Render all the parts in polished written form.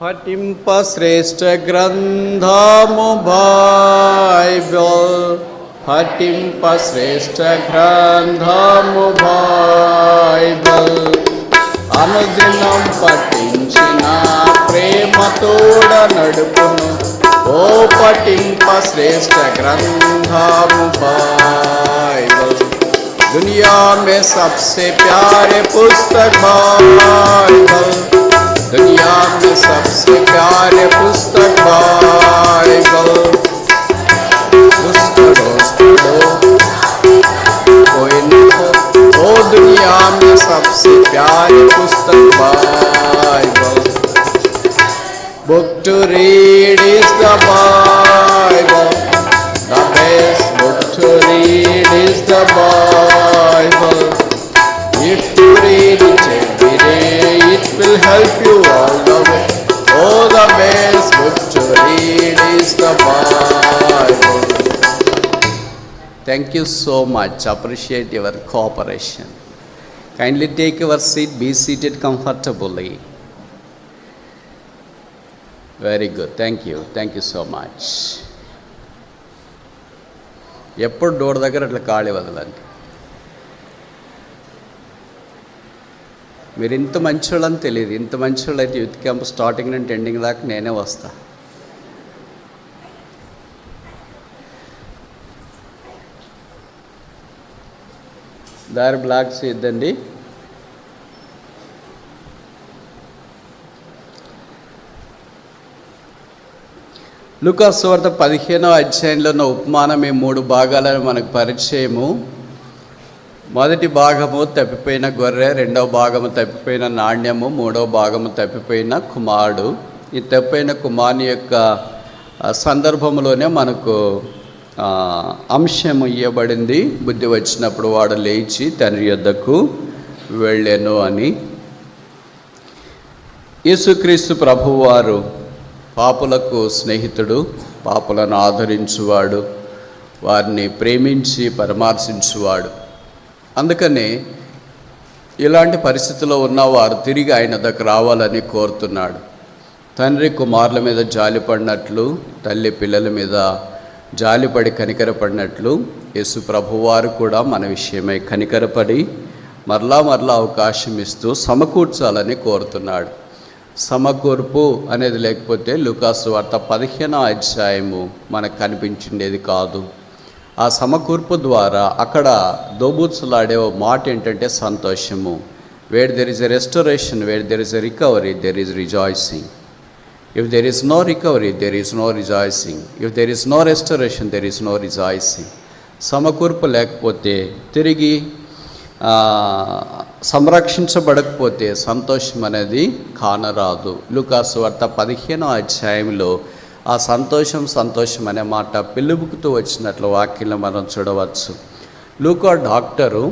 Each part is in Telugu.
పఠింప శ్రేష్ఠ గ్రంథము బైబిల్, పఠింప శ్రేష్ఠ గ్రంథము బైబిల్. అనుదినం పఠించిన ప్రేమతోడ నడుపును, ఓ పఠింప శ్రేష్ఠ గ్రంథము బైబిల్. दुनिया में सबसे प्यारे पुस्तक बाइबल, दुनिया में सबसे प्यारे पुस्तक बाइबल. पुस्तकों कोई न हो, ओ दुनिया में सबसे प्यारे पुस्तक Bible. Book to read is the Bible. The best book to read is the Bible. If you read it every day, it will help you all the way. Oh, the best book to read is the Bible. Thank you so much. Appreciate your cooperation. Kindly take your seat. Be seated comfortably. Very good. Thank you. Thank you so much. ఎప్పుడు డోర్ దగ్గర అట్లా ఖాళీ వదలండి. మీరు ఇంత మంచోళ్ళని తెలియదు. ఇంత మంచోళ్ళు అయితే యూత్ క్యాంప్ స్టార్టింగ్ నుండి ఎండింగ్ దాకా నేనే వస్తా. దారి బ్లాక్ చేయొద్దండి. లూకా సువార్త 15వ అధ్యాయంలో ఉన్న ఉపమానం ఈ 3 భాగాలను మనకు పరిచయము. మొదటి భాగము తప్పిపోయిన గొర్రె, రెండవ భాగము తప్పిపోయిన నాణ్యము, మూడవ భాగము తప్పిపోయిన కుమారుడు. ఈ తప్పిపోయిన కుమారుని యొక్క సందర్భంలోనే మనకు అంశము ఇవ్వబడింది. బుద్ధి వచ్చినప్పుడు వాడు లేచి తండ్రి యొద్దకు వెళ్ళెను అని. యేసుక్రీస్తు ప్రభువారు పాపులకు స్నేహితుడు, పాపులను ఆదరించువాడు, వారిని ప్రేమించి పరామర్శించువాడు. అందుకనే ఇలాంటి పరిస్థితిలో ఉన్నవారు తిరిగి ఆయన దగ్గర రావాలని కోరుతున్నాడు. తండ్రి కుమారుల మీద జాలిపడినట్లు, తల్లి పిల్లల మీద జాలిపడి కనికరపడినట్లు యేసు ప్రభువారు కూడా మన విషయమై కనికరపడి మరలా అవకాశం ఇస్తూ సమకూర్చాలని కోరుతున్నాడు. సమకూర్పు అనేది లేకపోతే లూకా సువార్త 15వ అధ్యాయము మనకు కనిపించిండేది కాదు. ఆ సమకూర్పు ద్వారా అక్కడ దోబూచులాడే మాట ఏంటంటే సంతోషము. Where there is a restoration, where there is a recovery, there is rejoicing. If there is no recovery, there is no rejoicing. If there is no restoration, there is no rejoicing. సమకూర్పు లేకపోతే, తిరిగి సంరక్షించబడకపోతే సంతోషం అనేది కానరాదు. లూకా సువార్త 15వ అధ్యాయంలో ఆ సంతోషం అనే మాట పిలుపుకుతూ వచ్చినట్లు వాక్యంలో మనం చూడవచ్చు. లూకా డాక్టరు,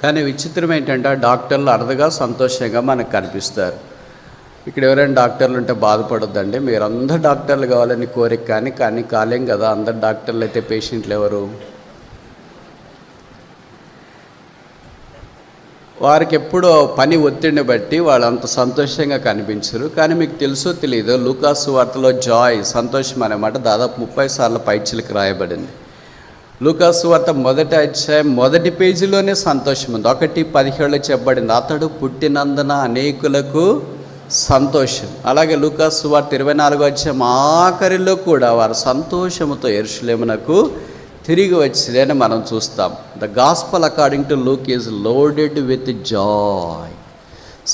కానీ విచిత్రం ఏంటంటే ఆ డాక్టర్లు అరుదుగా సంతోషంగా మనకు కనిపిస్తారు. ఇక్కడ ఎవరైనా డాక్టర్లు ఉంటే బాధపడొద్దండి. మీరు అందరు డాక్టర్లు కావాలని కోరిక, కానీ కాలేం కదా. అందరు డాక్టర్లు అయితే పేషెంట్లు ఎవరు? వారికి ఎప్పుడో పని ఒత్తిడిని బట్టి వాళ్ళు అంత సంతోషంగా కనిపించరు. కానీ మీకు తెలుసో తెలీదో లూకా సువార్తలో జాయ్, సంతోషం అనేమాట దాదాపు 30 సార్లు పైచిలకు రాయబడింది. లూకా సువార్త 1వ అధ్యాయం 1వ పేజీలోనే సంతోషం ఉంది. 1:17 చెప్పబడింది, అతడు పుట్టినందున అనేకులకు సంతోషం. అలాగే లూకా సువార్త 24వ అధ్యాయం ఆఖరిలో కూడా వారు సంతోషముతో యెరూషలేమునకు తిరిగి వచ్చిందని మనం చూస్తాం. The gospel according to Luke is loaded with Joy.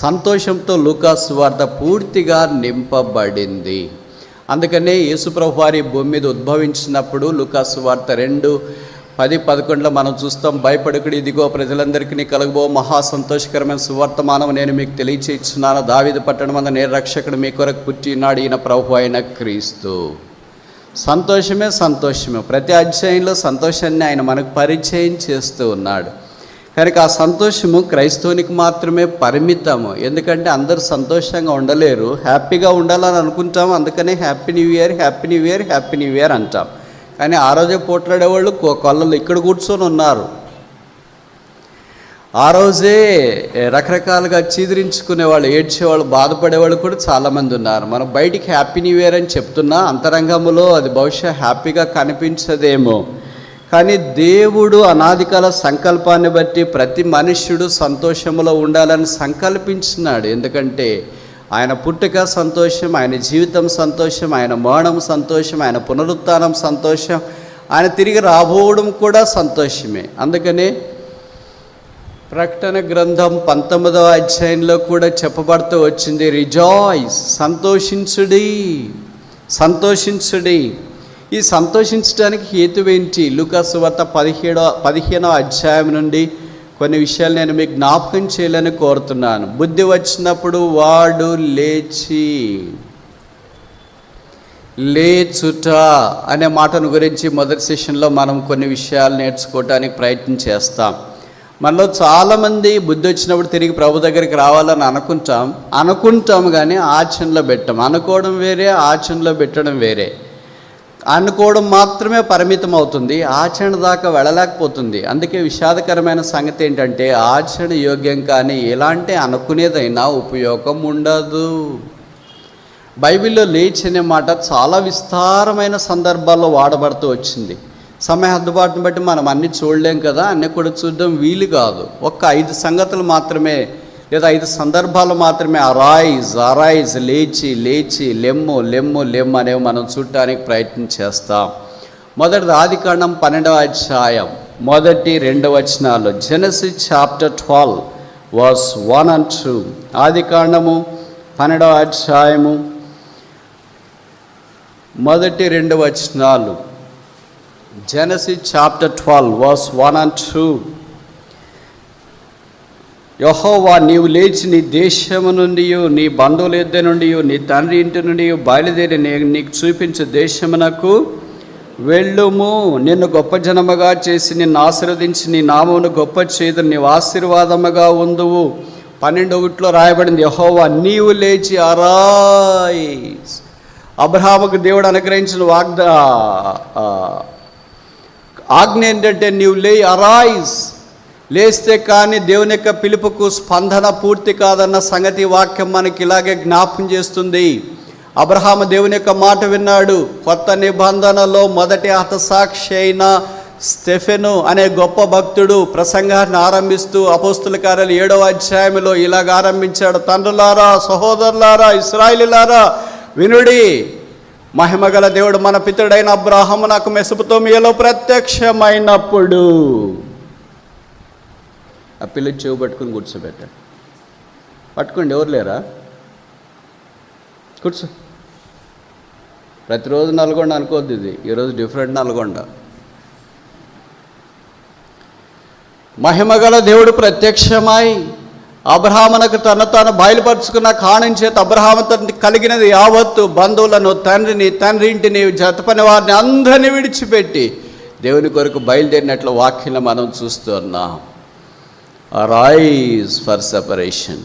సంతోషంతో లూకా సువార్త పూర్తిగా నింపబడింది. అందుకనే యేసుప్రభు వారి భూమి మీద ఉద్భవించినప్పుడు లూకా సువార్త 2:10-11 మనం చూస్తాం. భయపడకుడి, ఇదిగో ప్రజలందరికీ కలుగబో మహా సంతోషకరమైన సువర్తమానం నేను మీకు తెలియచేస్తున్నాను. దావీదు పట్టణమందు నేను రక్షకుడు మీ కొరకు పుట్టినాడు, ఈయన ప్రభు అయిన క్రీస్తు. సంతోషమే. ప్రతి అధ్యాయంలో సంతోషాన్ని ఆయన మనకు పరిచయం చేస్తూ ఉన్నాడు. కనుక ఆ సంతోషము క్రైస్తవునికి మాత్రమే పరిమితము. ఎందుకంటే అందరూ సంతోషంగా ఉండలేరు, హ్యాపీగా ఉండాలని అనుకుంటాం. అందుకనే హ్యాపీ న్యూ ఇయర్ అంటాం. కానీ ఆ రోజే పోట్లాడేవాళ్ళు కొల్లలు ఇక్కడ కూర్చొని ఉన్నారు. ఆ రోజే రకరకాలుగా చీదరించుకునేవాళ్ళు, ఏడ్చేవాళ్ళు, బాధపడేవాళ్ళు కూడా చాలామంది ఉన్నారు. మనం బయటికి హ్యాపీ న్యూ ఇయర్ అని చెప్తున్నా అంతరంగంలో అది బహుశా హ్యాపీగా కనిపించదేమో. కానీ దేవుడు అనాదికాల సంకల్పాన్ని బట్టి ప్రతి మనుష్యుడు సంతోషంలో ఉండాలని సంకల్పించినాడు. ఎందుకంటే ఆయన పుట్టుక సంతోషం, ఆయన జీవితం సంతోషం, ఆయన మరణం సంతోషం, ఆయన పునరుత్థానం సంతోషం, ఆయన తిరిగి రాబోవడం కూడా సంతోషమే. అందుకనే ప్రకటన గ్రంథం 19వ అధ్యాయంలో కూడా చెప్పబడుతూ వచ్చింది, రిజాయిస్, సంతోషించుడి, సంతోషించుడి. ఈ సంతోషించడానికి హేతువేంటి? లూకా సువార్త 15వ అధ్యాయం నుండి కొన్ని విషయాలు నేను మీకు జ్ఞాపకం చేయాలని కోరుతున్నాను. బుద్ధి వచ్చినప్పుడు వాడు లేచుట అనే మాటను గురించి మొదటి సెషన్లో మనం కొన్ని విషయాలు నేర్చుకోవడానికి ప్రయత్నం చేస్తాం. మనలో చాలామంది బుద్ధి వచ్చినప్పుడు తిరిగి ప్రభు దగ్గరికి రావాలని అనుకుంటాం కానీ ఆచరణలో పెట్టాం. అనుకోవడం వేరే, ఆచరణలో పెట్టడం వేరే. అనుకోవడం మాత్రమే పరిమితం అవుతుంది, ఆచరణ దాకా వెళ్ళలేకపోతుంది. అందుకే విషాదకరమైన సంగతి ఏంటంటే ఆచరణ యోగ్యం కానీ ఎలాంటి అనుకునేదైనా ఉపయోగం ఉండదు. బైబిల్లో లేచి అనే మాట చాలా విస్తారమైన సందర్భాల్లో వాడబడుతూ వచ్చింది. సమయ అందుబాటును బట్టి మనం అన్నీ చూడలేం కదా, అన్నీ కూడా చూడడం వీలు కాదు. ఒక్క 5 సంగతులు మాత్రమే లేదా 5 సందర్భాలు మాత్రమే అరైజ్, లేచి, లెమ్ము అనేవి మనం చూడటానికి ప్రయత్నం చేస్తాం. మొదటిది ఆదికాండం 12వ అధ్యాయం 1-2 వచనాలు. Genesis chapter 12 verse 1 and 2. ఆదికాండము 12వ అధ్యాయము 1-2 వచనాలు. Genesis chapter 12 verse 1 and 2. యెహోవా, నీవు లేచి నీ దేశము నుండి, నీ బంధువుల యొద్ద నుండి, నీ తండ్రి ఇంటి నుండి బయలుదేరి నీకు చూపించే దేశమునకు వెళ్ళుము. నిన్ను గొప్ప జనముగా చేసి నిన్ను ఆశీర్వదించి నీ నామమును గొప్ప చేదు, నీవు ఆశీర్వాదముగా ఉందువు. 12:1 రాయబడింది, యెహోవా నీవు లేచి అరైజ్. అబ్రహాముకు దేవుడు అనుగ్రహించిన ఆజ్ఞ ఏంటంటే నీవు అరైజ్. లేస్తే కానీ దేవుని యొక్క పిలుపుకు స్పందన పూర్తి కాదన్న సంగతి వాక్యం మనకి ఇలాగే జ్ఞాపకం చేస్తుంది. అబ్రహాము దేవుని యొక్క మాట విన్నాడు. కొత్త నిబంధనలో మొదటి హతసాక్షి అయిన స్టెఫెను అనే గొప్ప భక్తుడు ప్రసంగాన్ని ఆరంభిస్తూ అపోస్తుల కార్యాలు 7వ అధ్యాయంలో ఇలాగ ఆరంభించాడు, తండ్రులారా, సహోదరులారా, ఇశ్రాయేలీయులారా వినుడి, మహిమగల దేవుడు మన పితరుడైన అబ్రహాము నాకు మెసొపొతామియాలో ప్రత్యక్షమైనప్పుడు. ఆ పిల్ల చెవు పట్టుకుని కూర్చోబెట్టాడు. పట్టుకోండి, ఎవరు లేరా? కూర్చో. ప్రతిరోజు నల్గొండ అనుకోద్ది, ఇది ఈరోజు డిఫరెంట్ నల్గొండ. మహిమగల దేవుడు ప్రత్యక్షమై అబ్రహామునకు తాను బయలుపరుచుకున్న కారణం చేత అబ్రహాముతో కలిగినది యావత్తు బంధువులను, తండ్రిని, తండ్రి ఇంటిని, జతపని వారిని అందరినీ విడిచిపెట్టి దేవుని కొరకు బయలుదేరినట్లు వాక్యంలో మనం చూస్తున్నాం. Arise for separation.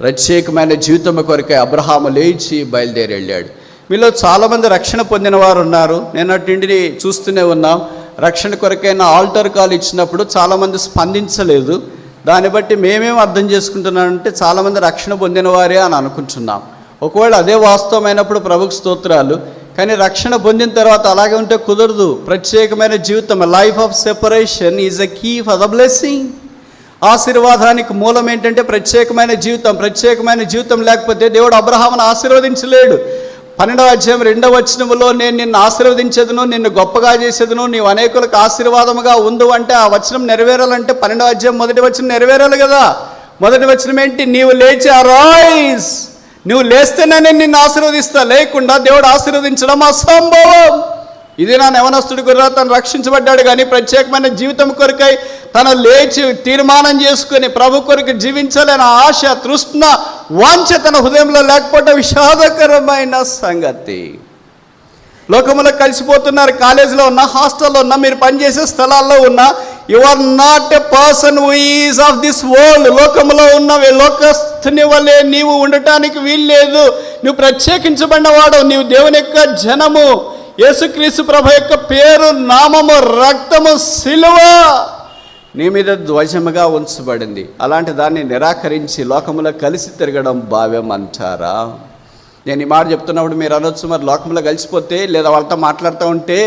ప్రత్యేకమైన జీవితం కొరకే అబ్రహాము లేచి బయలుదేరి వెళ్ళాడు. మీలో చాలామంది రక్షణ పొందిన వారు ఉన్నారు. నిన్నటింటిని చూస్తూనే ఉన్నాం. రక్షణ కొరకైనా ఆల్టర్ కాల్ ఇచ్చినప్పుడు చాలామంది స్పందించలేదు. దాన్ని బట్టి మేమేం అర్థం చేసుకుంటున్నామంటే చాలామంది రక్షణ పొందిన వారే అని అనుకుంటున్నాం. ఒకవేళ అదే వాస్తవమైనప్పుడు ప్రభుకు స్తోత్రాలు. కానీ రక్షణ పొందిన తర్వాత అలాగే ఉంటే కుదరదు. ప్రత్యేకమైన జీవితం, life of separation is a key for the blessing. ఆశీర్వాదానికి మూలం ఏంటంటే ప్రత్యేకమైన జీవితం. ప్రత్యేకమైన జీవితం లేకపోతే దేవుడు అబ్రహామును ఆశీర్వదించలేడు. 12వ అధ్యాయం 2వ వచనములో నేను నిన్ను ఆశీర్వదించేదను, నిన్ను గొప్పగా చేసేదను, నీవు అనేకులకు ఆశీర్వాదముగా ఉండు అంటే ఆ వచనం నెరవేరాలంటే 12వ అధ్యాయం 1వ వచనం నెరవేరాలి కదా. 1వ వచనం ఏంటి? నీవు లేచి అరైజ్. నువ్వు లేస్తేనే నేను నిన్ను ఆశీర్వదిస్తా, లేకుండా దేవుడు ఆశీర్వదించడం అసంభవం. ఇది నా యవనస్తుడి గుర్రా తను రక్షించబడ్డాడు, కానీ ప్రత్యేకమైన జీవితం కొరకై తను లేచి తీర్మానం చేసుకుని ప్రభు కొరకు జీవించాలనే ఆశ, తృష్ణ, వాంఛ తన హృదయంలో లేకపోతే విషాదకరమైన సంగతి. లోకములో కలిసిపోతున్నారు. కాలేజీలో ఉన్నా, హాస్టల్లో ఉన్నా, మీరు పనిచేసే స్థలాల్లో ఉన్నా, you are not a person who is of this world. లోకములో ఉన్నవే లోకస్తుని వల్లే నీవు ఉండటానికి వీల్లేదు. నువ్వు ప్రత్యేకించబడిన వాడు, నీవు దేవుని యొక్క జనము. యేసుక్రీస్తు ప్రభు యొక్క పేరు, నామము, రక్తము, సిలువ నీ మీద ధ్వజముగా ఉంచబడింది. అలాంటి దాన్ని నిరాకరించి లోకములో కలిసి తిరగడం భావ్యం అంటారా? నేను ఈ మాట చెప్తున్నప్పుడు మీరు అనొచ్చు, మరి లోకంలో కలిసిపోతే లేదా వాళ్ళతో మాట్లాడుతూ ఉంటే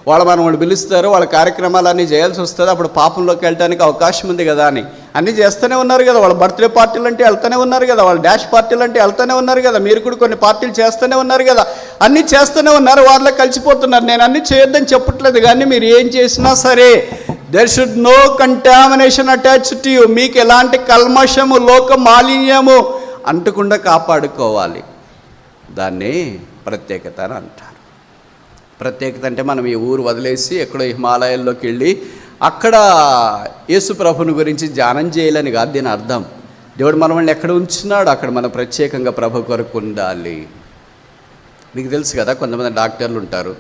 వాళ్ళు పిలుస్తారు, వాళ్ళ కార్యక్రమాలన్నీ చేయాల్సి వస్తుంది, అప్పుడు పాపంలోకి వెళ్ళడానికి అవకాశం ఉంది కదా అని. అన్నీ చేస్తూనే ఉన్నారు కదా, వాళ్ళ బర్త్డే పార్టీలు అంటే వెళ్తూనే ఉన్నారు కదా, వాళ్ళ డాష్ పార్టీలు అంటే వెళ్తూనే ఉన్నారు కదా, మీరు కూడా కొన్ని పార్టీలు చేస్తూనే ఉన్నారు కదా, అన్నీ చేస్తూనే ఉన్నారు, వాళ్ళలో కలిసిపోతున్నారు. నేను అన్నీ చేయొద్దని చెప్పట్లేదు, కానీ మీరు ఏం చేసినా సరే there should no contamination attached to you. మీకు ఎలాంటి కల్మషము, లోక మాలిన్యము అంటకుండా కాపాడుకోవాలి. దాన్ని ప్రత్యేకత అని అంటారు. ప్రత్యేకత అంటే మనం ఈ ఊరు వదిలేసి ఎక్కడో హిమాలయాల్లోకి వెళ్ళి అక్కడ యేసు ప్రభుని గురించి ధ్యానం చేయాలని కాదు దీని అర్థం. దేవుడు మనల్ని ఎక్కడ ఉంచున్నాడు అక్కడ మనం ప్రత్యేకంగా ప్రభు కొరకు ఉండాలి. మీకు తెలుసు కదా, కొంతమంది డాక్టర్లు ఉంటారు,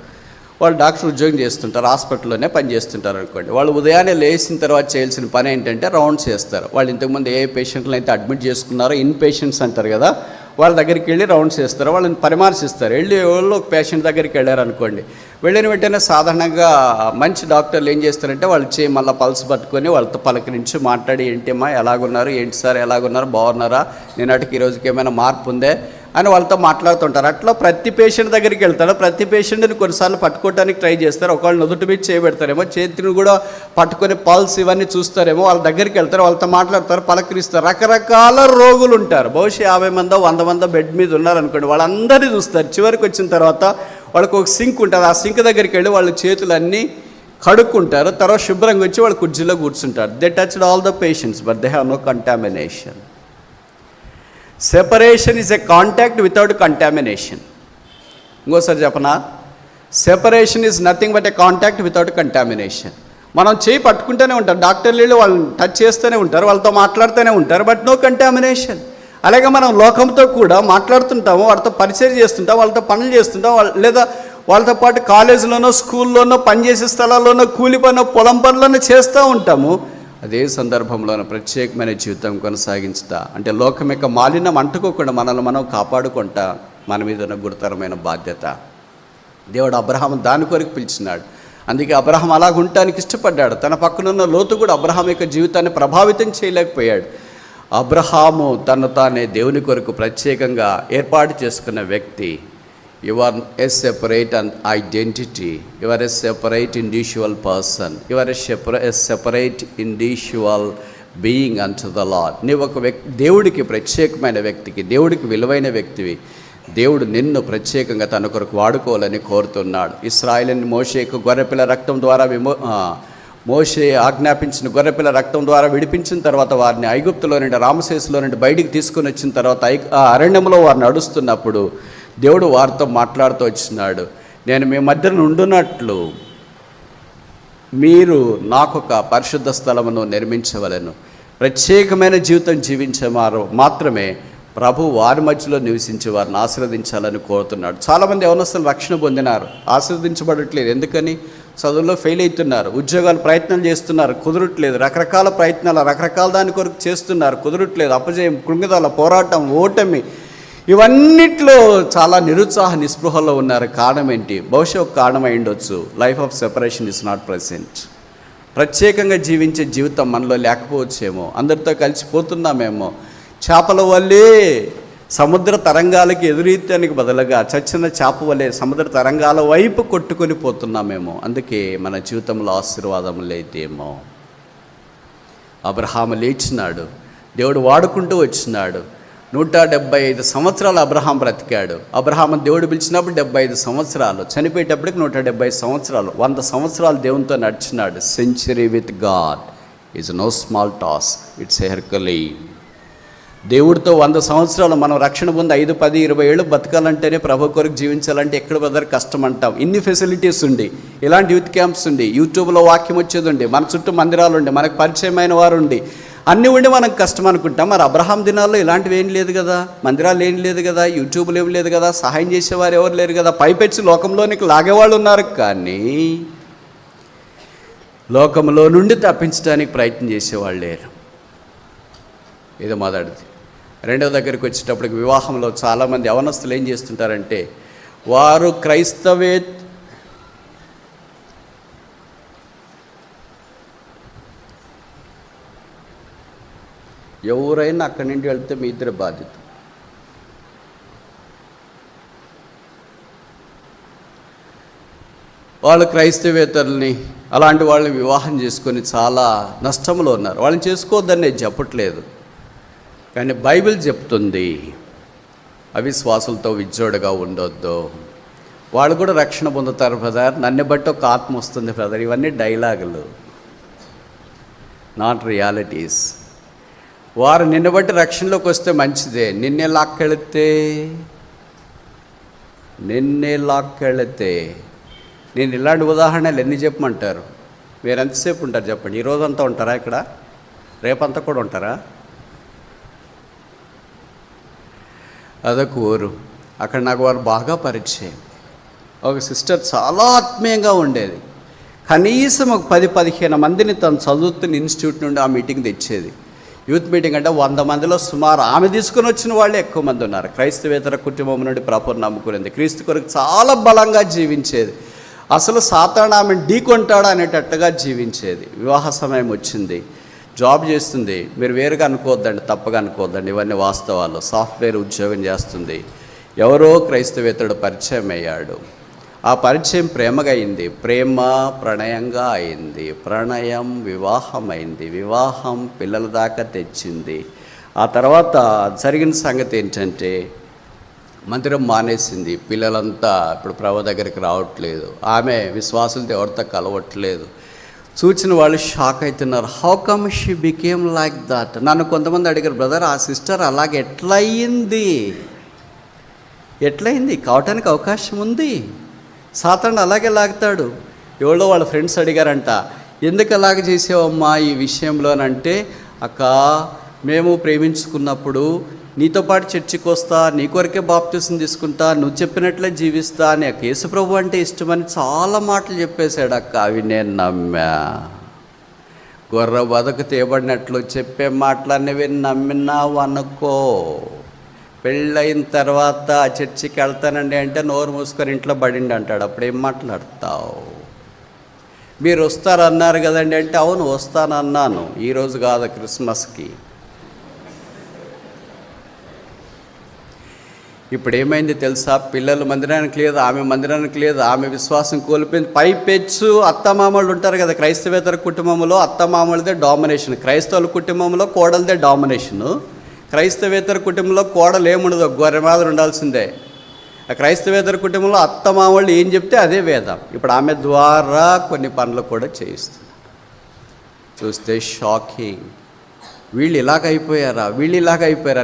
వాళ్ళు డాక్టర్ ఉద్యోగం చేస్తుంటారు, హాస్పిటల్లోనే పని చేస్తుంటారు అనుకోండి. వాళ్ళు ఉదయాన్నే లేచిన తర్వాత చేయాల్సిన పని ఏంటంటే రౌండ్స్ చేస్తారు. వాళ్ళు ఇంతకుముందు ఏ పేషెంట్లు అయితే అడ్మిట్ చేసుకున్నారో ఇన్ పేషెంట్స్ అంటారు కదా, వాళ్ళ దగ్గరికి వెళ్ళి రౌండ్స్ చేస్తారు, వాళ్ళని పరామర్శిస్తారు. వెళ్ళి వాళ్ళు ఒక పేషెంట్ దగ్గరికి వెళ్ళారనుకోండి, వెళ్ళిన వెంటనే సాధారణంగా మంచి డాక్టర్లు ఏం చేస్తారంటే వాళ్ళు మళ్ళీ పల్స్ పట్టుకొని వాళ్ళతో పలకరించి మాట్లాడి, ఏంటమ్మా ఎలాగున్నారు, ఏంటి సార్ ఎలాగున్నారు, బాగున్నారా, నేనాటికి ఈరోజుకి ఏమైనా మార్పు ఉందే అని వాళ్ళతో మాట్లాడుతుంటారు. అట్లా ప్రతి పేషెంట్ దగ్గరికి వెళ్తారు. ప్రతి పేషెంట్ని కొన్నిసార్లు పట్టుకోవడానికి ట్రై చేస్తారు. ఒకళ్ళు నుదుటి మీద చేయబెడతారేమో, చేతిని కూడా పట్టుకొని పల్స్ ఇవన్నీ చూస్తారేమో, వాళ్ళ దగ్గరికి వెళ్తారు, వాళ్ళతో మాట్లాడతారు, పలకరిస్తారు. రకరకాల రోగులు ఉంటారు, బహుశా 50 మందో 100 మందో బెడ్ మీద ఉన్నారనుకోండి, వాళ్ళందరినీ చూస్తారు. చివరికి వచ్చిన తర్వాత వాళ్ళకి ఒక సింక్ ఉంటుంది, ఆ సింక్ దగ్గరికి వెళ్ళి వాళ్ళ చేతులన్నీ కడుక్కుంటారు. తర్వాత శుభ్రంగా వచ్చి వాళ్ళు కుర్చీలో కూర్చుంటారు. They touched all the patients but they have no contamination. Separation is a contact without contamination. ఇంకోసారి చెప్పనా, separation is nothing but a contact without contamination. మనం చేయి పట్టుకుంటూనే ఉంటాం, డాక్టర్లు వెళ్ళి వాళ్ళని టచ్ చేస్తూనే ఉంటారు, వాళ్ళతో మాట్లాడుతూనే ఉంటారు, బట్ నో కంటామినేషన్. అలాగే మనం లోకంతో కూడా మాట్లాడుతుంటాము, వాళ్ళతో పరిచయం చేస్తుంటాం, వాళ్ళతో పనులు చేస్తుంటాం, లేదా వాళ్ళతో పాటు కాలేజీలోనో స్కూల్లోనో పనిచేసే స్థలాల్లోనో కూలి పనో పొలం పనులను చేస్తూ ఉంటాము. అదే సందర్భంలోనూ ప్రత్యేకమైన జీవితం కొనసాగించుతా అంటే లోకం యొక్క మాలిన్యం అంటుకోకుండా మనల్ని మనం కాపాడుకుంటా మన మీద ఉన్న గురుతరమైన బాధ్యత. దేవుడు అబ్రహాము దాని కొరకు పిలిచినాడు. అందుకే అబ్రహాం అలాగుంటానికి ఇష్టపడ్డాడు. తన పక్కనున్న లోతు కూడా అబ్రహాం యొక్క జీవితాన్ని ప్రభావితం చేయలేకపోయాడు. అబ్రహాము తను తానే దేవుని కొరకు ప్రత్యేకంగా ఏర్పాటు చేసుకున్న వ్యక్తి. You are a separate identity. You are a separate individual person. You are a separate individual being unto the Lord. నీవు ఒక వ్యక్తి, దేవుడికి ప్రత్యేకమైన వ్యక్తికి, దేవుడికి విలువైన వ్యక్తివి. దేవుడు నిన్ను ప్రత్యేకంగా తన కొరకు వాడుకోవాలని కోరుతున్నాడు. ఇశ్రాయేలుని మోషేకు గొర్రెపిల్ల రక్తం ద్వారా మోషే ఆజ్ఞాపించిన గొర్రెపిల్ల రక్తం ద్వారా విడిపించిన తర్వాత వారిని ఐగుప్తులో నుండి రామశేషులో నుండి బయటికి తీసుకొని వచ్చిన తర్వాత అరణ్యంలో వారు నడుస్తున్నప్పుడు దేవుడు వారితో మాట్లాడుతూ వచ్చినాడు. నేను మీ మధ్యన ఉండునట్లు మీరు నాకొక పరిశుద్ధ స్థలమును నిర్మించవలెను. ప్రత్యేకమైన జీవితం జీవించేవారు మాత్రమే ప్రభు వారి మధ్యలో నివసించి వారిని ఆశీర్వదించాలని కోరుతున్నాడు. చాలామంది యవనస్తులు రక్షణ పొందినారు, ఆశీర్వదించబడట్లేదు. ఎందుకని? చదువుల్లో ఫెయిల్ అవుతున్నారు, ఉద్యోగాలు ప్రయత్నం చేస్తున్నారు, కుదరట్లేదు, రకరకాల ప్రయత్నాలు రకరకాల దాని కొరకు చేస్తున్నారు, కుదరట్లేదు, అపజయం, కృంగిదల, పోరాటం, ఓటమి, ఇవన్నిట్లో చాలా నిరుత్సాహ నిస్పృహలో ఉన్నారు. కారణం ఏంటి? బహుశా ఒక కారణం అయి ఉండొచ్చు, life of separation is not present. ప్రత్యేకంగా జీవించే జీవితం మనలో లేకపోవచ్చేమో, అందరితో కలిసిపోతున్నామేమో, చేపల వల్లే సముద్ర తరంగాలకి ఎదురీతానికి బదులుగా చచ్చిన చేప వల్లే సముద్ర తరంగాల వైపు కొట్టుకొని పోతున్నామేమో. అందుకే మన జీవితంలో ఆశీర్వాదం లేదేమో. అబ్రహాము లేచినాడు, దేవుడు వాడుకుంటూ వచ్చినాడు. 175 సంవత్సరాలు అబ్రహాం బ్రతికాడు. అబ్రహాం దేవుడు పిలిచినప్పుడు 75 సంవత్సరాలు, చనిపోయేటప్పటికి 170 సంవత్సరాలు, 100 సంవత్సరాలు దేవునితో నడిచినాడు. Century with God is no small task, it's a herculean. దేవుడితో 100 సంవత్సరాలు మనం రక్షణ పొంది 5, 10, 20 ఏళ్ళు బతకాలంటేనే ప్రభు కొరకు జీవించాలంటే ఎక్కడ బదర్ కష్టం అంటాం. ఇన్ని ఫెసిలిటీస్ ఉండి, ఇలాంటి యూత్ క్యాంప్స్ ఉండి, యూట్యూబ్లో వాక్యం వచ్చేది ఉండి, మన చుట్టూ మందిరాలు ఉండి, మనకు పరిచయమైన వారు ఉండి, అన్నీ ఉండి మనకు కష్టం అనుకుంటాం. మరి అబ్రహాం దినాల్లో ఇలాంటివి ఏం లేదు కదా, మందిరాలు ఏం లేదు కదా, యూట్యూబ్లు ఏం లేదు కదా, సహాయం చేసేవారు ఎవరు లేరు కదా, పైపెచ్చి లోకంలోనికి లాగేవాళ్ళు ఉన్నారు. కానీ లోకంలో నుండి తప్పించడానికి ప్రయత్నం చేసేవాళ్ళు లేరు. ఇది మొదటిది. రెండవ దగ్గరికి వచ్చేటప్పటికి వివాహంలో చాలామంది యవనస్తులు ఏం చేస్తుంటారంటే వారు ఎవరైనా అక్కడి నుండి వెళ్తే మీ ఇద్దరి బాధ్యత. వాళ్ళు క్రైస్తవేతరుల్ని అలాంటి వాళ్ళని వివాహం చేసుకొని చాలా నష్టంలో ఉన్నారు. వాళ్ళని చేసుకోవద్దని నేను చెప్పట్లేదు, కానీ బైబిల్ చెప్తుంది అవిశ్వాసులతో విజ్జోడుగా ఉండొద్దు. వాళ్ళు కూడా రక్షణ పొందుతారు బ్రదర్, నన్ను బట్టి ఒక ఆత్మ వస్తుంది బ్రదర్. ఇవన్నీ డైలాగులు, నాట్ రియాలిటీస్. వారు నిన్ను బట్టి రక్షణలోకి వస్తే మంచిదే. నిన్నే లాక్కెళితే నేను ఇలాంటి ఉదాహరణలు ఎన్ని చెప్పమంటారు? మీరు ఎంతసేపు ఉంటారు చెప్పండి? ఈ రోజంతా ఉంటారా ఇక్కడ? రేపంతా కూడా ఉంటారా? అదొక ఊరు. అక్కడ నాకు వారు బాగా పరిచయం. ఒక సిస్టర్ చాలా ఆత్మీయంగా ఉండేది. కనీసం ఒక 10-15 మందిని తను చదువుతున్న ఇన్స్టిట్యూట్ నుండి ఆ మీటింగ్ తెచ్చేది. యూత్ మీటింగ్ అంటే 100 మందిలో సుమారు ఆమె తీసుకుని వచ్చిన వాళ్ళే ఎక్కువ మంది ఉన్నారు. క్రైస్తవేతర కుటుంబం నుండి ప్రభువుని నమ్ముకునేది, క్రీస్తు కొరకు చాలా బలంగా జీవించేది. అసలు సాతాను ఆమెను ఢీకొంటాడు అనేటట్టుగా జీవించేది. వివాహ సమయం వచ్చింది, జాబ్ చేస్తుంది. మీరు వేరుగా అనుకోవద్దండి, తప్పగా అనుకోవద్దండి, ఇవన్నీ వాస్తవాలు. సాఫ్ట్వేర్ ఉద్యోగం చేస్తుంది. ఎవరో క్రైస్తవేతరుడు పరిచయం అయ్యాడు. ఆ పరిచయం ప్రేమగా అయింది, ప్రేమ ప్రణయంగా అయింది, ప్రణయం వివాహం అయింది, వివాహం పిల్లల దాకా తెచ్చింది. ఆ తర్వాత జరిగిన సంగతి ఏంటంటే మందిరం మానేసింది. పిల్లలంతా ఇప్పుడు ప్రభు దగ్గరికి రావట్లేదు. ఆమె విశ్వాసులతో ఎవరితో కలవట్లేదు. చూచిన వాళ్ళు షాక్ అవుతున్నారు. How come she became like that. నన్ను కొంతమంది అడిగారు, బ్రదర్ ఆ సిస్టర్ అలాగే ఎట్లయింది కావటానికి అవకాశం ఉంది. సాతాను అలాగే లాగుతాడు. ఎవరో వాళ్ళ ఫ్రెండ్స్ అడిగారంట, ఎందుకు అలాగే చేసావమ్మా ఈ విషయంలోనంటే, అక్క మేము ప్రేమించుకున్నప్పుడు నీతో పాటు చర్చికి వస్తా, నీ కొరకే బాప్తిసం తీసుకుంటా, నువ్వు చెప్పినట్లే జీవిస్తా, నాకు యేసుప్రభు అంటే ఇష్టమని చాలా మాటలు చెప్పేశాడు అక్క. అవి నేను నమ్మా. గొర్రె బతుకు తేబడినట్లు చెప్పే మాటలనేవి నమ్మినావు అనుకో. పెళ్ళయిన తర్వాత చర్చికి వెళ్తానండి అంటే నోరు మూసుకొని ఇంట్లో పడిండి అంటాడు. అప్పుడేం మాట్లాడతావు? మీరు వస్తారన్నారు కదండి అంటే, అవును వస్తానన్నాను, ఈరోజు కాదు క్రిస్మస్కి. ఇప్పుడు ఏమైంది తెలుసా? పిల్లలు మందిరానికి లేదు, ఆమె మందిరానికి లేదు, ఆమె విశ్వాసం కోల్పోయింది. పైపెచ్చు అత్తమామలు ఉంటారు కదా, క్రైస్తవేతర కుటుంబంలో అత్తమామలదే డామినేషన్, క్రైస్తవుల కుటుంబంలో కోడలదే డామినేషను. క్రైస్తవేతర కుటుంబంలో కోడలు ఏముండదు, గొర్రె మాదిరి ఉండాల్సిందే. ఆ క్రైస్తవేతర కుటుంబంలో అత్తమామళ్ళు ఏం చెప్తే అదే వేదం. ఇప్పుడు ఆమె ద్వారా కొన్ని పనులు కూడా చేయిస్తుంది. చూస్తే షాకింగ్. వీళ్ళు ఇలాగైపోయారా?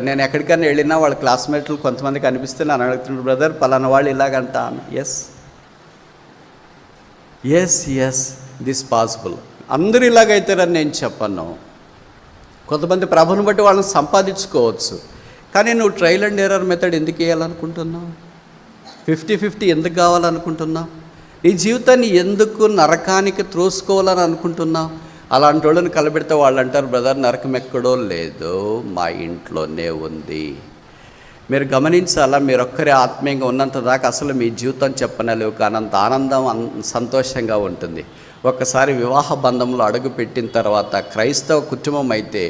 నేను ఎక్కడికైనా వెళ్ళినా వాళ్ళ క్లాస్మేట్లు కొంతమంది కనిపిస్తే నన్ను అడుగుతున్నాడు, బ్రదర్ పలానా వాళ్ళు ఇలాగంటాను. Yes this possible. అందరూ ఇలాగైతారని నేను చెప్పను. కొంతమంది ప్రభుని బట్టి వాళ్ళని సంపాదించుకోవచ్చు, కానీ నువ్వు ట్రయల్ అండ్ ఎర్రర్ మెథడ్ ఎందుకు వేయాలనుకుంటున్నావు? 50-50 ఎందుకు కావాలనుకుంటున్నావు? నీ జీవితాన్ని ఎందుకు నరకానికి త్రోసుకోవాలని అనుకుంటున్నావు? అలాంటి వాళ్ళని కలబెడితే వాళ్ళు అంటారు, బ్రదర్ నరకం ఎక్కడో లేదు, మా ఇంట్లోనే ఉంది. మీరు గమనించాలా, మీరు ఒక్కరే ఆత్మీయంగా ఉన్నంత దాకా అసలు మీ జీవితం చెప్పనలేవు, కానంత ఆనందం సంతోషంగా ఉంటుంది. ఒక్కసారి వివాహ బంధంలో అడుగు పెట్టిన తర్వాత క్రైస్తవ కుటుంబం అయితే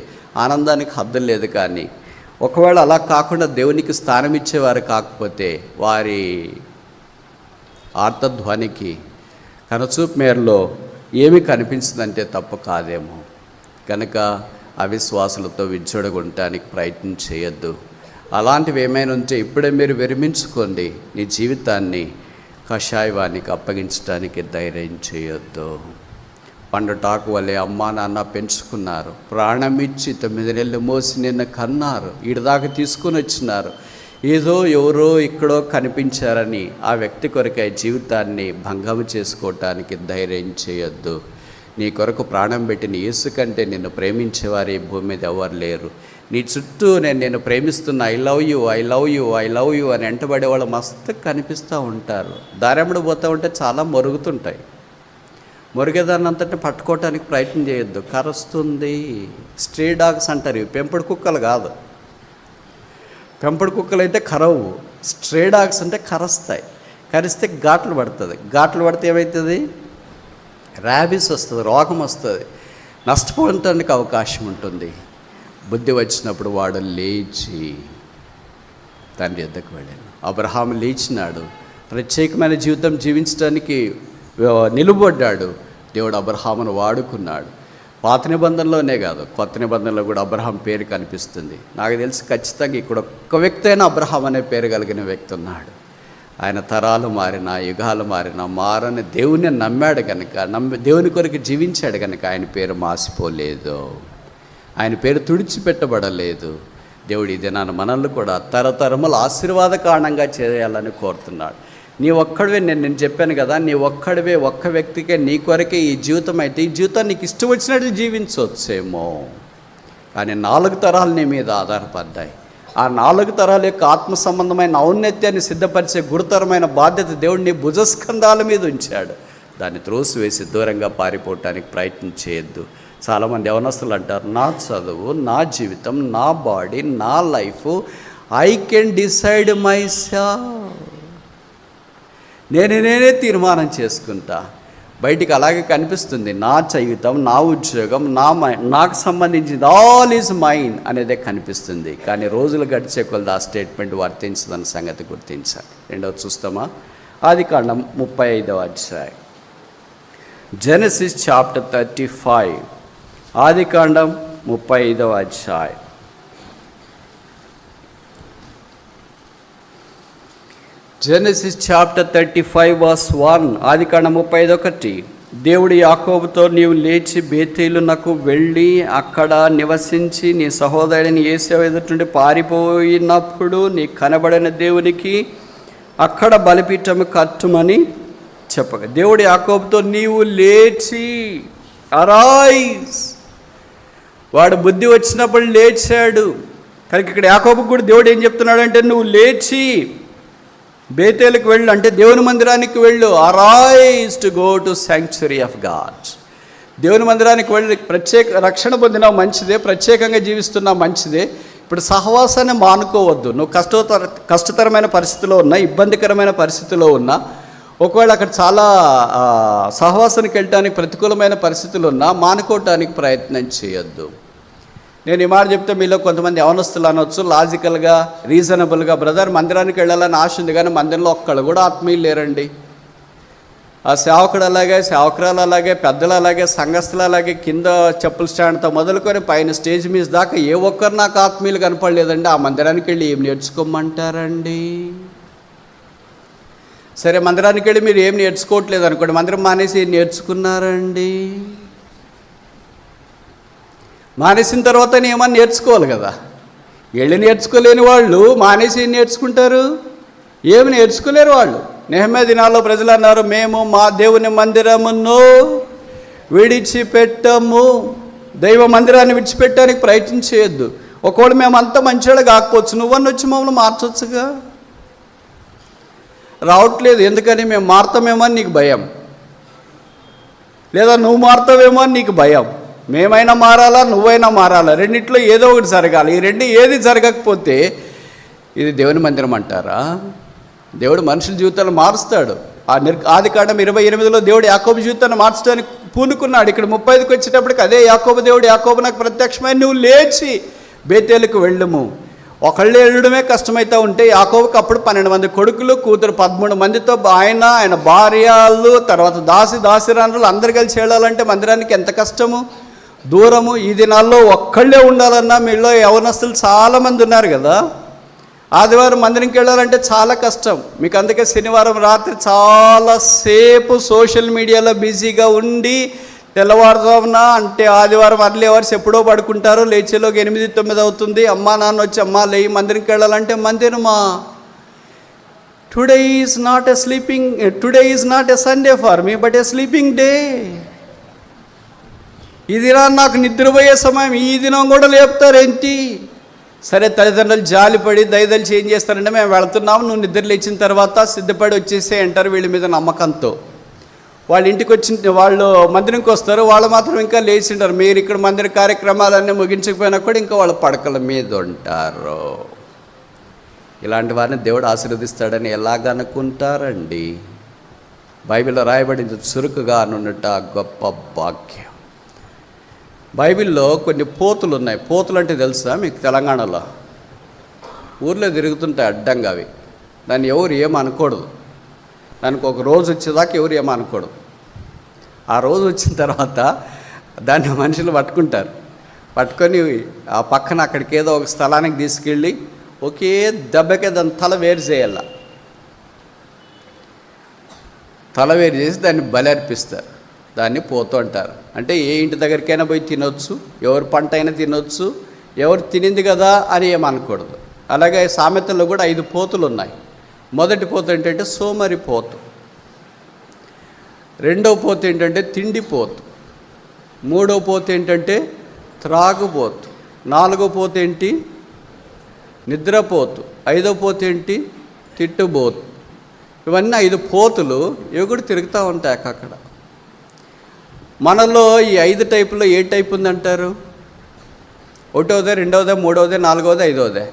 ఆనందానికి హద్దు లేదు. కానీ ఒకవేళ అలా కాకుండా దేవునికి స్థానం ఇచ్చేవారు కాకపోతే వారి ఆర్తధ్వనికి కనుచూపు మేరలో ఏమి కనిపించదంటే తప్పు కాదేమో. కనుక అవిశ్వాసులతో విచ్చొడగొనటానికి ప్రయత్నం చేయొద్దు. అలాంటివి ఏమైనా ఉంటే ఇప్పుడే మీరు విరమించుకోండి. నీ జీవితాన్ని కషాయవానికి అప్పగించడానికి ధైర్యం చేయొద్దు. పండుటాకు వల్లే అమ్మా నాన్న పెంచుకున్నారు, ప్రాణమిచ్చి 9 నెలలు మోసి నిన్న కన్నారు, ఈడదాకా తీసుకుని వచ్చినారు. ఏదో ఎవరో ఇక్కడో కనిపించారని ఆ వ్యక్తి కొరకై జీవితాన్ని భంగం చేసుకోవటానికి ధైర్యం చేయొద్దు. నీ కొరకు ప్రాణం పెట్టిన యేసు కంటే నిన్ను ప్రేమించేవారు ఈ భూమి మీద ఎవరు లేరు. నీ చుట్టూ నేను ప్రేమిస్తున్నా, ఐ లవ్ యూ అని వెంటబడే వాళ్ళు మస్తు కనిపిస్తూ ఉంటారు. దారెమ్మడు పోతూ ఉంటే చాలా మొరుగుతుంటాయి. మొరిగేదాన్ని అంతటి పట్టుకోవటానికి ప్రయత్నం చేయొద్దు, కరుస్తుంది. స్ట్రే డాగ్స్ అంటారు, ఇవి పెంపుడు కుక్కలు కాదు. పెంపుడు కుక్కలు అయితే కరవు, స్ట్రే డాగ్స్ అంటే కరుస్తాయి. కరిస్తే ఘాట్లు పడితే ఏమవుతుంది? ర్యాబీస్ వస్తుంది, రోగం వస్తుంది, నష్టపోవటానికి అవకాశం ఉంటుంది. బుద్ధి వచ్చినప్పుడు వాడు లేచి తండ్రి యొద్దకు వెళ్ళాను. అబ్రహాము లేచినాడు, ప్రత్యేకమైన జీవితం జీవించడానికి నిలబడ్డాడు. దేవుడు అబ్రహామును వాడుకున్నాడు. పాత నిబంధనలోనే కాదు, కొత్త నిబంధనలో కూడా అబ్రహాం పేరు కనిపిస్తుంది. నాకు తెలిసి ఖచ్చితంగా ఇక్కడ ఒక్క వ్యక్తి అయినా అబ్రహాం అనే పేరు కలిగిన వ్యక్తి ఉన్నాడు. ఆయన తరాలు మారినా, యుగాలు మారినా మారని దేవుని నమ్మాడు కనుక, దేవుని కొరకు జీవించాడు కనుక ఆయన పేరు మాసిపోలేదు, ఆయన పేరు తుడిచిపెట్టబడలేదు. దేవుడు ఈ దినాన మనల్ని కూడా తరతరముల ఆశీర్వాద కారణంగా చేయాలని కోరుతున్నాడు. నీ ఒక్కడివే, నేను చెప్పాను కదా, నీ ఒక్కడివే, ఒక్క వ్యక్తికే నీ కొరకే ఈ జీవితం అయితే, ఈ జీవితాన్ని నీకు ఇష్టం వచ్చినట్లు జీవించవచ్చేమో, కానీ 4 తరాలు నీ మీద ఆధారపడ్డాయి. ఆ 4 తరాల యొక్క ఆత్మ సంబంధమైన ఔన్నత్యాన్ని సిద్ధపరిచే గురుతరమైన బాధ్యత దేవుడు నీ భుజస్కంధాల మీద ఉంచాడు. దాన్ని త్రోసివేసి దూరంగా పారిపోవటానికి ప్రయత్నం చేయొద్దు. చాలామంది యవనస్తులు అంటారు, నా చదువు, నా జీవితం, నా బాడీ, నా life, I can decide my self, నేనే తీర్మానం చేసుకుంటా. బయటికి అలాగే కనిపిస్తుంది, నా జీవితం, నా ఉద్యోగం, నాకు సంబంధించింది ఆల్ ఈజ్ మైన్ అనేదే కనిపిస్తుంది. కానీ రోజులు గడిచే కొలది ఆ స్టేట్మెంట్ వర్తించదన్న సంగతి గుర్తించాలి. రెండవది చూస్తామా? ఆదికాండం 35వ అధ్యాయం, జెనసిస్ చాప్టర్ 35, ఆదికాండం 35వ అధ్యాయం. జెనసిస్ చాప్టర్ 35 verse 1, ఆదికాండం 35:1. దేవుడు యాకోబుతో, నీవు లేచి బేతేలునకు వెళ్ళి అక్కడ నివసించి నీ సహోదరుని ఏశావు ఎదుట నుండి పారిపోయినప్పుడు నీ కనబడిన దేవునికి అక్కడ బలిపీఠము కట్టుమని చెప్పగా, దేవుడు యాకోబుతో నీవు లేచి, అరైజ్, వాడు బుద్ధి వచ్చినప్పుడు లేచాడు. కానీ ఇక్కడ యాకోబుకు కూడా దేవుడు ఏం చెప్తున్నాడు అంటే, నువ్వు లేచి బేతేలుకు వెళ్ళు, అంటే దేవుని మందిరానికి వెళ్ళు. Arise to go to sanctuary of God. దేవుని మందిరానికి వెళ్ళి ప్రత్యేక రక్షణ పొందినా మంచిదే, ప్రత్యేకంగా జీవిస్తున్నా మంచిదే. ఇప్పుడు సహవాసాన్ని మానుకోవద్దు. నువ్వు కష్టతరమైన పరిస్థితిలో ఉన్నా, ఇబ్బందికరమైన పరిస్థితిలో ఉన్నా, ఒకవేళ అక్కడ చాలా సహవాసానికి వెళ్ళటానికి ప్రతికూలమైన పరిస్థితులు ఉన్నా మానుకోవటానికి ప్రయత్నం చేయొద్దు. నేను ఈ మాట చెప్తే మీలో కొంతమంది యవనస్తులు అనొచ్చు, లాజికల్గా, రీజనబుల్గా, బ్రదర్ మందిరానికి వెళ్ళాలని ఆశ ఉంది కానీ మందిరంలో ఒక్కళ్ళు కూడా ఆత్మీయులు లేరండి. ఆ సేవకుడు అలాగే, సేవకురాలు అలాగే, పెద్దలు అలాగే, సంఘస్థులు అలాగే, కింద చెప్పుల స్టాండ్తో మొదలుకొని పైన స్టేజ్ మీద దాకా ఏ ఒక్కరు నాకు ఆత్మీయులు కనపడలేదండి. ఆ మందిరానికి వెళ్ళి ఏం నేర్చుకోమంటారండి? సరే, మందిరానికి వెళ్ళి మీరు ఏం నేర్చుకోవట్లేదు అనుకోండి, మందిరం మానేసి ఏం నేర్చుకున్నారండి? మానేసిన తర్వాత ఏమన్నా నేర్చుకోవాలి కదా. వెళ్ళి నేర్చుకోలేని వాళ్ళు మానేసి ఏం నేర్చుకుంటారు? ఏమి నేర్చుకోలేరు వాళ్ళు. నెహెమ్యా దినాల్లో ప్రజలు అన్నారు, మేము మా దేవుని మందిరమును విడిచిపెట్టము. దైవ మందిరాన్ని విడిచిపెట్టడానికి ప్రయత్నం చేయొద్దు. ఒకవేళ మేము అంత మంచివాళ్ళు కాకపోవచ్చు, నువ్వన్నీ వచ్చి మమ్మల్ని మార్చొచ్చుగా. రావట్లేదు, ఎందుకని? మేము మారుతామేమో అని నీకు భయం, లేదా నువ్వు మారుతావేమో అని నీకు భయం. మేమైనా మారాలా, నువ్వైనా మారాలా, రెండిట్లో ఏదో ఒకటి జరగాలి. ఈ రెండు ఏది జరగకపోతే ఇది దేవుని మందిరం అంటారా? దేవుడు మనుషుల జీవితాలు మారుస్తాడు. ఆదికాండం 28లో దేవుడు యాకోబు జీవితాన్ని మార్చడానికి పూనుకున్నాడు. ఇక్కడ 35కి వచ్చేటప్పటికి అదే యాకోబు దేవుడు, యాకోబు నాకు ప్రత్యక్షమై నువ్వు లేచి బేతేలుకు వెళ్ళుము. ఒకళ్ళు వెళ్ళడమే కష్టమైతే ఉంటే యాకోబుకి అప్పుడు 12 మంది కొడుకులు, కూతురు 13 మందితో ఆయన భార్యలు, తర్వాత దాసిరానులు అందరు కలిసి వెళ్ళాలంటే మందిరానికి ఎంత కష్టము, దూరము. ఈ దినాల్లో ఒక్కళ్ళే ఉండాలన్నా మీలో యవనస్తులు చాలామంది ఉన్నారు కదా. ఆదివారం మందిరంకి వెళ్ళాలంటే చాలా కష్టం మీకు. అందుకే శనివారం రాత్రి చాలాసేపు సోషల్ మీడియాలో బిజీగా ఉండి తెల్లవారుజామున, అంటే ఆదివారం అర్లీ అవర్స్ ఎప్పుడో పడుకుంటారు, లేచేలోకి 8-9 అవుతుంది. అమ్మా నాన్న వచ్చి అమ్మా లేయి మందిరంకి వెళ్ళాలంటే మందిరమా? Today is not a Sunday for me but a sleeping day. ఈ దినాన్ని నాకు నిద్రపోయే సమయం, ఈ దినం కూడా లేపుతారేంటి? సరే, తల్లిదండ్రులు జాలిపడి దయదలిచి ఏం చేస్తారంటే, మేము వెళ్తున్నాము, నువ్వు నిద్ర లేచిన తర్వాత సిద్ధపడి వచ్చేసే అంటారు. వీళ్ళ మీద నమ్మకంతో వాళ్ళ ఇంటికి వాళ్ళు మందిరంకి వస్తారు, వాళ్ళు మాత్రం ఇంకా లేచింటారు. మీరు ఇక్కడ మందిర కార్యక్రమాలన్నీ ముగించకపోయినా కూడా ఇంకా వాళ్ళ పడకల మీద ఉంటారు. ఇలాంటి వారిని దేవుడు ఆశీర్వదిస్తాడని ఎలాగనుకుంటారండి? బైబిల్లో రాయబడింది, చురుకుగా అనున్నట గొప్ప భాగ్యం. బైబిల్లో కొన్ని పోతులు ఉన్నాయి. పోతులు అంటే తెలుసా మీకు? తెలంగాణలో ఊర్లో తిరుగుతుంటాయి అడ్డంగా. అవి దాన్ని ఎవరు ఏమనకూడదు. దానికి ఒక రోజు వచ్చేదాకా ఎవరు ఏమనకూడదు. ఆ రోజు వచ్చిన తర్వాత దాన్ని మనుషులు పట్టుకుంటారు. పట్టుకొని ఆ పక్కన అక్కడికి ఏదో ఒక స్థలానికి తీసుకెళ్ళి ఒకే దెబ్బకే దాని తల వేరు చేయాల. తల వేరు చేసి దాన్ని బలి అర్పిస్తారు. దాన్ని పోతూ అంటారు. అంటే ఏ ఇంటి దగ్గరికైనా పోయి తినొచ్చు, ఎవరి పంట అయినా తినొచ్చు, ఎవరు తినింది కదా అని ఏమనకూడదు. అలాగే సామెతల్లో కూడా 5 పోతులు ఉన్నాయి. మొదటి పోతు ఏంటంటే సోమరి పోతు, రెండవ పోతు ఏంటంటే తిండిపోతు, మూడవ పోతు ఏంటంటే త్రాగుపోతు, నాలుగో పోతు ఏంటి నిద్రపోతు, ఐదో పోతు ఏంటి తిట్టుబోతు. ఇవన్నీ 5 పోతులు ఇవి కూడా తిరుగుతూ ఉంటాయి అక్కడ. మనలో ఈ 5 టైపులో ఏ టైప్ ఉందంటారు? ఒకటోదే, రెండవదే, మూడవదే, నాలుగవదే, ఐదవదే?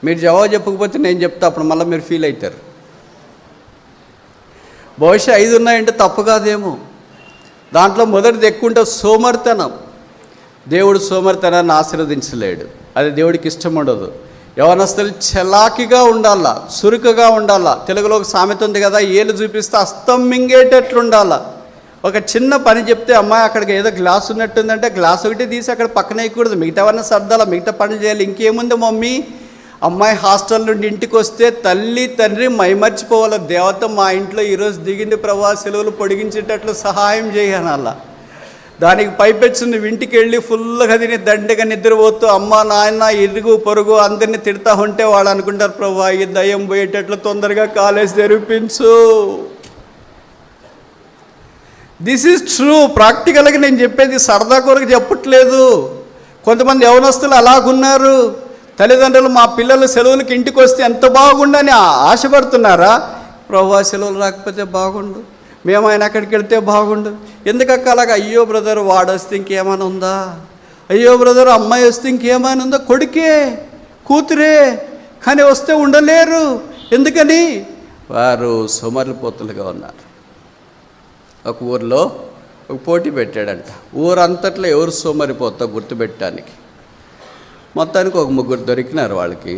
మీరు జవాబు చెప్పకపోతే నేను చెప్తా, అప్పుడు మళ్ళీ మీరు ఫీల్ అవుతారు. బహుశా 5 ఉన్నాయంటే తప్పు కాదేమో. దాంట్లో మొదటిది ఎక్కువ ఉంటే సోమరితనం. దేవుడు సోమరితనాన్ని ఆశీర్వదించలేడు. అది దేవుడికి ఇష్టం ఉండదు. యవనస్తులు చలాకిగా ఉండాలా, చురుకుగా ఉండాలా. తెలుగులో ఒక సామెత ఉంది కదా, ఏళ్ళు చూపిస్తే అస్తం మింగేటట్లు ఉండాలా. ఒక చిన్న పని చెప్తే అమ్మాయి అక్కడికి ఏదో గ్లాస్ ఉన్నట్టుందంటే గ్లాస్ ఒకటి తీసి అక్కడ పక్కన వేయకూడదు, మిగతావన్నీ సర్దాలా, మిగతా పనులు చేయాలి. ఇంకేముంది మమ్మీ, అమ్మాయి హాస్టల్ నుండి ఇంటికి వస్తే తల్లి తండ్రి మైమర్చిపోవాలి. దేవత మా ఇంట్లో ఈరోజు దిగింది ప్రభా, సెలవులు పొడిగించేటట్లు సహాయం చేయనల్లా. దానికి పైపెచ్చు నువ్వు ఇంటికి వెళ్ళి ఫుల్గా తిని దండగా నిద్రపోతూ అమ్మ నాయన ఇరుగు పొరుగు అందరినీ తిడతా ఉంటే వాళ్ళు అనుకుంటారు ప్రభా ఈ దయ్యం పోయేటట్లు తొందరగా కాలేజ్ తెరిపించు. This is true. ప్రాక్టికల్గా నేను చెప్పేది సరదా కొరకు చెప్పట్లేదు. కొంతమంది యవనస్తులు అలాగున్నారు. తల్లిదండ్రులు మా పిల్లలు సెలవులకి ఇంటికి వస్తే ఎంత బాగుండని ఆశపడుతున్నారా? ప్రభా సెలవులు రాకపోతే బాగుండు, మేమైనా అక్కడికి వెళ్తే బాగుండు. ఎందుకక్క అలాగా? అయ్యో బ్రదర్ వాడు వస్తే ఇంకేమైనా ఉందా, అయ్యో బ్రదర్ అమ్మాయి వస్తే ఇంకేమైనా ఉందా, కొడుకే కూతురే కానీ వస్తే ఉండలేరు. ఎందుకని? వారు సోమరిపోతులుగా ఉన్నారు. ఒక ఊరిలో ఒక పోటీ పెట్టాడంట. ఊరంతట్లో ఎవరు సోమరిపోతా గుర్తుపెట్టడానికి. మొత్తానికి ఒక 3 దొరికినారు వాళ్ళకి.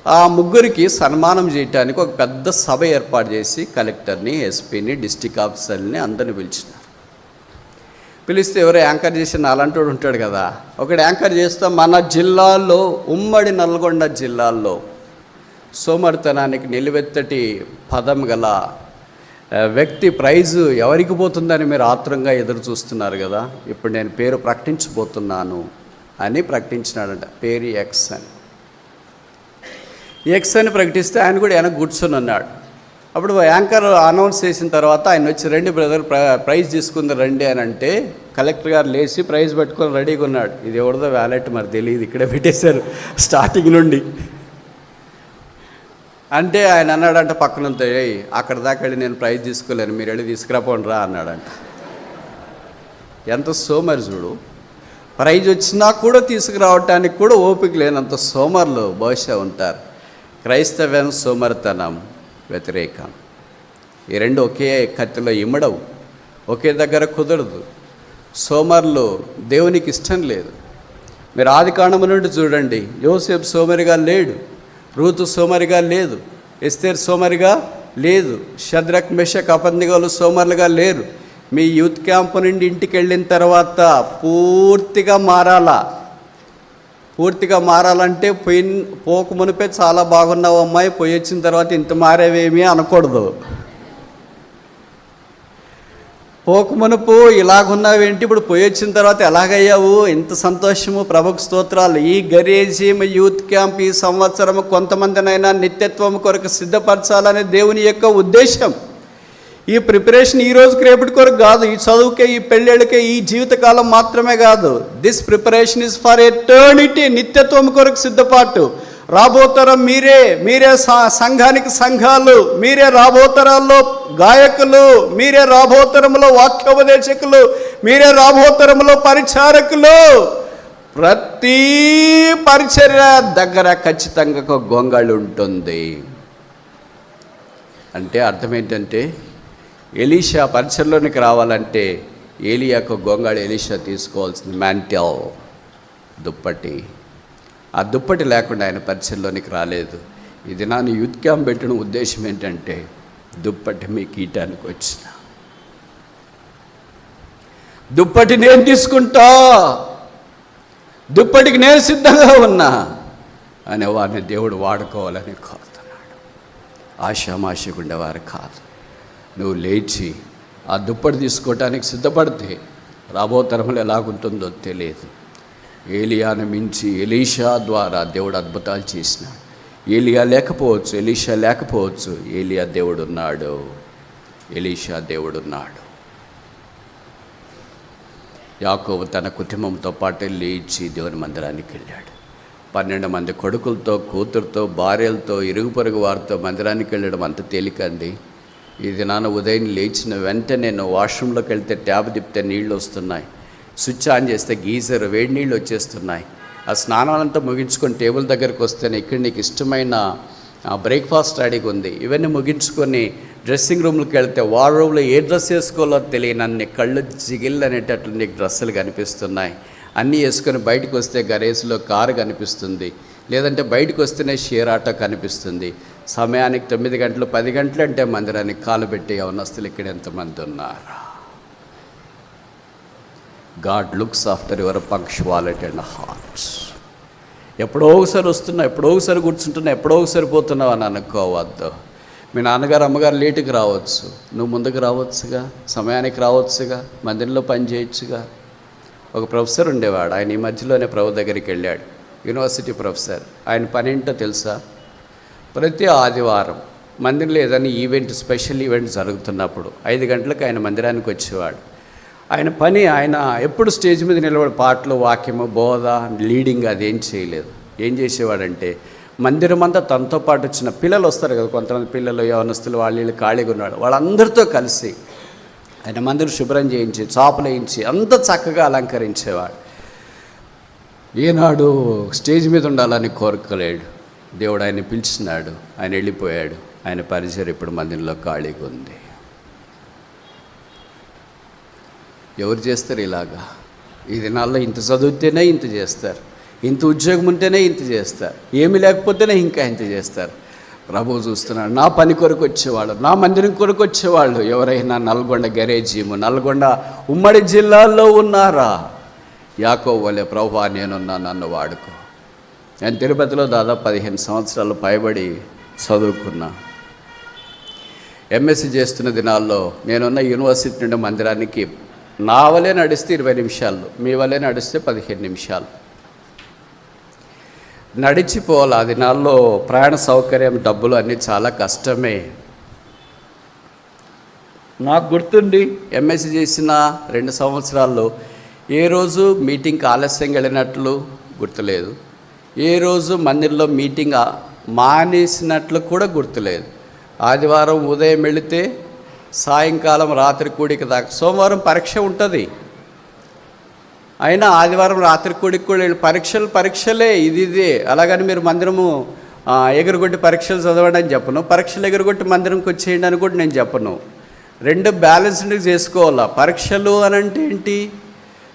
ఆ 3కి సన్మానం చేయడానికి ఒక పెద్ద సభ ఏర్పాటు చేసి కలెక్టర్ని, ఎస్పీని, డిస్టిక్ ఆఫీసర్ని అందరిని పిలిచినారు. పిలిస్తే ఎవరో యాంకర్ చేసి అలాంటి వాడు ఉంటాడు కదా, ఒకడు యాంకర్ చేస్తా మన జిల్లాలో, ఉమ్మడి నల్గొండ జిల్లాల్లో సోమరితనానికి నిలువెత్తటి పదం గల వ్యక్తి ప్రైజు ఎవరికి పోతుందని మీరు ఆత్రంగా ఎదురు చూస్తున్నారు కదా. ఇప్పుడు నేను పేరు ప్రకటించబోతున్నాను అని ప్రకటించినాడంట. పేరు ఎక్స్ అని. ఎక్స్ అని ప్రకటిస్తే ఆయన కూడా వెనక కూర్చొని ఉన్నాడు. అప్పుడు యాంకర్ అనౌన్స్ చేసిన తర్వాత ఆయన వచ్చి రండి బ్రదర్ ప్రైజ్ తీసుకుంది రండి అని అంటే కలెక్టర్ గారు లేచి ప్రైజ్ పెట్టుకొని రెడీగా ఉన్నాడు. ఇది ఎవరిదో వ్యాలెట్ మరి తెలియదు, ఇక్కడే పెట్టేశారు స్టార్టింగ్ నుండి అంటే ఆయన అన్నాడంట పక్కనంతా, అక్కడ దాకా వెళ్ళి నేను ప్రైజ్ తీసుకోలేను, మీరు వెళ్ళి తీసుకురాపోండి రా అన్నాడంట. ఎంత సోమరి చూడు. ప్రైజ్ వచ్చినా కూడా తీసుకురావటానికి కూడా ఓపిక లేనంత సోమరులు బహుశా ఉంటారు. క్రైస్తవ్యం సోమరితనం వ్యతిరేకం. ఈ రెండు ఒకే కత్తిలో ఇమ్మడవు, ఒకే దగ్గర కుదరదు. సోమరులు దేవునికి ఇష్టం లేదు. మీరు ఆదికాండము నుండి చూడండి, యోసేపు సోమరిగా లేడు, రూతు సోమరిగా లేదు, ఎస్తేర్ సోమరిగా లేదు, షద్రక్ మెషక్ అబేద్నెగోలు సోమరులుగా లేరు. మీ యూత్ క్యాంపు నుండి ఇంటికి వెళ్ళిన తర్వాత పూర్తిగా మారాలా. పూర్తిగా మారాలంటే పోకు మునిపే చాలా బాగున్నావు అమ్మాయి, పోయి వచ్చిన తర్వాత ఇంత మారేవేమీ అనకూడదు. పోకు మునుపు ఇలాగున్నావేంటి, ఇప్పుడు పోయి వచ్చిన తర్వాత ఎలాగయ్యావు, ఇంత సంతోషము, ప్రభుకు స్తోత్రాలు. ఈ గరేజీమ్ యూత్ క్యాంప్ ఈ సంవత్సరం కొంతమందినైనా నిత్యత్వం కొరకు సిద్ధపరచాలనే దేవుని యొక్క ఉద్దేశం. ఈ ప్రిపరేషన్ ఈ రోజుకి రేపటి కొరకు కాదు, ఈ చదువుకే, ఈ పెళ్ళిళ్ళకే, ఈ జీవితకాలం మాత్రమే కాదు. This preparation is for eternity. నిత్యత్వం కొరకు సిద్ధపాటు. రాబోతరం మీరే సంఘానికి సంఘాలు, మీరే రాబోతరాల్లో గాయకులు, మీరే రాబోతరంలో వాక్యోపదేశకులు, మీరే రాబోతరంలో పరిచారకులు. ప్రతి పరిచర్య దగ్గర ఖచ్చితంగా ఒక గొంగళి ఉంటుంది. అంటే అర్థం ఏంటంటే ఎలీషా పరిచర్లోనికి రావాలంటే ఏలియాకు గొంగాళి ఎలీషా తీసుకోవాల్సింది మ్యాంటల్, దుప్పటి. ఆ దుప్పటి లేకుండా ఆయన పరిచయంలోనికి రాలేదు. ఇది నాన్న యూత్ క్యాంప్ పెట్టిన ఉద్దేశం ఏంటంటే దుప్పటి మీకు ఈయటానికి వచ్చిన. దుప్పటి నేను తీసుకుంటా, దుప్పటికి నేను సిద్ధంగా ఉన్నా అనే వారిని దేవుడు వాడుకోవాలని కోరుతున్నాడు. ఆషామాషిగా ఉండేవారు కాదు. నువ్వు లేచి ఆ దుప్పటి తీసుకోవటానికి సిద్ధపడితే రాబో తరంలో ఎలాగుంటుందో తెలియదు. ఏలియాను మించి ఎలీషా ద్వారా దేవుడు అద్భుతాలు చేసినాడు. ఏలియా లేకపోవచ్చు, ఎలీషా లేకపోవచ్చు, ఏలియా దేవుడున్నాడు, ఎలీషా దేవుడున్నాడు. యాకోబు తన కుటుంబంతో పాటు లేచి దేవుని మందిరానికి వెళ్ళాడు. 12 మంది కొడుకులతో, కూతురుతో, భార్యలతో, ఇరుగు పొరుగు వారితో మందిరానికి వెళ్ళడం అంత తేలికండి. ఇది నాన్న ఉదయం లేచిన వెంటనే నేను వాష్రూమ్లోకి వెళ్తే ట్యాబ్ తిప్పితే నీళ్ళు వస్తున్నాయి, స్విచ్ ఆన్ చేస్తే గీజర్ వేడి నీళ్ళు వచ్చేస్తున్నాయి. ఆ స్నానాలంతా ముగించుకొని టేబుల్ దగ్గరికి వస్తేనే ఇక్కడ నీకు ఇష్టమైన బ్రేక్ఫాస్ట్ రెడీగా ఉంది. ఇవన్నీ ముగించుకొని డ్రెస్సింగ్ రూమ్కి వెళ్తే వార్డ్రోబ్లో ఏ డ్రెస్ వేసుకోవాలో తెలియని అన్ని కళ్ళు జిగిల్ అనేటట్లు నీకు డ్రెస్సులు కనిపిస్తున్నాయి. అన్నీ వేసుకొని బయటకు వస్తే గరేజ్లో కారు కనిపిస్తుంది, లేదంటే బయటకు వస్తేనే షేర్ ఆటో కనిపిస్తుంది. సమయానికి 9 గంటలు 10 గంటలు అంటే మందిరానికి కాలు పెట్టి యవనస్తులు ఇక్కడ ఎంతమంది ఉన్నారు? God looks after your punctuality and hearts. ఎప్పుడో ఒకసారి వస్తున్నా, ఎప్పుడో ఒకసారి కూర్చుంటున్నా, ఎప్పుడో ఒకసారి పోతున్నావు అని అనుకోవద్దు. మీ నాన్నగారు అమ్మగారు లేటుకి రావచ్చు, నువ్వు ముందుకు రావచ్చుగా, సమయానికి రావచ్చుగా, మందిరంలో పని చేయొచ్చుగా. ఒక ప్రొఫెసర్ ఉండేవాడు, ఆయన ఈ మధ్యలోనే ప్రభు దగ్గరికి వెళ్ళాడు, యూనివర్సిటీ ప్రొఫెసర్. ఆయన పని ఏంటో తెలుసా? ప్రతి ఆదివారం మందిరంలో ఏదైనా ఈవెంట్, స్పెషల్ ఈవెంట్ జరుగుతున్నప్పుడు 5 గంటలకు ఆయన మందిరానికి వచ్చేవాడు. ఆయన పని, ఆయన ఎప్పుడు స్టేజ్ మీద నిలబడి పాటలు, వాక్యము, బోధ, లీడింగ్ అదేం చేయలేదు. ఏం చేసేవాడంటే మందిరం అంతా తనతో పాటు వచ్చిన పిల్లలు వస్తారు కదా, కొంతమంది పిల్లలు, యవనస్తులు, వాళ్ళు ఖాళీగా ఉన్నాడు, వాళ్ళందరితో కలిసి ఆయన మందిరం శుభ్రం చేయించి, చాపలు వేయించి అంత చక్కగా అలంకరించేవాడు. ఈనాడు స్టేజ్ మీద ఉండాలని కోరుకోలేడు. దేవుడు ఆయన పిలిచినాడు, ఆయన వెళ్ళిపోయాడు. ఆయన పరిచయం ఇప్పుడు మందిరంలో ఖాళీగా ఉంది. ఎవరు చేస్తారు ఇలాగా? ఈ దినాల్లో ఇంత చదివితేనే ఇంత చేస్తారు, ఇంత ఉద్యోగం ఉంటేనే ఇంత చేస్తారు, ఏమి లేకపోతేనే ఇంకా ఇంత చేస్తారు. ప్రభువు చూస్తున్నాడు. నా పని కొరకు వచ్చేవాళ్ళు, నా మందిరం కొరకు వచ్చేవాళ్ళు ఎవరైనా నల్గొండ గరేజీము, నల్గొండ ఉమ్మడి జిల్లాల్లో ఉన్నారా? యాకోబు వలె ప్రభువా నేనున్నా, నన్ను వాడుకో. నేను తిరుపతిలో దాదాపు 15 సంవత్సరాలు పైబడి చదువుకున్నా. ఎంఎస్సీ చేస్తున్న దినాల్లో నేనున్న యూనివర్సిటీ నుండి మందిరానికి నా వలే నడిస్తే 20 నిమిషాలు, మీ వలే నడిస్తే 15 నిమిషాలు నడిచిపోవాలి. ఆ దినాల్లో ప్రయాణ సౌకర్యం, డబ్బులు అన్నీ చాలా కష్టమే. నాకు గుర్తుండి ఎంఎస్సీ చేసిన 2 సంవత్సరాల్లో ఏ రోజు మీటింగ్కి ఆలస్యంగా వెళ్ళినట్లు గుర్తులేదు, ఏ రోజు మందిరంలో మీటింగ్ మానేసినట్లు కూడా గుర్తులేదు. ఆదివారం ఉదయం వెళితే సాయంకాలం రాత్రి కూడిక దాకా. సోమవారం పరీక్ష ఉంటుంది, అయినా ఆదివారం రాత్రి కూడికి కూడా పరీక్షలే ఇదే. అలాగని మీరు మందిరము ఎగురుగొట్టి పరీక్షలు చదవండి అని చెప్పను, పరీక్షలు ఎగురుగొట్టి మందిరంకి వచ్చేయండి అని కూడా నేను చెప్పను. 2 బ్యాలెన్స్డ్ చేసుకోవాలా. పరీక్షలు అని అంటే ఏంటి?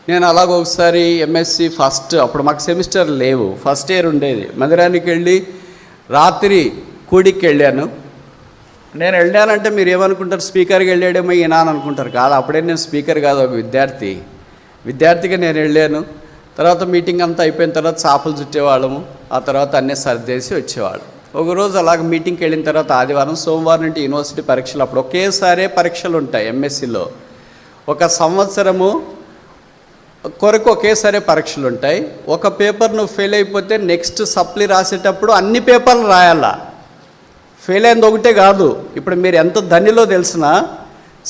నేను అలాగ ఒకసారి ఎంఎస్సి ఫస్ట్, అప్పుడు మాకు సెమిస్టర్ లేవు, ఫస్ట్ ఇయర్ ఉండేది. మందిరానికి వెళ్ళి రాత్రి కూడికి వెళ్ళాను. నేను వెళ్ళానంటే మీరు ఏమనుకుంటారు? స్పీకర్కి వెళ్ళాడేమో ఈయన అని అనుకుంటారు. కాదు, అప్పుడే నేను స్పీకర్ కాదు, ఒక విద్యార్థిగా నేను వెళ్ళాను. తర్వాత మీటింగ్ అంతా అయిపోయిన తర్వాత చేపలు చుట్టేవాళ్ళము, ఆ తర్వాత అన్నీ సర్దేసి వచ్చేవాళ్ళు. ఒకరోజు అలాగ మీటింగ్కి వెళ్ళిన తర్వాత ఆదివారం, సోమవారం నుండి యూనివర్సిటీ పరీక్షలు. అప్పుడు ఒకేసారి పరీక్షలు ఉంటాయి ఎంఎస్సిలో. ఒక సంవత్సరము కొరకు ఒకేసారి పరీక్షలు ఉంటాయి. ఒక పేపర్ నువ్వు ఫెయిల్ అయిపోతే నెక్స్ట్ సప్లీ రాసేటప్పుడు అన్ని పేపర్లు రాయాలా. ఫెయిల్ అయింది ఒకటే కాదు. ఇప్పుడు మీరు ఎంత ధన్యలో తెలిసిన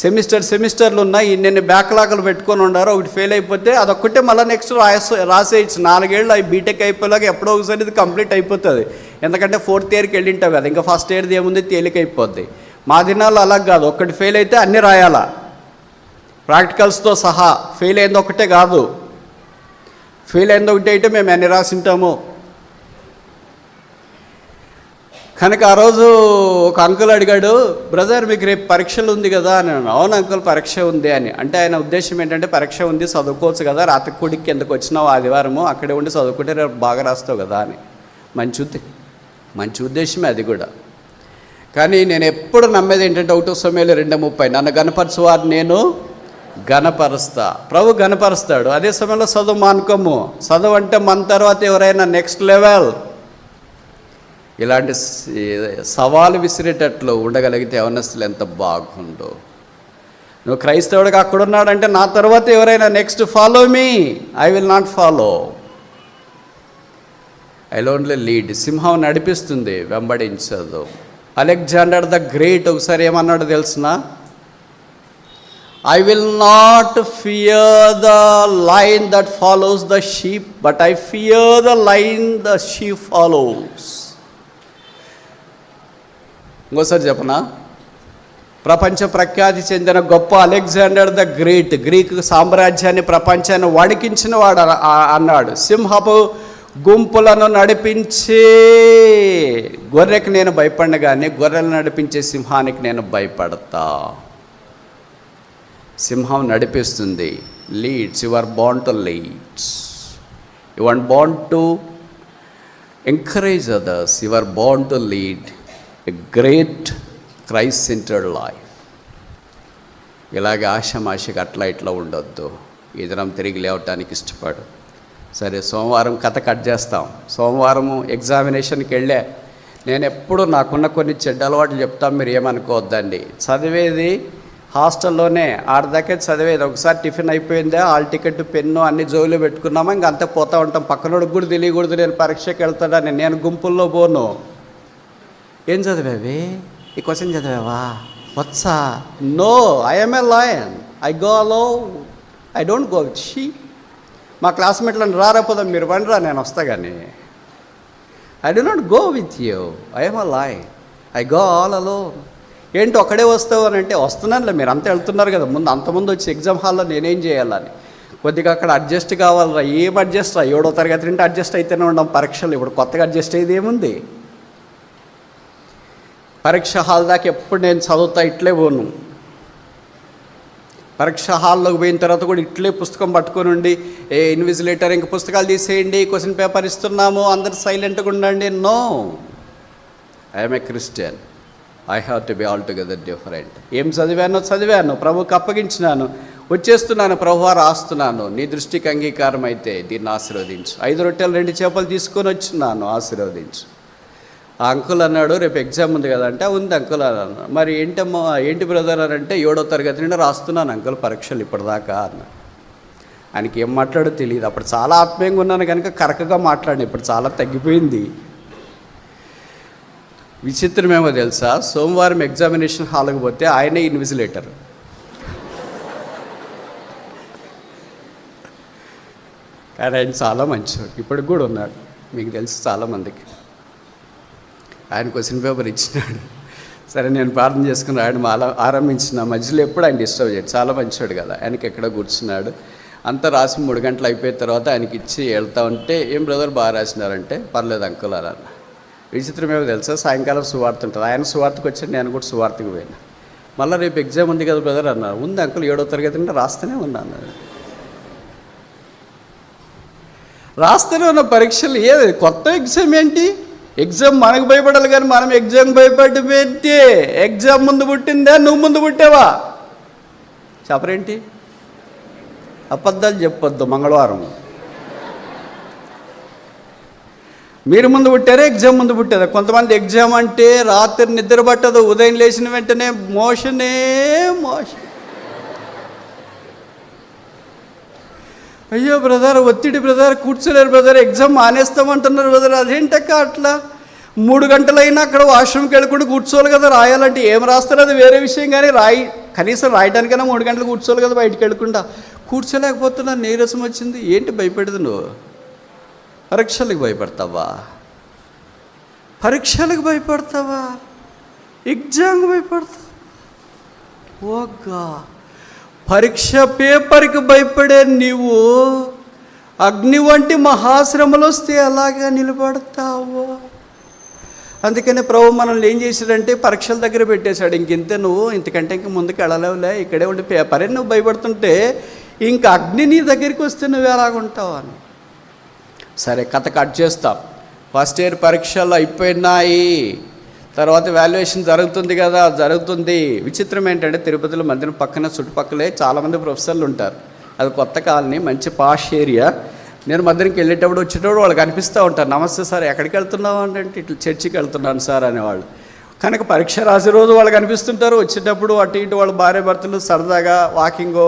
సెమిస్టర్లు ఉన్నాయి, ఇన్ని బ్యాక్లాగులు పెట్టుకొని ఉండారో, ఒకటి ఫెయిల్ అయిపోతే అదొక్కటే మళ్ళీ నెక్స్ట్ రాసేయచ్చు. 4 ఏళ్ళు అవి బీటెక్ అయిపోయేలాగా ఎప్పుడో ఒకసారి ఇది కంప్లీట్ అయిపోతుంది. ఎందుకంటే 4th ఇయర్కి వెళ్ళింటావు కదా, ఇంకా ఫస్ట్ ఇయర్ది ఏముంది తేలికైపోద్ది. మా దినాల్లో అలా కాదు, ఒక్కటి ఫెయిల్ అయితే అన్నీ రాయాలా, ప్రాక్టికల్స్తో సహా. ఫెయిల్ అయింది ఒకటే కాదు, ఫెయిల్ అయింది ఒకటి అయితే మేము ఎన్ని రాసింటాము. కనుక ఆ రోజు ఒక అంకుల్ అడిగాడు, బ్రదర్ మీకు రేపు పరీక్షలు ఉంది కదా అని. అవును అంకుల్ పరీక్ష ఉంది అని. అంటే ఆయన ఉద్దేశం ఏంటంటే పరీక్ష ఉంది చదువుకోవచ్చు కదా, రాత్రి కూడికి ఎందుకు వచ్చినావు ఆదివారము, అక్కడే ఉండి చదువుకుంటే రేపు బాగా రాస్తావు కదా అని. మంచి ఉద్దేశమే అది కూడా. కానీ నేను ఎప్పుడు నమ్మేది ఏంటంటే 1 సమయాలు 2:30 నన్ను గణపరచువారు నేను గణపరుస్తా. ప్రభు గణపరుస్తాడు. అదే సమయంలో చదువు మానుకోము. చదువు అంటే మన తర్వాత ఎవరైనా నెక్స్ట్ లెవెల్ ఇలాంటి సవాలు విసిరేటట్లు ఉండగలిగితే యవనస్తులు ఎంత బాగుండో. నువ్వు క్రైస్తవుడిగా అక్కడ ఉన్నాడంటే నా తర్వాత ఎవరైనా next follow me, I will not follow, I only lead. సింహం నడిపిస్తుంది, వెంబడించదు. అలెగ్జాండర్ ద గ్రేట్ ఒకసారి ఏమన్నాడు తెలిసిన, I will not fear the line that follows the sheep but I fear the line the sheep follows. ఇంకోసారి చెప్పనా, ప్రపంచ ప్రఖ్యాతి చెందిన గొప్ప అలెగ్జాండర్ ద గ్రేట్ గ్రీక్ సామ్రాజ్యాన్ని ప్రపంచాన్ని వణికించిన వాడు అన్నాడు, సింహపు గుంపులను నడిపించే గొర్రెకి నేను భయపడిన కానీ గొర్రెలు నడిపించే సింహానికి నేను భయపడతా. సింహం నడిపిస్తుంది. Leads, you are born to leads, you are born to encourage others, you are born to lead a great Christ centred life. ఇలాగే ఆశమాషకి అట్లా ఇట్లా ఉండొద్దు. ఈ దినం తిరిగి లేవటానికి ఇష్టపడు. సరే, సోమవారం కథ కట్ చేస్తాం. సోమవారము ఎగ్జామినేషన్కి వెళ్ళా. నేను ఎప్పుడు నాకున్న కొన్ని చెడ్డ అలవాట్లు చెప్తాం, మీరు ఏమనుకోవద్దండి. చదివేది హాస్టల్లోనే, ఆడదాకే చదివేది. ఒకసారి టిఫిన్ అయిపోయిందా, హాల్ టికెట్ పెన్ను అన్ని జోబులో పెట్టుకున్నామా, ఇంక అంతే పోతూ ఉంటాం. పక్కనోడికి కూడా తెలియకూడదు నేను పరీక్షకి వెళ్తాడని. నేను గుంపుల్లో పోను. ఏం చదివావి, ఈ క్వశ్చన్ చదివావా, వచ్చా, no, I'm a lion, I go alone, I don't go with sheep. మా క్లాస్మేట్లను రాపోదాం, మీరు వండరా, నేను వస్తా. కానీ I do not go with you, I'm a lion, I go all alone. ఏంటి ఒక్కడే వస్తావు అని అంటే, వస్తున్నానులే, మీరు అంతా వెళ్తున్నారు కదా, అంతకుముందు వచ్చి ఎగ్జామ్ హాల్లో నేనేం చేయాలని. కొద్దిగా అక్కడ అడ్జస్ట్ కావాలరా. ఏం అడ్జస్ట్ రా, 7వ తరగతి నుండి అడ్జస్ట్ అయితేనే ఉన్నాం పరీక్షలు. ఇప్పుడు కొత్తగా అడ్జస్ట్ అయ్యేది ఏముంది. పరీక్ష హాల్ దాకా ఎప్పుడు నేను చదువుతా ఇట్లే పోను. పరీక్ష హాల్లోకి పోయిన తర్వాత కూడా ఇట్లే పుస్తకం పట్టుకొని ఉండి, ఏ ఇన్విజిలేటర్ ఇంక పుస్తకాలు తీసేయండి, క్వశ్చన్ పేపర్ ఇస్తున్నాము, అందరు సైలెంట్గా ఉండండి. No, I'm a Christian, I have to be all together different. ఏం చదివాను, ప్రభువుకి అప్పగించినాను, వచ్చేస్తున్నాను, ప్రభువా రాస్తున్నాను, నీ దృష్టికి అంగీకారం అయితే దీన్ని ఆశీర్వదించు. 5 రొట్టెలు 2 చేపలు తీసుకొని వచ్చినాను, ఆశీర్వదించు. ఆ అంకుల్ అన్నాడు, రేపు ఎగ్జామ్ ఉంది కదా అంటే, ఉంది అంకుల్ అన్నాను. మరి ఏంటమ్మా, ఏంటి బ్రదర్ అని అంటే, 7వ తరగతి నుండి రాస్తున్నాను అంకుల్ పరీక్షలు ఇప్పటిదాకా అన్న. ఆయనకి ఏం మాట్లాడో తెలియదు. అప్పుడు చాలా ఆత్మీయంగా ఉన్నాను కనుక కరెక్ట్గా మాట్లాడిన. ఇప్పుడు చాలా తగ్గిపోయింది. విచిత్రమేమో తెలుసా, సోమవారం ఎగ్జామినేషన్ హాల్కి పోతే ఆయనే ఇన్విజిలేటర్. కానీ ఆయన చాలా మంచివాడు, ఇప్పటికి కూడా ఉన్నాడు, మీకు తెలుసు చాలామందికి. ఆయన క్వశ్చన్ పేపర్ ఇచ్చినాడు. సరే, నేను ప్రార్థన చేసుకుని రాయడం ఆరంభించిన మధ్యలో ఎప్పుడు ఆయన డిస్టర్బ్ చేయడు, చాలా మంచివాడు కదా. ఆయనకి ఎక్కడ కూర్చున్నాడు, అంతా రాసి 3 గంటలు అయిపోయిన తర్వాత ఆయనకి ఇచ్చి వెళ్తా ఉంటే, ఏం బ్రదర్ బాగా రాసినారంటే, పర్లేదు అంకుల్ అలా. విచిత్రమేమో తెలుసా, సాయంకాలం సువార్త ఉంటుంది. ఆయన సువార్తకు వచ్చాడు, నేను కూడా సువార్తకు పోయినా. మళ్ళీ రేపు ఎగ్జామ్ ఉంది కదా బ్రదర్ అన్నారు. ఉంది అంకుల్, 7వ తరగతి నుండి రాస్తూనే ఉన్నాను. రాస్తూనే ఉన్న పరీక్షలు ఏది కొత్త ఎగ్జామ్ ఏంటి? ఎగ్జామ్ మనకు భయపడాలి కానీ మనం ఎగ్జామ్ భయపడి పెట్టి, ఎగ్జామ్ ముందు పుట్టిందా నువ్వు ముందు పుట్టావా? చెప్పరేంటి? అబద్ధాలు చెప్పొద్దు. మంగళవారం మీరు ముందు పుట్టారా, ఎగ్జామ్ ముందు పుట్టారా? కొంతమంది ఎగ్జామ్ అంటే రాత్రి నిద్ర పట్టదు, ఉదయం లేచిన వెంటనే మోషనే. అయ్యో బ్రదర్, ఒత్తిడి బ్రదర్, కూర్చోలేరు బ్రదర్, ఎగ్జామ్ మానేస్తామంటున్నారు బ్రదర్. అదేంటక్క అట్లా? 3 గంటలైనా అక్కడ వాష్రూమ్కి వెళ్ళకుండా కూర్చోవాలి కదా. రాయాలంటే ఏం రాస్తారు అది వేరే విషయం, కానీ కనీసం రాయడానికైనా 3 గంటలు కూర్చోవాలి కదా బయటికి వెళ్ళకుండా. కూర్చోలేకపోతున్నా, నీరసం వచ్చింది. ఏంటి భయపడదు నువ్వు? పరీక్షలకు భయపడతావా? ఎగ్జామ్కి భయపడతావా? ఓగా, పరీక్ష పేపర్కి భయపడే నీవు అగ్ని వంటి మహాశ్రమలు వస్తే ఎలాగా నిలబడతావో? అందుకని ప్రభు మనల్ని ఏం చేశాడంటే పరీక్షల దగ్గర పెట్టేశాడు. ఇంకెంతే, నువ్వు ఇంతకంటే ఇంక ముందుకు వెళ్ళలేవులే, ఇక్కడే ఉండి పేపరే నువ్వు భయపడుతుంటే ఇంక అగ్ని నీ దగ్గరికి వస్తే నువ్వు ఎలాగుంటావు అని. సరే, కథ కట్ చేస్తాం. ఫస్ట్ ఇయర్ పరీక్షలు అయిపోయినాయి, తర్వాత వాల్యుయేషన్ జరుగుతుంది కదా, జరుగుతుంది. విచిత్రం ఏంటంటే తిరుపతిలో మందిరం పక్కన చుట్టుపక్కలే చాలామంది ప్రొఫెసర్లు ఉంటారు. అది కొత్త కాలనీ, మంచి పాష్ ఏరియా. నేను మందిరంకి వెళ్ళేటప్పుడు వచ్చేటప్పుడు వాళ్ళు కనిపిస్తూ ఉంటారు. నమస్తే సార్, ఎక్కడికి వెళ్తున్నావు అంటే ఇట్లా చర్చికి వెళ్తున్నాను సార్ అనేవాళ్ళు. కనుక పరీక్ష రాసే రోజు వాళ్ళు కనిపిస్తుంటారు. వచ్చేటప్పుడు అటు ఇటు వాళ్ళ భార్య భర్తలు సరదాగా వాకింగో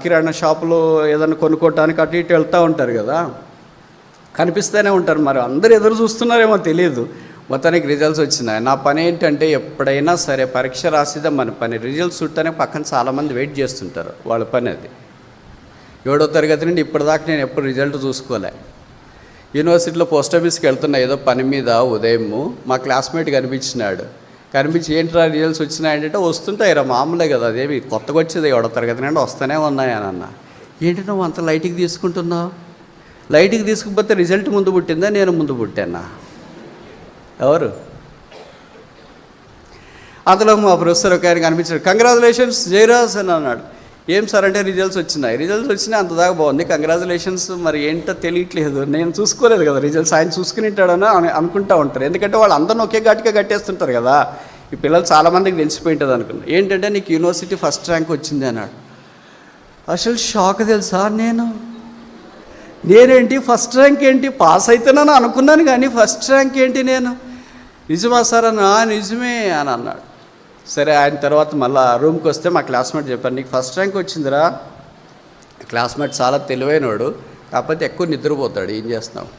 కిరాణా షాపులో ఏదైనా కొనుక్కోవటానికి అటు ఇటు వెళ్తూ ఉంటారు కదా, కనిపిస్తూనే ఉంటారు. మరి అందరు ఎదురు చూస్తున్నారేమో తెలియదు. మొత్తానికి రిజల్ట్స్ వచ్చినాయి. నా పని ఏంటంటే ఎప్పుడైనా సరే పరీక్ష రాసిద్దాం మన పని. రిజల్ట్స్ చూడటానే పక్కన చాలామంది వెయిట్ చేస్తుంటారు. వాళ్ళ పని అది. 7వ తరగతి నుండి ఇప్పటిదాకా నేను ఎప్పుడు రిజల్ట్ చూసుకోలే. యూనివర్సిటీలో పోస్ట్ ఆఫీస్కి వెళ్తున్నా ఏదో పని మీద ఉదయము. మా క్లాస్మేట్ కనిపించినాడు. కనిపించి ఏంట్రా రిజల్ట్స్ వచ్చినాయంటే వస్తుంటాయిరా, మామూలే కదా, అదేమి కొత్తగా వచ్చేది 7వ తరగతి నుండి వస్తూనే ఉన్నాయని అన్న. ఏంటి నువ్వు అంత లైట్కి తీసుకుంటున్నావు? లైట్కి తీసుకుపోతే రిజల్ట్ ముందు పుట్టిందా నేను ముందు పుట్టానా? ఎవరు? అందులో మా ప్రొఫెసర్ ఒక ఆయన కనిపించాడు. కంగ్రాచులేషన్స్ జయరాజ్ అని అన్నాడు. ఏం సార్ అంటే రిజల్ట్స్ వచ్చినాయి అంతదాకా బాగుంది, కంగ్రాచులేషన్స్. మరి ఏంటో తెలియట్లేదు, నేను చూసుకోలేదు కదా రిజల్ట్స్, ఆయన చూసుకుని ఉంటాడని అనుకుంటూ ఉంటారు. ఎందుకంటే వాళ్ళు అందరిని ఒకే ఘాటిగా కట్టేస్తుంటారు కదా. ఈ పిల్లలు చాలామందికి తెలిసిపోయింటుంది అనుకున్నా. ఏంటంటే నీకు యూనివర్సిటీ ఫస్ట్ ర్యాంక్ వచ్చింది అన్నాడు. అసలు షాక్ తెలుసా, నేనేంటి ఫస్ట్ ర్యాంక్ ఏంటి, పాస్ అవుతున్నాను అనుకున్నాను కానీ ఫస్ట్ ర్యాంక్ ఏంటి నేను, నిజమా సార్ అన్న? నిజమే అని అన్నాడు. సరే, ఆయన తర్వాత మళ్ళీ రూమ్కి వస్తే మా క్లాస్మేట్ చెప్పారు, నీకు ఫస్ట్ ర్యాంక్ వచ్చిందిరా. క్లాస్మేట్ చాలా తెలివైనవాడు, కాకపోతే ఎక్కువ నిద్రపోతాడు, ఏం చేస్తున్నావు.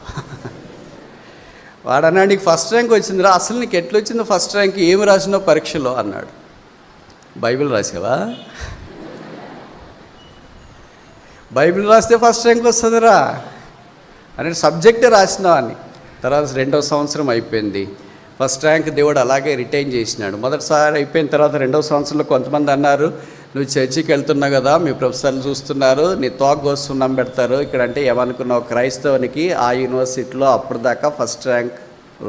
వాడన్నాడు, నీకు ఫస్ట్ ర్యాంక్ వచ్చిందిరా, అసలు నీకు ఎట్లా వచ్చిందో ఫస్ట్ ర్యాంక్, ఏమి రాసినావు పరీక్షలో అన్నాడు. బైబిల్ రాసావా? బైబిల్ రాస్తే ఫస్ట్ ర్యాంక్ వస్తుందిరా అని సబ్జెక్టే రాసినావు అని. తర్వాత 2వ సంవత్సరం అయిపోయింది, ఫస్ట్ ర్యాంక్ దేవుడు అలాగే రిటైన్ చేసినాడు. మొదటిసారి అయిపోయిన తర్వాత 2వ సంవత్సరంలో కొంతమంది అన్నారు, నువ్వు చర్చికి వెళ్తున్నావు కదా, మీ ప్రొఫెసర్లు చూస్తున్నారు, నీ తోక కోస్తున్నాం పెడతారు ఇక్కడ అంటే ఏమనుకున్నావు, క్రైస్తవునికి ఆ యూనివర్సిటీలో అప్పుడు దాకా ఫస్ట్ ర్యాంక్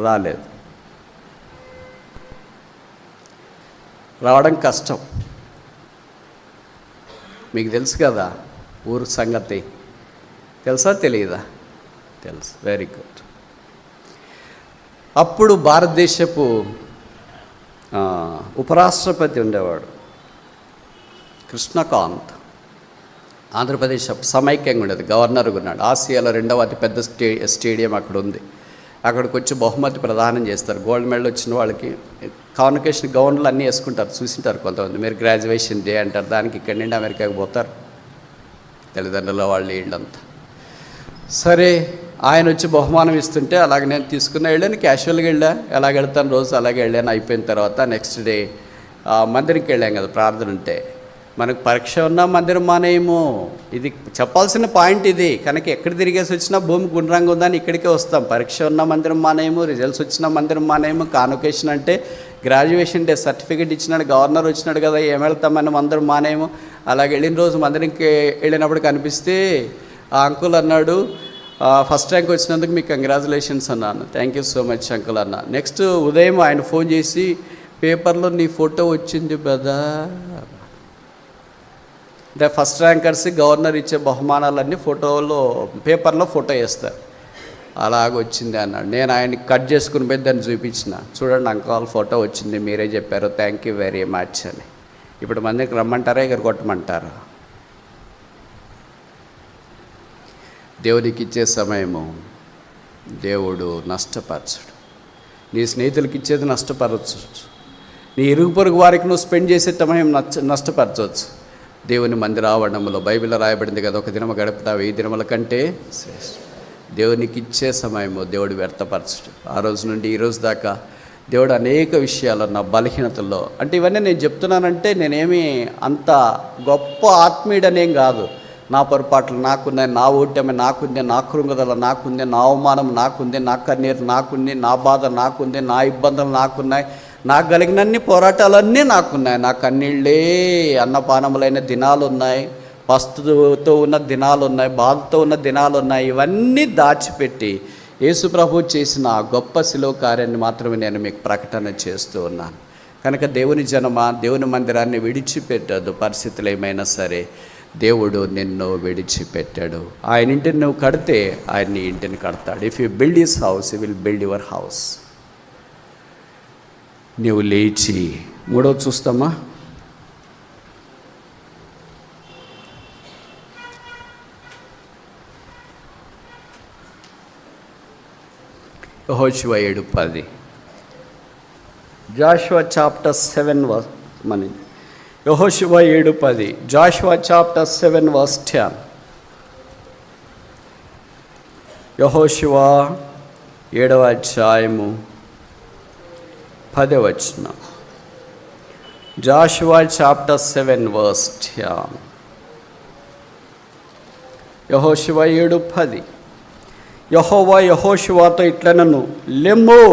రాలేదు. రావడం కష్టం, మీకు తెలుసు కదా ఊరు సంగతి. తెలుసా తెలియదా? తెలుసు, వెరీ గుడ్. అప్పుడు భారతదేశపు ఉపరాష్ట్రపతి ఉండేవాడు కృష్ణకాంత్. ఆంధ్రప్రదేశ్ సమైక్యంగా ఉండేది, గవర్నర్గా ఉన్నాడు. ఆసియాలో 2వ అతిపెద్ద స్టేడియం అక్కడ ఉంది. అక్కడికి వచ్చి బహుమతి ప్రదానం చేస్తారు. గోల్డ్ మెడల్ వచ్చిన వాళ్ళకి కాన్వకేషన్ గౌన్లు అన్నీ వేసుకుంటారు, చూసింటారు కొంతమంది. మీరు గ్రాడ్యుయేషన్ డే అంటారు, దానికి ఇక్కడి నుండి అమెరికాకి పోతారు తల్లిదండ్రుల వాళ్ళు వీళ్ళంతా. సరే, ఆయన వచ్చి బహుమానం ఇస్తుంటే అలాగే నేను తీసుకున్న వెళ్ళాను, క్యాషువల్గా వెళ్ళా, ఎలాగ వెళ్తాను రోజు అలాగే వెళ్ళాను. అయిపోయిన తర్వాత నెక్స్ట్ డే మందిరంకి వెళ్ళాం కదా, ప్రార్థన ఉంటే. మనకు పరీక్ష ఉన్నా మందిరం మానేయము, ఇది చెప్పాల్సిన పాయింట్ ఇది. కనుక ఎక్కడ తిరిగేసి వచ్చినా భూమి గుండ్రంగా ఉందని ఇక్కడికే వస్తాం. పరీక్ష ఉన్నా మందిరం మానేయము, రిజల్ట్స్ వచ్చినా మందిరం మానేయము. కాన్వకేషన్ అంటే గ్రాడ్యుయేషన్ డే సర్టిఫికేట్ ఇచ్చినాడు, గవర్నర్ వచ్చినాడు కదా, ఏం వెళ్తామని మందిరం మానేయము. అలాగే వెళ్ళిన రోజు మందిరంకి వెళ్ళినప్పుడు కనిపిస్తే ఆ అంకుల్ అన్నాడు, ఫస్ట్ ర్యాంక్ వచ్చినందుకు మీకు కంగ్రాచులేషన్స్ అన్నాను. Thank you so much uncle అన్న. నెక్స్ట్ ఉదయం ఆయన ఫోన్ చేసి, పేపర్లో నీ ఫోటో వచ్చింది కదా. అంటే ఫస్ట్ ర్యాంకర్స్ గవర్నర్ ఇచ్చే బహుమానాలన్నీ ఫోటోలో పేపర్లో ఫోటో వేస్తారు, అలాగొచ్చింది అన్నాడు. నేను ఆయన్ని కట్ చేసుకుని పోయి దాన్ని చూపించిన, చూడండి అంకుల్ ఫోటో వచ్చింది, మీరే చెప్పారు, థ్యాంక్ యూ వెరీ మచ్ అని. ఇప్పుడు మందికి రమ్మంటారా, ఇక్కడ కొట్టమంటారా? దేవునికి ఇచ్చే సమయము దేవుడు నష్టపరచడు. నీ స్నేహితులకి ఇచ్చేది నష్టపరచవచ్చు, నీ ఇరుగు పొరుగు వారికి నువ్వు స్పెండ్ చేసే సమయం నష్టపరచవచ్చు. దేవుని మందిర ఆవరణంలో బైబిల్లో రాయబడింది కదా, ఒక దినము గడుపుతా 1000 దినముల కంటే శ్రేష్ఠం. దేవునికి ఇచ్చే సమయము దేవుడు వ్యర్థపరచడు. ఆ రోజు నుండి ఈ రోజు దాకా దేవుడు అనేక విషయాలు నా బలహీనతల్లో, అంటే ఇవన్నీ నేను చెప్తున్నానంటే నేనేమి అంత గొప్ప ఆత్మీయుడనేం కాదు. నా పొరపాట్లు నాకున్నాయి, నా ఓటమి నాకుంది, నా కృంగదల నాకుంది, నా అవమానం నాకుంది, నా కన్నీరు నాకుంది, నా బాధ నాకుంది, నా ఇబ్బందులు నాకున్నాయి, నాకు కలిగినన్ని పోరాటాలన్నీ నాకున్నాయి. నా కన్నీళ్ళే అన్నపానములైన దినాలు ఉన్నాయి, పస్తుతో ఉన్న దినాలు ఉన్నాయి, బాధతో ఉన్న దినాలు ఉన్నాయి. ఇవన్నీ దాచిపెట్టి యేసు ప్రభు చేసిన ఆ గొప్ప శిలువ కార్యాన్ని మాత్రమే నేను మీకు ప్రకటన చేస్తూ ఉన్నాను. కనుక దేవుని జనమా, దేవుని మందిరాన్ని విడిచిపెట్టద్దు. పరిస్థితులు ఏమైనా సరే దేవుడు నిన్ను విడిచిపెట్టాడు. ఆయన ఇంటిని నువ్వు కడితే ఆయన నీ ఇంటిని కడతాడు. If you build his house, you will build your house. నీవు లేచి మూడోది చూస్తామా? యెహోషువ 7:10. జాషువా చాప్టర్ 7 వర్స్ మన యెహోషువ 7:10. Joshua chapter 7 verse 10. యెహోషువ 7వ అధ్యాయము 10వ వచనం. Joshua chapter 7 verse 10. యెహోషువ 7:10. యెహోవా యెహోషువాతో ఇట్లనను, లెమ్ము,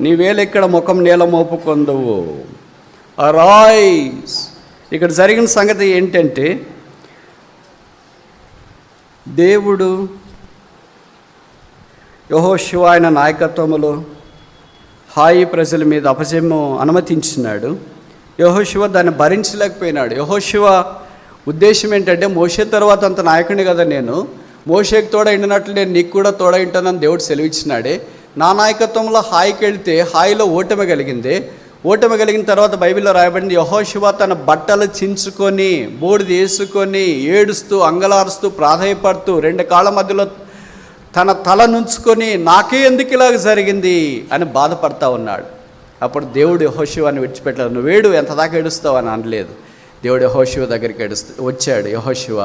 నీవేలెక్కడ ముఖం నేల మోపుకొందువు. అరైజ్. ఇక్కడ జరిగిన సంగతి ఏంటంటే, దేవుడు యెహోషువ ఆయన నాయకత్వములో హాయి ప్రజల మీద అపజయము అనుమతించినాడు. యెహోషువ దాన్ని భరించలేకపోయినాడు. యెహోషువ ఉద్దేశం ఏంటంటే, మోషే తర్వాత అంత నాయకుడిని కదా నేను, మోషేకి తోడ ఇండినట్లు నేను నీకు కూడా తోడ ఇంటానని దేవుడు సెలవిచ్చినాడే. నా నాయకత్వంలో హాయికి వెళ్తే హాయిలో ఓటమి కలిగింది. ఓటమి కలిగిన తర్వాత బైబిల్లో రాయబడింది, యెహోషువ తన బట్టలు చించుకొని బూడిద వేసుకొని ఏడుస్తూ అంగలారుస్తూ ప్రాధేయపడుతూ 2 కాళ్ళ మధ్యలో తన తల నుంచుకొని నాకే ఎందుకు ఇలాగ జరిగింది అని బాధపడతా ఉన్నాడు. అప్పుడు దేవుడు యెహోషువని విడిచిపెట్టలేదు. నువ్వు వేడు ఎంత దాకా ఏడుస్తావు అని అనలేదు. దేవుడు యెహోషువ దగ్గరికి వచ్చాడు. యెహోషువ,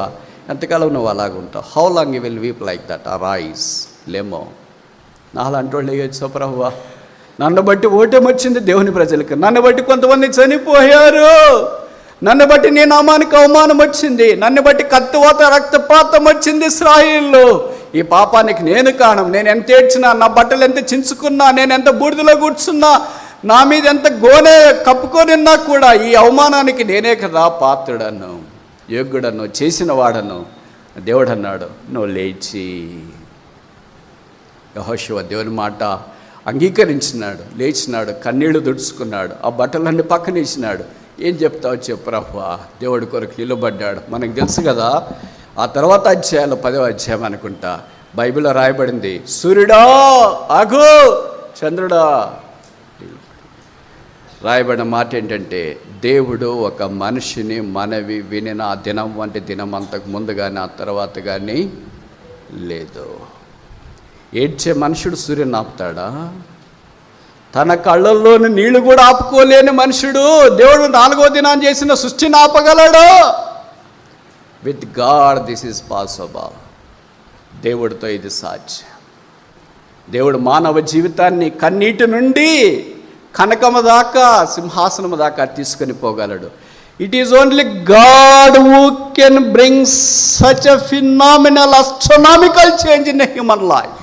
ఎంతకాలం నువ్వు అలాగుంటావు? How long you will weep like that? Arise, లెమో. నాలాంటి వాళ్ళు వేయచ్చు ప్రభువా. నన్ను బట్టి ఓటమి వచ్చింది దేవుని ప్రజలకు, నన్ను బట్టి కొంతమంది చనిపోయారు, నన్ను బట్టి నీ నామానికి అవమానం వచ్చింది, నన్ను బట్టి కత్తివాత రక్తపాతం వచ్చింది ఇశ్రాయేలులో. ఈ పాపానికి నేను కారణం. నేను ఎంత ఏడ్చినా, నా బట్టలు ఎంత చించుకున్నా, నేను ఎంత బూడిదలో కూర్చున్నా, నా మీద ఎంత గోనె కప్పుకొనిన్నా కూడా ఈ అవమానానికి నేనే కదా పాత్రుడను, యోగ్యుడను, చేసిన వాడను. దేవుడు అన్నాడు, నువ్వు లేచి. యెహోషువ దేవుని మాట అంగీకరించినాడు, లేచినాడు, కన్నీళ్లు దుడుచుకున్నాడు, ఆ బట్టలన్నీ పక్కనేసినాడు. ఏం చెప్తావు చెప్పు ప్రభువా. దేవుడి కొరకు నిలబడ్డాడు. మనకు తెలుసు కదా, ఆ తర్వాత అధ్యాయాలు 10వ అధ్యాయం అనుకుంటా బైబిల్లో రాయబడింది, సూర్యుడా ఆగు, చంద్రుడా. రాయబడిన మాట ఏంటంటే, దేవుడు ఒక మనిషిని మనవి వినిన ఆ దినం వంటి దినం అంతకు ముందు కానీ ఆ తర్వాత కానీ లేదు. ఏడ్చే మనుషుడు సూర్యుని ఆపుతాడా? తన కళ్ళల్లోని నీళ్లు కూడా ఆపుకోలేని మనుషుడు దేవుడు 4వ దినాన్ని చేసిన సృష్టిని ఆపగలడు? With God this is possible. దేవుడితో ఇది సాధ్యం. దేవుడు మానవ జీవితాన్ని కన్నీటి నుండి కనకము దాకా, సింహాసనము దాకా తీసుకొని పోగలడు. It is only God who can bring such a phenomenal astronomical change in human life.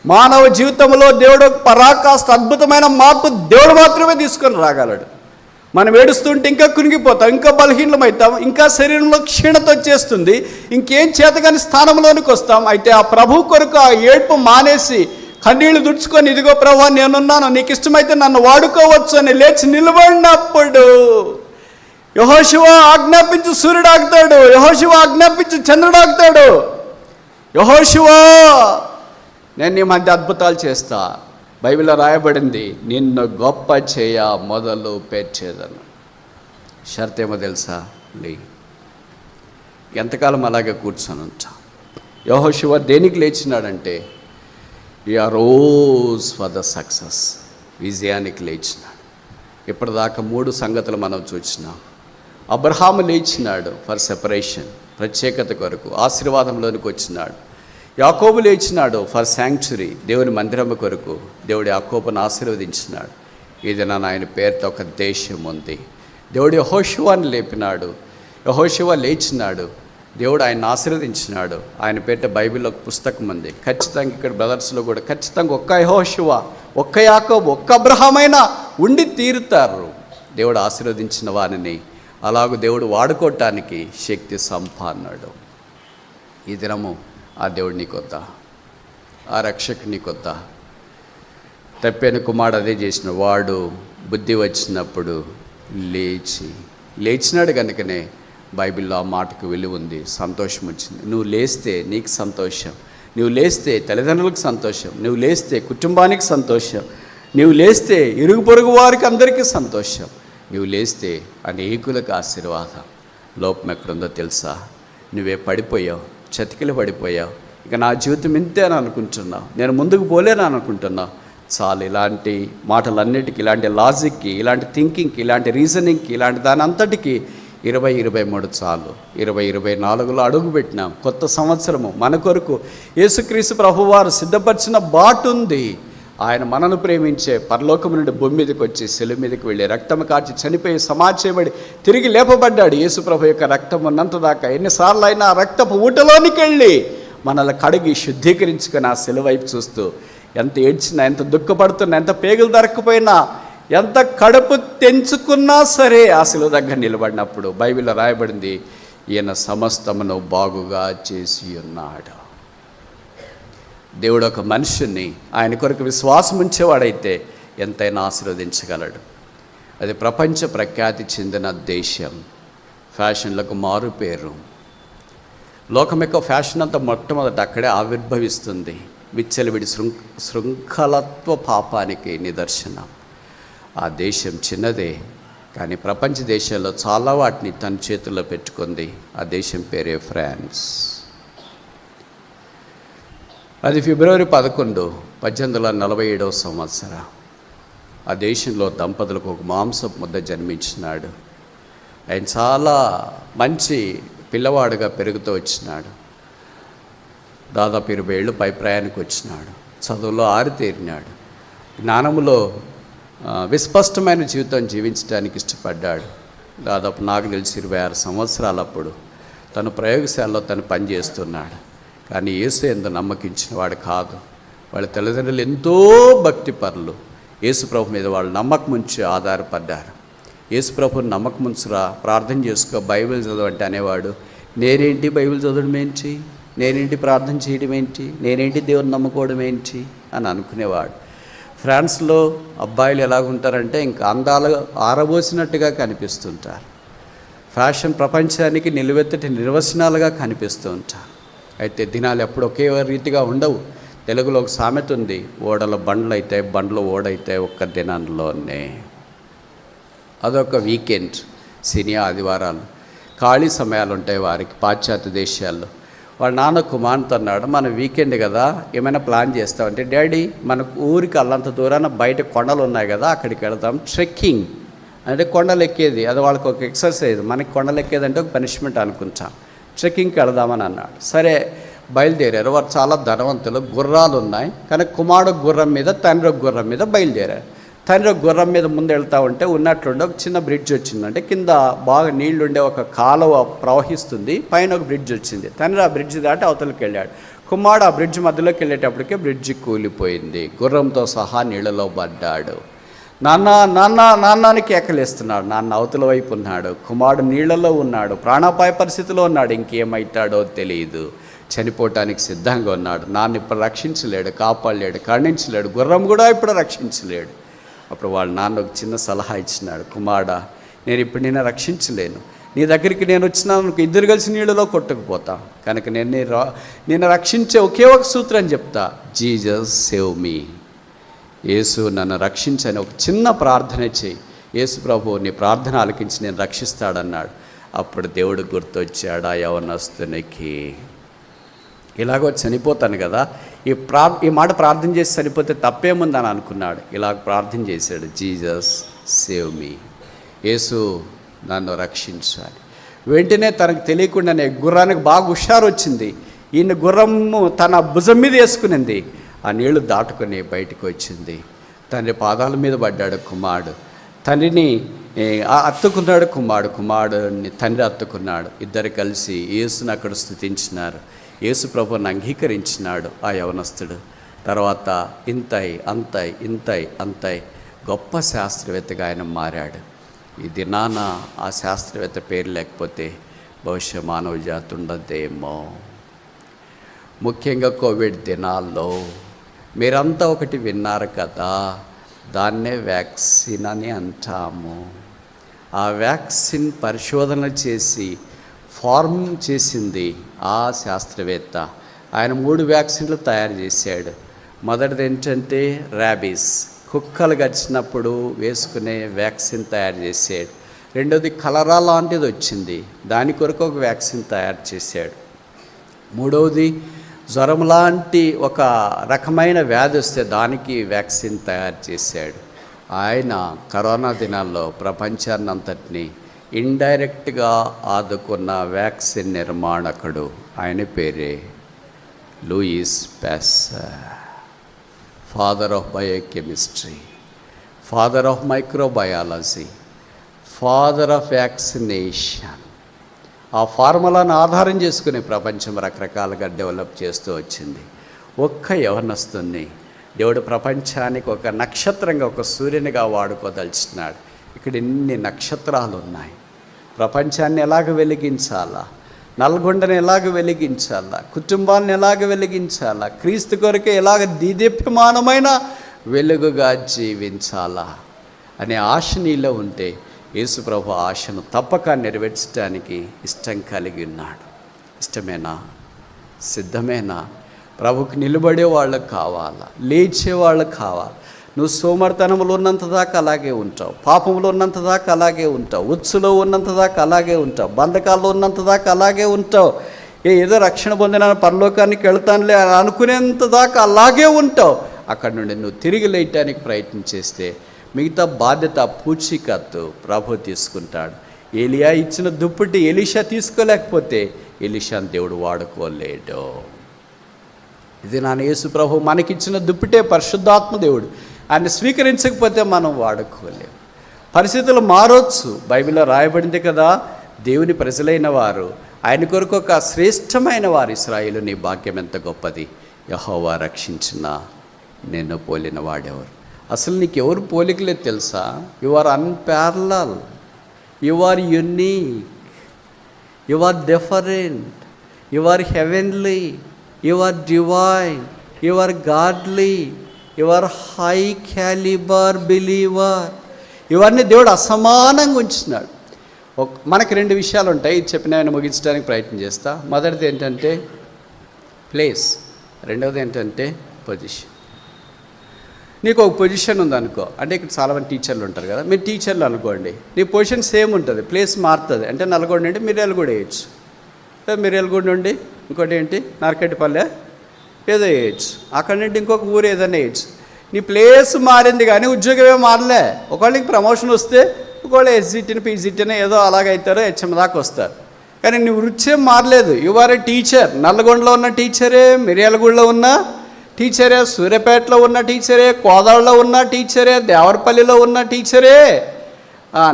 మానవ జీవితంలో దేవుడు పరాకాష్ట అద్భుతమైన మార్పు దేవుడు మాత్రమే తీసుకొని రాగలడు. మనం ఏడుస్తుంటే ఇంకా కునిగిపోతాం, ఇంకా బలహీనమవుతాం, ఇంకా శరీరంలో క్షీణత వచ్చేస్తుంది, ఇంకేం చేతగాని స్థానంలోనికి వస్తాం. అయితే ఆ ప్రభు కొరకు ఆ ఏడ్పు మానేసి కన్నీళ్లు దుడుచుకొని, ఇదిగో ప్రభువా నేనున్నాను, నీకు ఇష్టమైతే నన్ను వాడుకోవచ్చు అని లేచి నిలబడినప్పుడు యెహోషువ ఆజ్ఞాపించు సూర్యుడు ఆగుతాడు, యెహోషువ ఆజ్ఞాపించు చంద్రుడు ఆగుతాడు. యెహోషువ, నేను నీ మధ్య అద్భుతాలు చేస్తా. బైబిల్లో రాయబడింది, నిన్ను గొప్ప చేయ మొదలు పెట్టేదను. షరత్ ఏమో తెలుసా? లే. ఎంతకాలం అలాగే కూర్చొని ఉంటా? యెహోషువ దేనికి లేచినాడంటే, రోజ్ ఫర్ ద సక్సెస్, విజయానికి లేచినాడు. ఇప్పటిదాకా 3 సంగతులు మనం చూసినాం. అబ్రహాము లేచినాడు ఫర్ సెపరేషన్, ప్రత్యేకత కొరకు, ఆశీర్వాదంలోనికి వచ్చినాడు. యాకోబు లేచినాడు ఫర్ శాంక్చురీ, దేవుని మందిరము కొరకు. దేవుడు యాకోబును ఆశీర్వదించినాడు. ఇది ఆయన పేరుతో ఒక దేశం ఉంది. దేవుడు యెహోషువని లేపినాడు. యెహోషువ లేచినాడు, దేవుడు ఆయన ఆశీర్వదించినాడు. ఆయన పేట బైబిల్లో ఒక పుస్తకం ఉంది. ఖచ్చితంగా ఇక్కడ బ్రదర్స్లో కూడా ఖచ్చితంగా ఒక్క యెహోషువ, ఒక్క యాకోబు, ఒక్క అబ్రహామైనా ఉండి తీరుతారు. దేవుడు ఆశీర్వదించిన వారిని అలాగూ దేవుడు వాడుకోవటానికి శక్తి సంపన్నాడు. ఈ దినము ఆ దేవుడు నీకొద్దా? ఆ రక్షకుని కొత్త. తప్పిన కుమారుడు అదే చేసిన వాడు బుద్ధి వచ్చినప్పుడు లేచినాడు కనుకనే బైబిల్లో ఆ మాటకు విలువ ఉంది, సంతోషం వచ్చింది. నువ్వు లేస్తే నీకు సంతోషం, నువ్వు లేస్తే తల్లిదండ్రులకు సంతోషం, నువ్వు లేస్తే కుటుంబానికి సంతోషం, నువ్వు లేస్తే ఇరుగు పొరుగు వారికి అందరికీ సంతోషం, నువ్వు లేస్తే అనేకులకు ఆశీర్వాదం. లోపం ఎక్కడుందో తెలుసా? నువ్వే పడిపోయావు, చతికిలు పడిపోయావు, ఇక నా జీవితం ఇంతే అని అనుకుంటున్నావు, నేను ముందుకు పోలేను అనుకుంటున్నావు. చాలు, ఇలాంటి మాటలన్నిటికీ, ఇలాంటి లాజిక్కి, ఇలాంటి థింకింగ్కి, ఇలాంటి రీజనింగ్కి, ఇలాంటి దాని అంతటికీ 2023 చాలు. 2024లో అడుగు పెట్టినాం. కొత్త సంవత్సరము మన కొరకు యేసుక్రీస్తు ప్రభువారు సిద్ధపరిచిన బాటుంది. ఆయన మనను ప్రేమించే పరలోకము నుండి భూమి మీదకి వచ్చి సెలువు మీదకి వెళ్ళి రక్తము కార్చి చనిపోయి సమాధి చేయబడి తిరిగి లేపబడ్డాడు. యేసు ప్రభు యొక్క రక్తం ఉన్నంత దాకా ఎన్నిసార్లు అయినా ఆ రక్తపు ఊటలోనికి వెళ్ళి మనల్ని కడిగి శుద్ధీకరించుకొని ఆ సెలువు వైపు చూస్తూ ఎంత ఏడ్చినా, ఎంత దుఃఖపడుతున్నా, ఎంత పేగులు దొరకపోయినా, ఎంత కడుపు తెంచుకున్నా సరే ఆ సెలువు దగ్గర నిలబడినప్పుడు బైబిల్లో రాయబడింది, ఈయన సమస్తమును బాగుగా చేసి ఉన్నాడు. దేవుడు ఒక మనుషుని ఆయన కొరకు విశ్వాసం ఉంచేవాడైతే ఎంతైనా ఆశీర్వదించగలడు. అది ప్రపంచ ప్రఖ్యాతి చెందిన దేశం, ఫ్యాషన్లకు మారు పేరు. లోకం యొక్క ఫ్యాషన్ అంతా మొట్టమొదట అక్కడే ఆవిర్భవిస్తుంది. విచ్చలవిడి శృంఖలత్వ పాపానికి నిదర్శనం. ఆ దేశం చిన్నదే, కానీ ప్రపంచ దేశాల్లో చాలా వాటిని తన చేతుల్లో పెట్టుకుంది. ఆ దేశం పేరే ఫ్రాన్స్. అది ఫిబ్రవరి 11, 1847 సంవత్సరం. ఆ దేశంలో దంపతులకు ఒక మాంసపు ముద్ద జన్మించినాడు. ఆయన చాలా మంచి పిల్లవాడుగా పెరుగుతూ వచ్చినాడు. దాదాపు 20 ఏళ్ళు పై ప్రయాణికి వచ్చినాడు. చదువులో ఆరితేరినాడు. జ్ఞానములో విస్పష్టమైన జీవితం జీవించడానికి ఇష్టపడ్డాడు. దాదాపు నాకు తెలిసి 26 సంవత్సరాలప్పుడు తను ప్రయోగశాలలో తను పనిచేస్తున్నాడు. కానీ యేసు యందు నమ్మకించిన వాడు కాదు. వాళ్ళ తల్లిదండ్రులు ఎంతో భక్తి పరులు. యేసు ప్రభు మీద వాళ్ళు నమ్మకం ఉంచి ఆధారపడ్డారు. యేసు ప్రభుని నమ్మకం ఉంచురా, ప్రార్థన చేసుకో, బైబిల్ చదవంటే అనేవాడు, నేనేంటి బైబిల్ చదవడం ఏంటి, నేనేంటి ప్రార్థన చేయడం ఏంటి, నేనేంటి దేవుని నమ్ముకోవడం ఏంటి అని అనుకునేవాడు. ఫ్రాన్స్లో అబ్బాయిలు ఎలాగుంటారంటే ఇంకా అందాలు ఆరబోసినట్టుగా కనిపిస్తుంటారు. ఫ్యాషన్ ప్రపంచానికి నిలువెత్తటి నిర్వచనాలుగా కనిపిస్తూ ఉంటారు. అయితే దినాలు ఎప్పుడు ఒకే రీతిగా ఉండవు. తెలుగులో ఒక సామెత ఉంది, ఓడల బండ్లు అయితే బండ్లు ఓడైతాయి ఒక్క దినంలోనే. అదొక వీకెండ్, శని ఆదివారాలు ఖాళీ సమయాలు ఉంటాయి వారికి. పాశ్చాత్య దేశాల్లో వాళ్ళ నాన్న కుమార్తె అన్నాడు, మన వీకెండ్ కదా ఏమైనా ప్లాన్ చేస్తామంటే, డాడీ మనకు ఊరికి అల్లంత దూరాన బయట కొండలు ఉన్నాయి కదా అక్కడికి వెళదాం, ట్రెక్కింగ్ అంటే కొండలు ఎక్కేది, అది వాళ్ళకి ఒక ఎక్సర్సైజ్, మనకి కొండలు ఎక్కేది అంటే ఒక పనిష్మెంట్ అనుకుంటాం, ట్రెక్కింగ్కి వెళదామని అన్నాడు. సరే బయలుదేరారు. వారు చాలా ధనవంతులు, గుర్రాలు ఉన్నాయి. కానీ కుమారుడు గుర్రం మీద, తండ్రి ఒక గుర్రం మీద బయలుదేరారు. తండ్రి ఒక గుర్రం మీద ముందు వెళ్తూ ఉంటే ఉన్నట్లుండి ఒక చిన్న బ్రిడ్జ్ వచ్చిందంటే, కింద బాగా నీళ్లుండే ఒక కాలువ ప్రవహిస్తుంది, పైన ఒక బ్రిడ్జ్ వచ్చింది. తండ్రి ఆ బ్రిడ్జ్ దాటి అవతలకి వెళ్ళాడు. కుమారుడు ఆ బ్రిడ్జ్ మధ్యలోకి వెళ్ళేటప్పటికే బ్రిడ్జి కూలిపోయింది. గుర్రంతో సహా నీళ్ళలో పడ్డాడు. నాన్న నాన్న నాన్నని కేకలేస్తున్నాడు. నాన్న అవతల వైపు ఉన్నాడు, కుమారుడు నీళ్లలో ఉన్నాడు, ప్రాణాపాయ పరిస్థితిలో ఉన్నాడు, ఇంకేమవుతాడో తెలియదు, చనిపోవటానికి సిద్ధంగా ఉన్నాడు. నాన్న ఇప్పుడు రక్షించలేడు, కాపాడలేడు, కరుణించలేడు, గుర్రం కూడా ఇప్పుడు రక్షించలేడు. అప్పుడు వాళ్ళ నాన్న ఒక చిన్న సలహా ఇచ్చినాడు, కుమారుడా నేను ఇప్పుడు నిన్ను రక్షించలేను, నీ దగ్గరికి నేను వచ్చినాను, ఇద్దరు కలిసి నీళ్ళలో కొట్టుకుపోతా, కనుక నేను రక్షించే ఒకే ఒక సూత్రం చెప్తా, జీసస్ సేవ్ మీ, యేసు నన్ను రక్షించని ఒక చిన్న ప్రార్థన చేయి, యేసు ప్రభు నీ ప్రార్థన ఆలకించి నేను రక్షిస్తాడన్నాడు. అప్పుడు దేవుడు గుర్తొచ్చాడు ఆ యవనస్తునికి, ఇలాగో చనిపోతాను కదా, ఈ మాట ప్రార్థన చేసి చనిపోతే తప్పేముందని అనుకున్నాడు. ఇలాగ ప్రార్థన చేశాడు, జీసస్ సేవ్ మీ, యేసు నన్ను రక్షించాలి. వెంటనే తనకు తెలియకుండానే గుర్రానికి బాగా హుషారు వచ్చింది. ఈయన గుర్రము తన భుజం మీద వేసుకునింది. ఆ నీళ్లు దాటుకొని బయటకు వచ్చింది. తండ్రి పాదాల మీద పడ్డాడు కుమారుడు. తండ్రిని అత్తుకున్నాడు కుమారుడిని తండ్రి అత్తుకున్నాడు. ఇద్దరు కలిసి యేసుని అక్కడ స్తుతించినారు. యేసు ప్రభువుని అంగీకరించినాడు ఆ యవనస్తుడు. తర్వాత ఇంతై గొప్ప శాస్త్రవేత్తగా ఆయన మారాడు. ఈ దినాన ఆ శాస్త్రవేత్త పేరు లేకపోతే బహుశా మానవ జాతి ఉండదేమో. ముఖ్యంగా కోవిడ్ దినాల్లో మీరంతా ఒకటి విన్నారు కదా, దాన్నే వ్యాక్సిన్ అని అంటాము. ఆ వ్యాక్సిన్ పరిశోధన చేసి ఫార్మ్ చేసింది ఆ శాస్త్రవేత్త. ఆయన 3 వ్యాక్సిన్లు తయారు చేశాడు. మొదటిది ఏంటంటే ర్యాబీస్, కుక్కలు గడిచినప్పుడు వేసుకునే వ్యాక్సిన్ తయారు చేశాడు. రెండోది కలరా లాంటిది వచ్చింది, దాని కొరకు ఒక వ్యాక్సిన్ తయారు చేశాడు. మూడవది జ్వరం లాంటి ఒక రకమైన వ్యాధి వస్తే దానికి వ్యాక్సిన్ తయారు చేశాడు. ఆయన కరోనా దినాల్లో ప్రపంచాన్ని అంతటినీ ఇండైరెక్ట్గా ఆదుకున్న వ్యాక్సిన్ నిర్మాణకుడు. ఆయన పేరే Louis Pasteur. Father of biochemistry, father of microbiology, father of vaccination. ఆ ఫార్ములాను ఆధారం చేసుకుని ప్రపంచం రకరకాలుగా డెవలప్ చేస్తూ వచ్చింది. ఒక్క యవనస్తుని దేవుడు ప్రపంచానికి ఒక నక్షత్రంగా, ఒక సూర్యునిగా వాడుకోదలుచున్నాడు. ఇక్కడ ఎన్ని నక్షత్రాలు ఉన్నాయి. ప్రపంచాన్ని ఎలాగ వెలిగించాలా, నల్గొండని ఎలాగ వెలిగించాలా, కుటుంబాన్ని ఎలాగ వెలిగించాలా, క్రీస్తు కొరకే ఎలాగ దీదీప్యమానమైన వెలుగుగా జీవించాలా అనే ఆశ నీలో ఉంటే యేసుప్రభు ఆశను తప్పక నెరవేర్చడానికి ఇష్టం కలిగి ఉన్నాడు. ఇష్టమేనా? సిద్ధమేనా? ప్రభుకి నిలబడే వాళ్ళకు కావాలా, లేచే వాళ్ళకు కావాలి. నువ్వు సోమర్తనంలో ఉన్నంత దాకా అలాగే ఉంటావు, పాపంలో ఉన్నంత దాకా అలాగే ఉంటావు, ఉచ్చులో ఉన్నంత దాకా అలాగే ఉంటావు, బంధకాల్లో ఉన్నంత దాకా అలాగే ఉంటావు. ఏదో రక్షణ పొందిన పరలోకానికి వెళ్తానులే అని అనుకునేంత దాకా అలాగే ఉంటావు. అక్కడ నుండి నువ్వు తిరిగి లేయటానికి ప్రయత్నం చేస్తే మిగతా బాధ్యత, పూచీకత్తు ప్రభు తీసుకుంటాడు. ఏలియా ఇచ్చిన దుప్పటి ఎలీషా తీసుకోలేకపోతే ఎలీషాను దేవుడు వాడుకోలేడు. ఇది నాన్న యేసు ప్రభు మనకిచ్చిన దుప్పటే పరిశుద్ధాత్మ దేవుడు. ఆయన స్వీకరించకపోతే మనం వాడుకోలేము. పరిస్థితులు మారొచ్చు. బైబిల్లో రాయబడింది కదా, దేవుని ప్రజలైన వారు, ఆయన కొరకు ఒక శ్రేష్టమైన వారు ఇశ్రాయేలు, నీ భాగ్యం ఎంత గొప్పది, యెహోవా రక్షించిన నిన్ను పోలిన వాడెవరు. అసలు నీకు ఎవరు పోలికలేదు తెలుసా? You are unparallel, you are unique, you are different, you are heavenly, you are divine, you are godly, you are high calibre believer. ఇవన్నీ దేవుడు అసమానంగా ఉంచున్నాడు. మనకి 2 విషయాలు ఉంటాయి, ఇది చెప్పిన ఆయన ముగించడానికి ప్రయత్నం చేస్తా. మొదటిది ఏంటంటే ప్లేస్, రెండవది ఏంటంటే పొజిషన్. నీకు ఒక పొజిషన్ ఉందనుకో, అంటే ఇక్కడ చాలామంది టీచర్లు ఉంటారు కదా, మీరు టీచర్లు అనుకోండి, నీ పొజిషన్ సేమ్ ఉంటుంది, ప్లేస్ మారుతుంది. అంటే నల్గొండ నుండి మిర్యాలగూడ వేయచ్చు, మిర్యాలగూడ నుండి ఇంకోటి ఏంటి నార్కెట్పల్లె ఏదో వేయచ్చు, అక్కడి నుండి ఇంకొక ఊరు ఏదైనా వేయచ్చు. నీ ప్లేస్ మారింది కానీ ఉద్యోగమే మారలే. ఒకళ్ళకి ప్రమోషన్ వస్తే ఒకళ్ళు ఎస్జిటిని పీజిటిని ఏదో అలాగైతారో హెచ్ఎం దాకా వస్తారు, కానీ నీ వృత్తి మారలేదు. You are a teacher. నల్లగొండలో ఉన్న టీచరే, మిర్యాలగూడలో ఉన్న టీచరే, సూర్యాపేటలో ఉన్న టీచరే, కోదాడలో ఉన్న టీచరే, దేవరపల్లిలో ఉన్న టీచరే,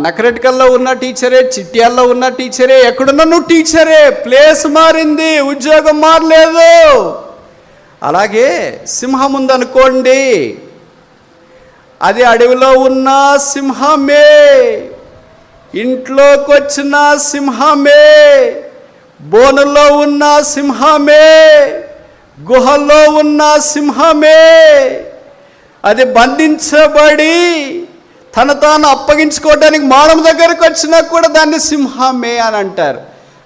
నకరెట్కల్లో ఉన్న టీచరే, చిట్యాల్లో ఉన్న టీచరే, ఎక్కడున్నా నువ్వు టీచరే. ప్లేస్ మారింది, ఉద్యోగం మారలేదు. అలాగే సింహం ఉందనుకోండి, అది అడవిలో ఉన్న సింహమే, ఇంట్లోకి వచ్చిన సింహమే, బోనులో ఉన్న సింహమే, గుహలో ఉన్న సింహమే. అది బంధించబడి తను తాను అప్పగించుకోవడానికి మానవ దగ్గరకు వచ్చినా కూడా దాన్ని సింహమే అని అంటారు.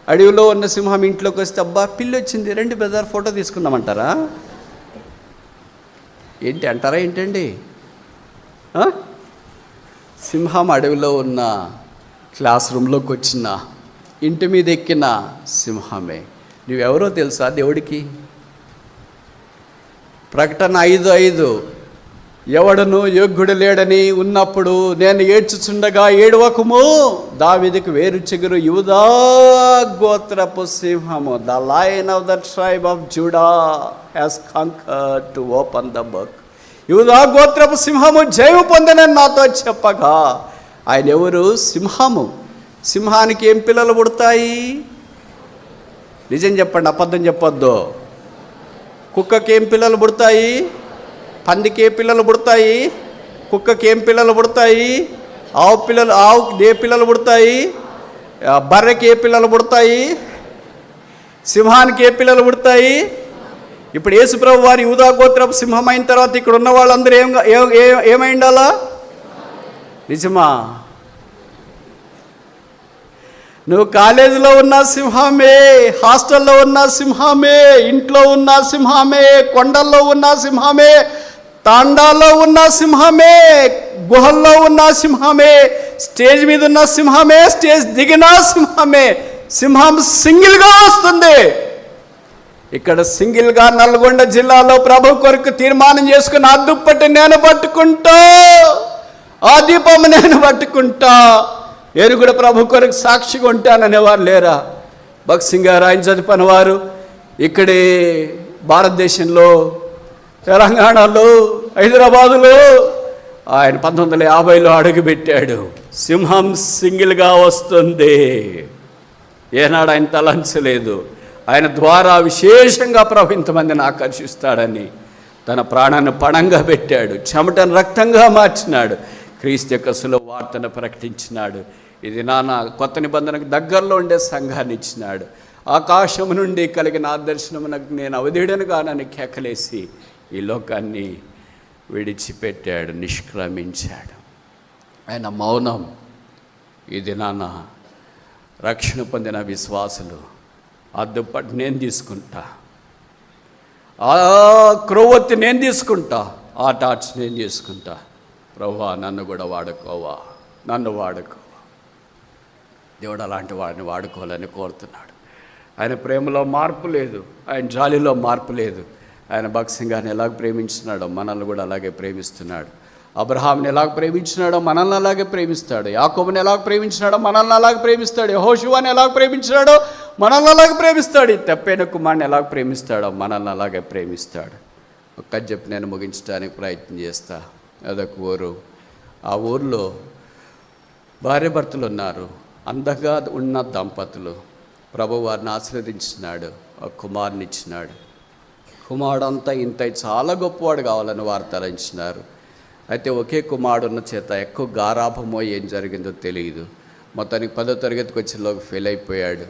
అడవిలో ఉన్న సింహం ఇంట్లోకి వస్తే, అబ్బా పిల్లి వచ్చింది, రండి బ్రదర్ ఫోటో తీసుకుందామంటారా? ఏంటి అంటారా ఏంటండి? సింహం అడవిలో ఉన్న, క్లాస్ రూమ్లోకి వచ్చిన, ఇంటి మీద ఎక్కిన సింహమే. నువ్వెవరో తెలుసా దేవుడికి? ప్రకటన 5:5, ఎవడను యోగ్యుడు లేడని ఉన్నప్పుడు నేను ఏడ్చుచుండగా ఏడవకము, దావీదుకు వేరు చిగురు, యూదా గోత్రపు సింహము, the lion of the tribe of JUDA has conquered to open the book. యూదా గోత్రపు సింహము జయము పొందనని నాతో చెప్పగా. ఆయన ఎవరు? సింహము. సింహానికి ఏం పిల్లలు పుడతాయి? నిజం చెప్పండి, అబద్ధం చెప్పొద్దు. కుక్కకి ఏం పిల్లలు పుడతాయి? పందికి ఏ పిల్లలు పుడతాయి? కుక్కకి ఏం పిల్లలు పుడతాయి? ఆవుకి ఏ పిల్లలు పుడతాయి? బర్రెకి ఏ పిల్లలు పుడతాయి? సింహానికి ఏ పిల్లలు పుడతాయి? ఇప్పుడు యేసుప్రభు వారి యూదా గోత్రపు సింహం అయిన తర్వాత ఇక్కడ ఉన్న వాళ్ళందరూ ఏమై ఉండాలా? నిజమా? నువ్వు కాలేజీలో ఉన్న సింహమే, హాస్టల్లో ఉన్న సింహమే, ఇంట్లో ఉన్న సింహమే, కొండల్లో ఉన్న సింహమే, తాండాల్లో ఉన్న సింహమే, గుహల్లో ఉన్న సింహమే, స్టేజ్ మీద ఉన్న సింహమే, స్టేజ్ దిగిన సింహమే. సింహం సింగిల్గా వస్తుంది. ఇక్కడ సింగిల్గా నల్గొండ జిల్లాలో ప్రభు కొరకు తీర్మానం చేసుకుని ఆ దుప్పటి నేను పట్టుకుంటా, ఆ దీపం నేను పట్టుకుంటా, నేను కూడా ప్రభు కొరకు సాక్షిగా ఉంటాననేవారు లేరా? భగత్ సింగ్ గారు ఆయన చదువుకున్న వారు ఇక్కడే భారతదేశంలో తెలంగాణలో హైదరాబాదులో ఆయన 1950లో అడుగుపెట్టాడు. సింహం సింగిల్గా వస్తుంది. ఏనాడు ఆయన తలంచలేదు. ఆయన ద్వారా విశేషంగా ప్రభు ఇంతమందిని ఆకర్షిస్తాడని తన ప్రాణాన్ని పణంగా పెట్టాడు. చెమటను రక్తంగా మార్చినాడు. క్రీస్తు యొక్క సులువ వార్తను ప్రకటించినాడు. ఇది నాన్న కొత్త నిబంధనకు దగ్గరలో ఉండే సంఘాన్ని ఇచ్చినాడు. ఆకాశము నుండి కలిగిన ఆదర్శనమునకు నేను అవధీడను కానని కేకలేసి ఈ లోకాన్ని విడిచిపెట్టాడు, నిష్క్రమించాడు. ఆయన మౌనం. ఇది నాన్న రక్షణ పొందిన విశ్వాసులు ఆ దుప్పటి నేను తీసుకుంటా, ఆ క్రొవ్వొత్తి నేను తీసుకుంటా, ఆ టార్చ్ నేను తీసుకుంటా. ప్రభువా నన్ను కూడా వాడుకోవా, నన్ను వాడుకోవా. దేవుడు అలాంటి వాడిని వాడుకోవాలని కోరుతున్నాడు. ఆయన ప్రేమలో మార్పు లేదు, ఆయన జాలిలో మార్పు లేదు. ఆయన భగత్ సింగ్ గారిని ఎలాగ ప్రేమించినాడో మనల్ని కూడా అలాగే ప్రేమిస్తున్నాడు. అబ్రహాంని ఎలాగ ప్రేమించినాడో మనల్ని అలాగే ప్రేమిస్తాడు. యాకోబుని ఎలాగ ప్రేమించినాడో మనల్ని అలాగే ప్రేమిస్తాడు. యెహోషువని ఎలాగ ప్రేమించినాడో మనల్ని అలాగే ప్రేమిస్తాడు. తెప్పైన కుమారుని ఎలాగ ప్రేమిస్తాడో మనల్ని అలాగే ప్రేమిస్తాడు. ఒక్క చెప్పి నేను ముగించడానికి ప్రయత్నం చేస్తా. అదొక ఊరు. ఆ ఊరిలో భార్య భర్తలు ఉన్నారు. అందంగా ఉన్న దంపతులు. ప్రభు వారిని ఆశీర్వదించినాడు. ఒక కుమారుని ఇచ్చినాడు. కుమారుడు అంతా ఇంత చాలా గొప్పవాడు కావాలని వారు తలంచినారు. అయితే ఒకే కుమారుడు ఉన్న చేత ఎక్కువ గారాభమో ఏం జరిగిందో తెలియదు. మొత్తానికి 10వ తరగతికి వచ్చేలోకి ఫెయిల్ అయిపోయాడు.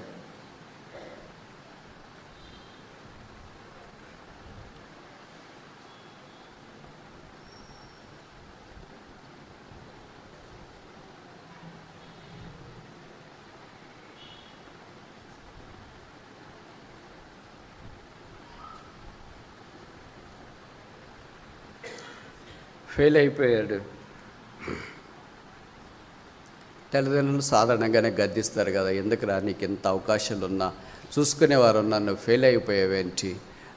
తల్లిదండ్రులు సాధారణంగానే గద్దిస్తారు కదా, ఎందుకురా నీకు ఎంత అవకాశాలు ఉన్నా చూసుకునేవారు ఉన్నా నువ్వు ఫెయిల్ అయిపోయావేంటి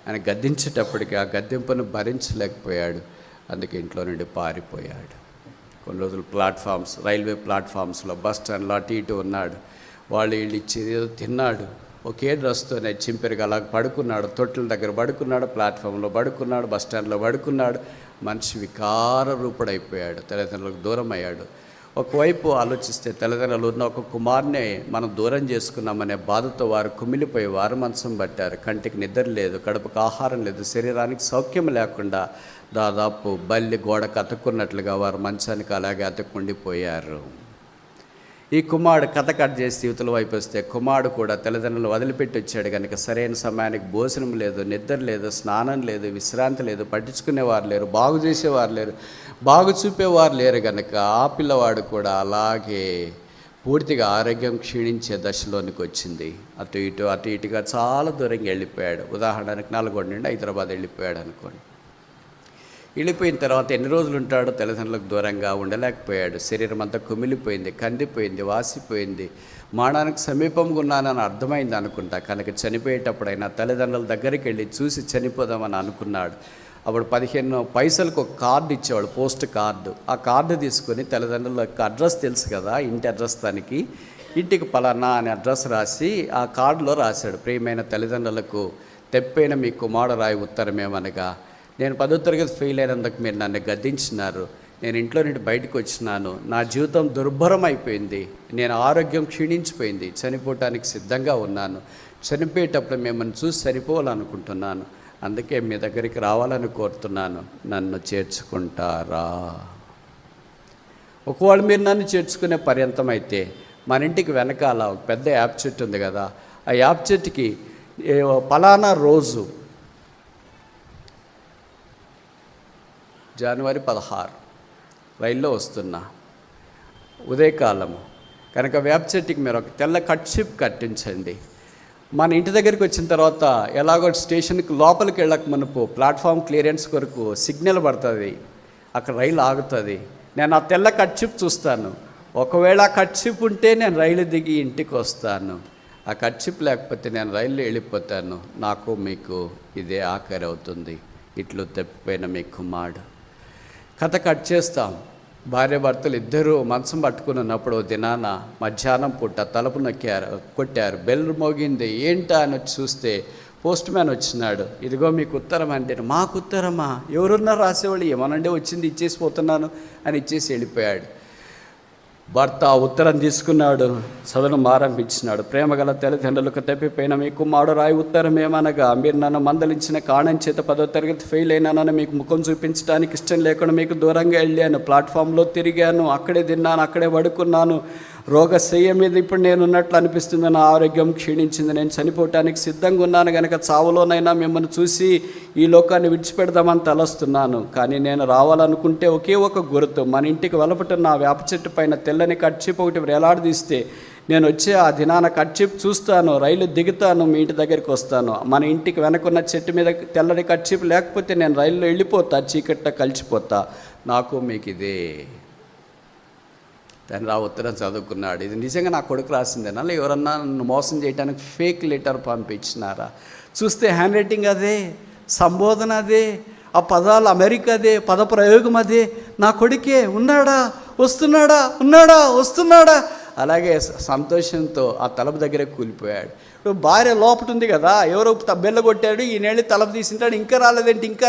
అని గద్దించేటప్పటికి ఆ గద్దింపును భరించలేకపోయాడు. అందుకే ఇంట్లో నుండి పారిపోయాడు. కొన్ని రోజులు ప్లాట్ఫామ్స్, రైల్వే ప్లాట్ఫామ్స్లో, బస్ స్టాండ్లో అటు ఇటు ఉన్నాడు. వాళ్ళు వీళ్ళు ఇచ్చేది ఏదో తిన్నాడు. ఒకే డ్రెస్తోనే చింపెరిగా అలా పడుకున్నాడు. తొట్టెల దగ్గర పడుకున్నాడు, ప్లాట్ఫామ్లో పడుకున్నాడు, బస్ స్టాండ్లో పడుకున్నాడు. మనిషి వికార రూపుడైపోయాడు. తల్లిదండ్రులకు దూరం అయ్యాడు. ఒకవైపు ఆలోచిస్తే తల్లిదండ్రులు ఉన్న ఒక కుమార్నే మనం దూరం చేసుకున్నామనే బాధతో వారు కుమిలిపోయి వారు మనసం పట్టారు. కంటికి నిద్ర లేదు, కడుపుకు ఆహారం లేదు, శరీరానికి సౌఖ్యం లేకుండా దాదాపు బల్లి గోడకు అతుక్కున్నట్లుగా వారు మంచానికి అలాగే అతుక్కుండిపోయారు. ఈ కుమారుడు కథ కట్ చేసి యువతల వైపు వస్తే కుమారుడు కూడా తల్లిదండ్రులు వదిలిపెట్టి వచ్చాడు కనుక సరైన సమయానికి భోజనం లేదు, నిద్ర లేదు, స్నానం లేదు, విశ్రాంతి లేదు, పట్టించుకునేవారు లేరు, బాగు చేసేవారు లేరు, బాగు చూపేవారు లేరు కనుక ఆ పిల్లవాడు కూడా అలాగే పూర్తిగా ఆరోగ్యం క్షీణించే దశలోనికి వచ్చింది. అటు ఇటుగా చాలా దూరంగా వెళ్ళిపోయాడు. ఉదాహరణకు నల్గొండ నుండి హైదరాబాద్ వెళ్ళిపోయాడు అనుకోండి. వెళ్ళిపోయిన తర్వాత ఎన్ని రోజులు ఉంటాడో తల్లిదండ్రులకు దూరంగా ఉండలేకపోయాడు. శరీరం అంతా కుమిలిపోయింది, కందిపోయింది, వాసిపోయింది. మరణానికి సమీపంగా ఉన్నానని అర్థమైంది అనుకుంటా. కనుక చనిపోయేటప్పుడైనా తల్లిదండ్రుల దగ్గరికి వెళ్ళి చూసి చనిపోదామని అనుకున్నాడు. అప్పుడు 15 పైసలకు ఒక కార్డు ఇచ్చేవాడు, పోస్ట్ కార్డు. ఆ కార్డు తీసుకొని తల్లిదండ్రులకు అడ్రస్ తెలుసు కదా, ఇంటి అడ్రస్ దానికి, ఇంటికి పలానా అని అడ్రస్ రాసి ఆ కార్డులో రాశాడు, ప్రియమైన తల్లిదండ్రులకు తెప్పైన మీ కుమారుడు రాయి ఉత్తరమేమనగా, నేను 10వ తరగతి ఫెయిల్ అయినందుకు మీరు నన్ను గద్దించినారు. నేను ఇంట్లో నుండి బయటకు వచ్చినాను. నా జీవితం దుర్భరం అయిపోయింది. నేను ఆరోగ్యం క్షీణించిపోయింది. చనిపోవటానికి సిద్ధంగా ఉన్నాను. చనిపోయేటప్పుడు మిమ్మల్ని చూసి చనిపోవాలనుకుంటున్నాను. అందుకే మీ దగ్గరికి రావాలని కోరుతున్నాను. నన్ను చేర్చుకుంటారా? ఒకవేళ మీరు నన్ను చేర్చుకునే పర్యంతం అయితే మన ఇంటికి వెనకాల ఒక పెద్ద యాప్ చెట్టు ఉంది కదా, ఆ యాప్ చెట్టుకి పలానా రోజు జనవరి 16 రైల్లో వస్తున్నా, ఉదయకాలము కనుక వేప చెట్టుకి మీరు ఒక తెల్ల కట్షిప్ కట్టించండి. మన ఇంటి దగ్గరికి వచ్చిన తర్వాత ఎలాగో స్టేషన్కి లోపలికి వెళ్ళక మునుపు ప్లాట్ఫామ్ క్లియరెన్స్ కొరకు సిగ్నల్ పడుతుంది, అక్కడ రైలు ఆగుతుంది. నేను ఆ తెల్ల కట్షిప్ చూస్తాను. ఒకవేళ ఆ కట్షిప్ ఉంటే నేను రైలు దిగి ఇంటికి వస్తాను, ఆ కట్షిప్ లేకపోతే నేను రైల్లో వెళ్ళిపోతాను. నాకు మీకు ఇదే ఆఖరి అవుతుంది. ఇట్లు తప్పిపోయిన మీ కుమారుడు. కథ కట్ చేస్తాం. భార్య భర్తలు ఇద్దరూ మంచం పట్టుకుని ఉన్నప్పుడు దినాన మధ్యాహ్నం పూట తలుపు కొట్టారు. బెల్ మోగింది. ఏంటా అని వచ్చి చూస్తే పోస్ట్ మ్యాన్ వచ్చినాడు. ఇదిగో మీకు ఉత్తరం అంటే, మాకు ఉత్తరమా? ఎవరున్నారు రాసేవాళ్ళు? ఏమనంటే వచ్చింది ఇచ్చేసి పోతున్నాను అని ఇచ్చేసి వెళ్ళిపోయాడు. భర్త ఉత్తరం తీసుకున్నాడు, చదువును ఆరంభించినాడు. ప్రేమగల తల్లిదండ్రులకు తప్పిపోయిన మీ కుమారుడు రాయి ఉత్తరం ఏమనగా, మీరు నన్ను మందలించిన కారణం చేత 10వ తరగతి ఫెయిల్ అయినానని మీకు ముఖం చూపించడానికి ఇష్టం లేకుండా మీకు దూరంగా వెళ్ళాను. ప్లాట్ఫామ్లో తిరిగాను, అక్కడే తిన్నాను, అక్కడే పడుకున్నాను. రోగశయ్య మీద ఇప్పుడు నేను ఉన్నట్లు అనిపిస్తుంది. నా ఆరోగ్యం క్షీణించింది. నేను చనిపోవటానికి సిద్ధంగా ఉన్నాను కనుక చావులోనైనా మిమ్మల్ని చూసి ఈ లోకాన్ని విడిచిపెడదామని తలస్తున్నాను. కానీ నేను రావాలనుకుంటే ఒకే ఒక గుర్తు, మన ఇంటికి వెలపట నా వేప చెట్టు పైన తెల్లని కట్చిప్ ఒకటి వేలాడదీస్తే నేను వచ్చి ఆ దినాన కట్చిప్ చూస్తాను, రైలు దిగుతాను, మీ ఇంటి దగ్గరికి వస్తాను. మన ఇంటికి వెనకున్న చెట్టు మీద తెల్లని కట్చిప్ లేకపోతే నేను రైల్లో వెళ్ళిపోతా, చీకట్ట కలిసిపోతా. నాకు మీకు ఇదే. తండ్రి ఆ ఉత్తరం చదువుకున్నాడు. ఇది నిజంగా నా కొడుకు రాసిందేనా, ఎవరన్నా నన్ను మోసం చేయడానికి ఫేక్ లెటర్ పంపించినారా? చూస్తే హ్యాండ్ రైటింగ్ అదే, సంబోధన అదే, ఆ పదాలు అమెరికాదే, పద ప్రయోగం అదే. నా కొడుకే ఉన్నాడా, వస్తున్నాడా, ఉన్నాడా, వస్తున్నాడా. అలాగే సంతోషంతో ఆ తలుపు దగ్గరే కూలిపోయాడు. ఇప్పుడు భార్య లోపట ఉంది కదా, ఎవరో బెల్ల కొట్టాడు, ఈయనెళ్ళి తలుపు తీసింటాడు. ఇంకా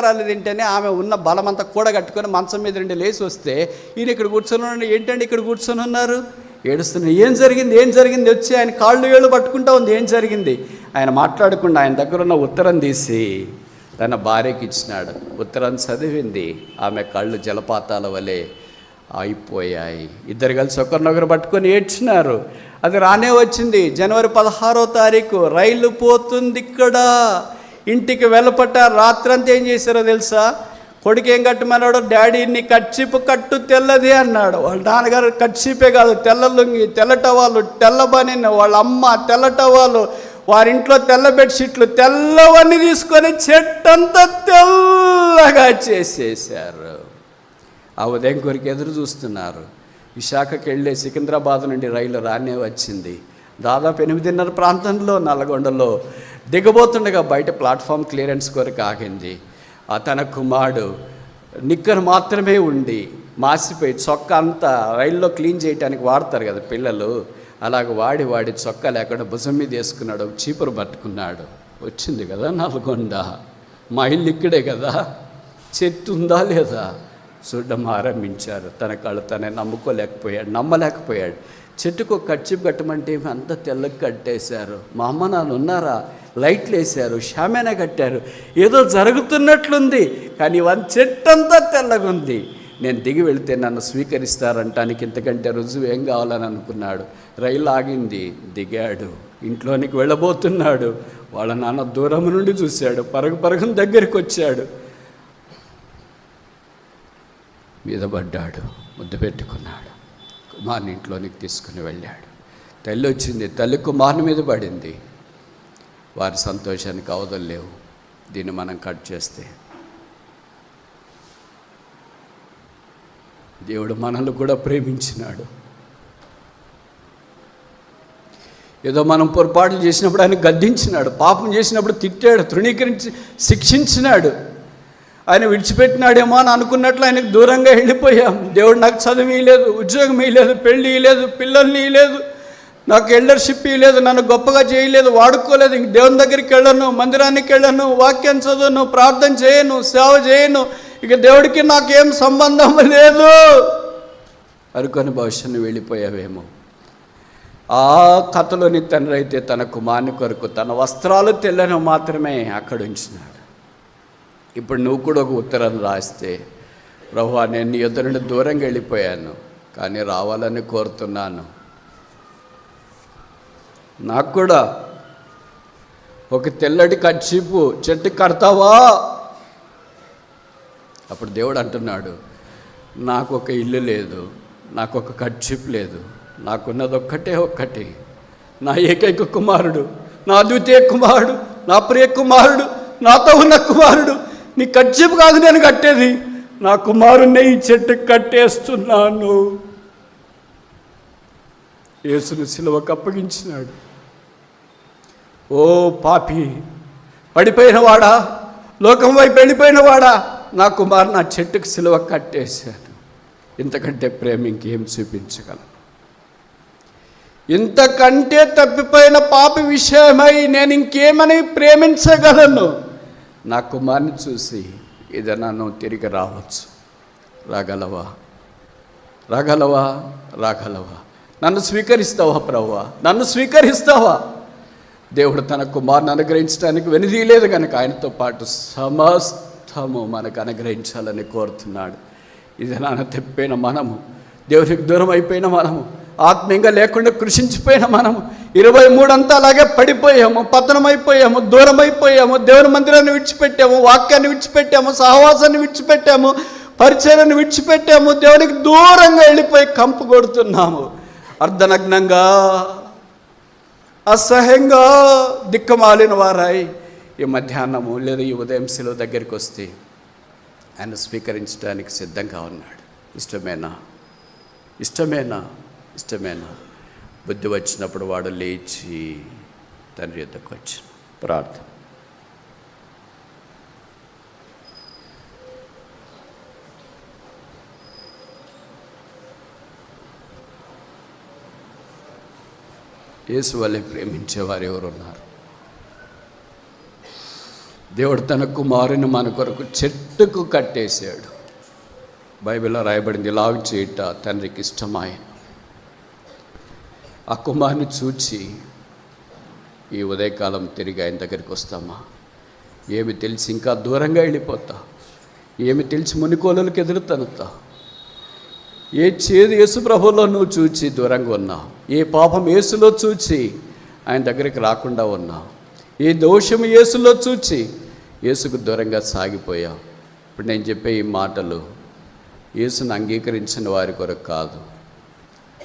రాలేదేంటి అని ఆమె ఉన్న బలమంతా కూడగట్టుకొని మంచం మీద 2 లేచి వస్తే ఈయన ఇక్కడ కూర్చొని ఉన్నాడు. ఏంటండి ఇక్కడ కూర్చొని ఉన్నారు? ఏడుస్తున్నాడు. ఏం జరిగింది వచ్చి ఆయన కాళ్ళు ఏళ్ళు పట్టుకుంటా ఉంది. ఏం జరిగింది? ఆయన మాట్లాడకుండా ఆయన దగ్గర ఉన్న ఉత్తరం తీసి తన భార్యకి ఇచ్చినాడు. ఉత్తరం చదివింది. ఆమె కళ్ళు జలపాతాల వలె అయిపోయాయి. ఇద్దరు కలిసి ఒకరినొకరు పట్టుకొని ఏడ్చినారు. అది రానే వచ్చింది. జనవరి 16వ తారీఖు రైలు పోతుంది. ఇక్కడ ఇంటికి వెలపట రాత్రంతా ఏం చేశారో తెలుసా? కొడుకు ఏం కట్టమన్నాడు? డాడీని కట్చిపు కట్టు తెల్లది అన్నాడు. వాళ్ళ నాన్నగారు కట్చిపే కాదు, తెల్ల లుంగి, తెల్ల టవాలు, తెల్ల బనీను, వాళ్ళ అమ్మ తెల్ల టవాలు, వారింట్లో తెల్ల బెడ్షీట్లు, తెల్లవన్నీ తీసుకొని చెట్టంతా తెల్లగా చేసేసారు. ఆ ఉదయం కొరికి ఎదురు చూస్తున్నారు. విశాఖకి వెళ్ళే సికింద్రాబాద్ నుండి రైలు రానే వచ్చింది. దాదాపు 8:30 ప్రాంతంలో నల్గొండలో దిగబోతుండగా బయట ప్లాట్ఫామ్ క్లియరెన్స్ కొరకు ఆగింది. తన కుమారుడు నిక్కర్ మాత్రమే ఉండి మాసిపోయి చొక్కా అంతా రైల్లో క్లీన్ చేయడానికి వాడతారు కదా పిల్లలు, అలాగ వాడి చొక్కా లేకుండా భుజం మీద వేసుకున్నాడు. ఒక చీపురు పట్టుకున్నాడు. వచ్చింది కదా నల్గొండ, మా ఇల్లు ఇక్కడే కదా, చెట్టు ఉందా లేదా చూడడం ఆరంభించారు. తన కళ్ళు తనే నమ్మలేకపోయాడు. చెట్టుకు కట్చిప్ కట్టమంటే అంత తెల్లకి కట్టేశారు. మా అమ్మ నాన్న ఉన్నారా? లైట్లు వేశారు, షామేనా కట్టారు, ఏదో జరుగుతున్నట్లుంది. కానీ చెట్టంతా తెల్లగా ఉంది. నేను దిగి వెళితే నన్ను స్వీకరిస్తారంటానికి ఇంతకంటే రుజువు ఏం కావాలని అనుకున్నాడు. రైలు ఆగింది, దిగాడు, ఇంట్లోనికి వెళ్ళబోతున్నాడు. వాళ్ళ నాన్న దూరం నుండి చూశాడు, పరుగున దగ్గరికి వచ్చాడు, మీద పడ్డాడు, ముద్దు పెట్టుకున్నాడు. కుమారుని ఇంట్లోనికి తీసుకుని వెళ్ళాడు. తల్లి వచ్చింది, తల్లి కుమారుని మీద పడింది. వారి సంతోషానికి అవధులు లేవు. దీన్ని మనం కట్ చేస్తే దేవుడు మనల్ని కూడా ప్రేమించినాడు. ఏదో మనం పొరపాట్లు చేసినప్పుడు ఆయన గద్దించినాడు, పాపం చేసినప్పుడు తిట్టాడు, తృణీకరించి శిక్షించినాడు. ఆయన విడిచిపెట్టినాడేమో అని అనుకున్నట్లు ఆయనకు దూరంగా వెళ్ళిపోయాం. దేవుడు నాకు చదువు ఇవ్వలేదు, ఉద్యోగం ఇవ్వలేదు, పెళ్ళి ఇవ్వలేదు, పిల్లల్ని ఇవ్వలేదు, నాకు ఎల్డర్షిప్ ఇవ్వలేదు, నన్ను గొప్పగా చేయలేదు, వాడుకోలేదు. ఇంక దేవుని దగ్గరికి వెళ్ళను, మందిరానికి వెళ్ళను, వాక్యం చదువును, ప్రార్థన చేయను, సేవ చేయను, ఇక దేవుడికి నాకేం సంబంధం లేదు అనుకొని భవిష్యత్తు వెళ్ళిపోయావేమో. ఆ కథలోని తండ్రి అయితే తన కుమారుని కొరకు తన వస్త్రాలు తెల్లని మాత్రమే అక్కడ ఉంచినాడు. ఇప్పుడు నువ్వు కూడా ఒక ఉత్తరం రాస్తే, ప్రభువా నేను నీ యొద్ద నుండి దూరంగా వెళ్ళిపోయాను, కానీ రావాలని కోరుతున్నాను, నాకు కూడా ఒక తెల్లటి కర్చీపు చెట్టు కడతావా? అప్పుడు దేవుడు అంటున్నాడు, నాకు ఒక ఇల్లు లేదు, నాకు ఒక కర్చీఫ్ లేదు, నాకున్నది ఒక్కటి, నా ఏకైక కుమారుడు, నా ద్వితీయ కుమారుడు, నా ప్రియ కుమారుడు, నాతో ఉన్న కుమారుడు. నీ కర్చీఫ్ కాదు నేను కట్టేది, నా కుమారుణ్ణి ఈ చెట్టుకు కట్టేస్తున్నాను. యేసును సిలువకు అప్పగించినాడు. ఓ పాపి, పడిపోయినవాడా, లోకం వైపు వెళ్ళిపోయినవాడా, నా కుమారు నా చెట్టుకు సిలువ కట్టేశాను. ఇంతకంటే ప్రేమ ఇంకేం చూపించగలను? ఇంతకంటే తప్పిపోయిన పాపి విషయమై నేను ఇంకేమని ప్రేమించగలను? నా కుమారుని చూసి ఏదైనా నువ్వు తిరిగి రావచ్చు. రాగలవా? నన్ను స్వీకరిస్తావా ప్రభువా? నన్ను స్వీకరిస్తావా? దేవుడు తన కుమారుని అనుగ్రహించడానికి వెనుదీయలేదు కనుక ఆయనతో పాటు సమస్తము మనకు అనుగ్రహించాలని కోరుతున్నాడు. ఇది నాన్న తప్పిపోయిన మనము, దేవునికి దూరం అయిపోయిన మనము, ఆత్మీయంగా లేకుండా కృషించిపోయిన మనము 23 అంతా అలాగే పడిపోయాము, పతనమైపోయాము, దూరం అయిపోయాము, దేవుని మందిరాన్ని విడిచిపెట్టాము, వాక్యాన్ని విడిచిపెట్టాము, సహవాసాన్ని విడిచిపెట్టాము, పరిచయాన్ని విడిచిపెట్టాము, దేవునికి దూరంగా వెళ్ళిపోయి కంపు కొడుతున్నాము. అర్ధనగ్నంగా, అసహ్యంగా, దిక్కుమాలిన వారాయి ఈ మధ్యాహ్నము లేదా ఈ ఉదయం శిలువ దగ్గరికి వస్తే ఆయన స్వీకరించడానికి సిద్ధంగా ఉన్నాడు. ఇష్టమేనా? బుద్ధి వచ్చినప్పుడు వాడు లేచి తండ్రి యొద్దకు వచ్చాను. ప్రార్థన. యేసు వల్లే ప్రేమించేవారు ఎవరున్నారు? దేవుడు తన కుమారుని మన కొరకు చెట్టుకు కట్టేశాడు. బైబిల్లో రాయబడింది, ఇలాగ చేయట తండ్రికి ఇష్టమాయన. ఆ కుమారుని చూచి ఈ ఉదయకాలం తిరిగి ఆయన దగ్గరికి వస్తామా? ఏమి తెలిసి ఇంకా దూరంగా వెళ్ళిపోతా? ఏమి తెలిసి మునికోలకి ఎదురుతనుతా? ఏ చేదు యేసు ప్రభువులో నువ్వు చూచి దూరంగా ఉన్నావు? ఏ పాపం యేసులో చూచి ఆయన దగ్గరికి రాకుండా ఉన్నావు? ఏ దోషము యేసులో చూచి యేసుకు దూరంగా సాగిపోయావు? ఇప్పుడు నేను చెప్పే ఈ మాటలు యేసును అంగీకరించిన వారి కొరకు కాదు.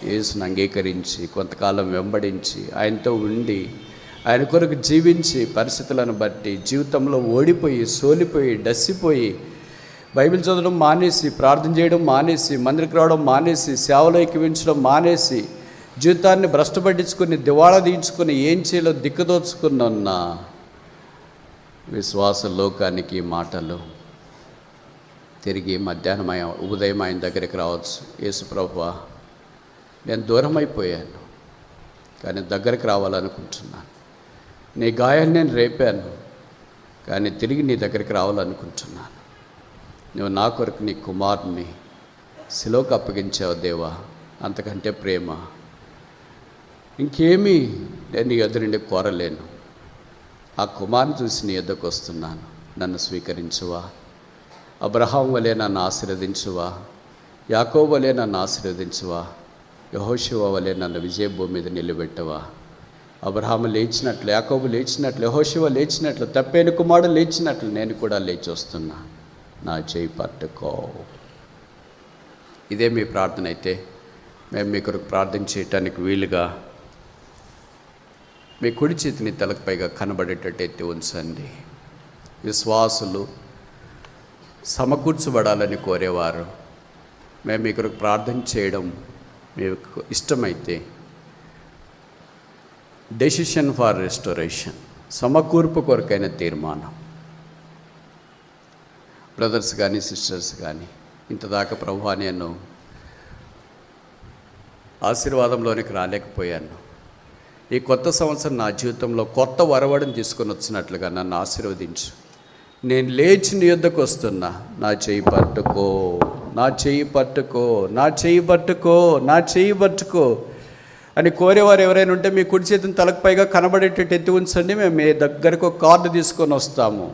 యేసును అంగీకరించి కొంతకాలం వెంబడించి ఆయనతో ఉండి ఆయన కొరకు జీవించి పరిస్థితులను బట్టి జీవితంలో ఓడిపోయి, సోలిపోయి, డస్సిపోయి, బైబిల్ చదవడం మానేసి, ప్రార్థన చేయడం మానేసి, మందిరికి రావడం మానేసి, సేవలో ఎక్కివించడం మానేసి, జీవితాన్ని భ్రష్టపట్టించుకుని, దివాళా తీయించుకుని, ఏం చేయాలో దిక్కుదోచుకున్న విశ్వాస లోకానికి మాటలు తిరిగి మధ్యాహ్నం ఉదయం ఆయన దగ్గరికి రావచ్చు. యేసు ప్రభువా, నేను దూరం అయిపోయాను, కానీ దగ్గరికి రావాలనుకుంటున్నాను. నీ గాయాన్ని నేను రేపాను, కానీ తిరిగి నీ దగ్గరికి రావాలనుకుంటున్నాను. నువ్వు నా కొరకు నీ కుమారుని శిలువకు అప్పగించావు దేవా, అంతకంటే ప్రేమ ఇంకేమీ నేను నీ ఎదురు నుండి కోరలేను. ఆ కుమారుని చూసి నీ ఎద్దకు వస్తున్నాను. నన్ను స్వీకరించువా? అబ్రహాం వలె నన్ను ఆశీర్వదించువా? యాకోబు వలె నన్ను ఆశీర్వదించువా? యెహోషువ వలె నన్ను విజయభూమి మీద నిలబెట్టవా? అబ్రహాము లేచినట్లు, యాకోబు లేచినట్లు, యెహోషువ లేచినట్లు, తప్పేని కుమారుడు లేచినట్లు నేను కూడా లేచి వస్తున్నా. నా చేయి పట్టుకో. ఇదే మీ ప్రార్థన అయితే మేము మీ కొరకు ప్రార్థన చేయటానికి వీలుగా మీ కుడి చేతిని తలకు పైగా కనబడేటట్టు ఎత్తి ఉంచండి. విశ్వాసులు సమకూర్చబడాలని కోరేవారు మేము మీ కొరకు ప్రార్థన చేయడం మీకు ఇష్టమైతే డెసిషన్ ఫర్ రెస్టోరేషన్, సమకూర్పు కొరకైన తీర్మానం. బ్రదర్స్ కానీ సిస్టర్స్ కానీ, ఇంతదాకా ప్రభువా నేను ఆశీర్వాదంలోనికి రాలేకపోయాను, ఈ కొత్త సంవత్సరం నా జీవితంలో కొత్త వరవడిని తీసుకొని వచ్చినట్లుగా నన్ను ఆశీర్వదించు. నేను లేచి నీ యొద్దకు వస్తున్నా. నా చేయి పట్టుకో, నా చేయి పట్టుకో, నా చేయి పట్టుకో, నా చేయి పట్టుకో అని కోరేవారు ఎవరైనా ఉంటే మీ కుడి చేతిని తలకు పైగా కనబడేటట్టు ఎత్తి ఉంచండి. మేము మీ దగ్గరకు ఒక కార్డు తీసుకొని వస్తాము.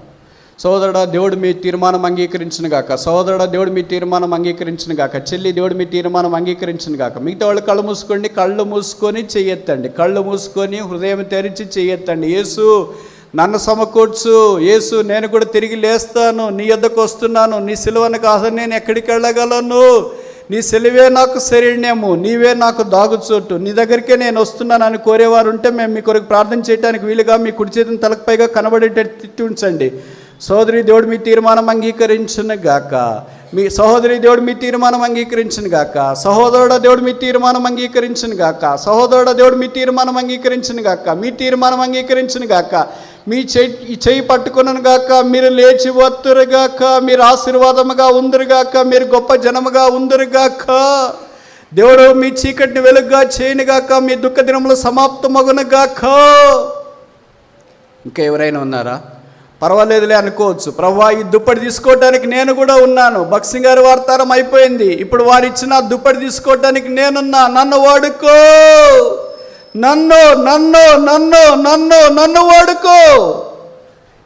సోదరుడా, దేవుడు మీ తీర్మానం అంగీకరించిన గాక. సోదరుడా, దేవుడు మీ తీర్మానం అంగీకరించిన గాక. చెల్లి, దేవుడు మీ తీర్మానం అంగీకరించిన గాక. మిగతా వాళ్ళు కళ్ళు మూసుకోండి. కళ్ళు మూసుకొని చెయ్యెత్తండి. కళ్ళు మూసుకొని హృదయం తెరిచి చెయ్యెత్తండి. యేసు, నన్ను సమకూర్చు యేసు, నేను కూడా తిరిగి లేస్తాను, నీ యొద్దకు వస్తున్నాను, నీ సిలువను కాదు నేను ఎక్కడికి వెళ్ళగలను, నీ సిలువే నాకు శరణ్యము, నీవే నాకు దాగుచోటు, నీ దగ్గరికే నేను వస్తున్నాను అని కోరేవారు ఉంటే మేము మీ కొరకు ప్రార్థన చేయడానికి వీలుగా మీ కుడి చేతిని తలపైగా కనబడేటట్టు తిట్టి ఉంచండి. సోదరి దేవుడు మీ తీర్మానం అంగీకరించును గాక. మీ సహోదరి దేవుడు మీ తీర్మానం అంగీకరించును గాక. సహోదరుడ దేవుడు మీ తీర్మానం అంగీకరించును గాక. సహోదరుడ దేవుడు మీ తీర్మానం అంగీకరించును గాక. మీ తీర్మానం అంగీకరించును గాక. మీ చెయ్యి పట్టుకున్నాను గాక. మీరు లేచి వత్తురుగాక. మీరు ఆశీర్వాదముగా ఉందరుగాక. మీరు గొప్ప జనముగా ఉందరుగాక. దేవుడు మీ చీకటిని వెలుగుగా చేయనుగాక. మీ దుఃఖ దినములు సమాప్తమగునుగాక. ఇంకా ఎవరైనా ఉన్నారా? పర్వాలేదులే అనుకోవచ్చు. ప్రభువా, ఈ దుప్పటి తీసుకోవటానికి నేను కూడా ఉన్నాను. భక్సింగ్ గారి వార్తారం అయిపోయింది, ఇప్పుడు వారు ఇచ్చిన దుప్పటి తీసుకోవటానికి నేనున్నా, నన్ను వాడుకో, నన్ను నన్ను నన్ను నన్ను నన్ను వాడుకో.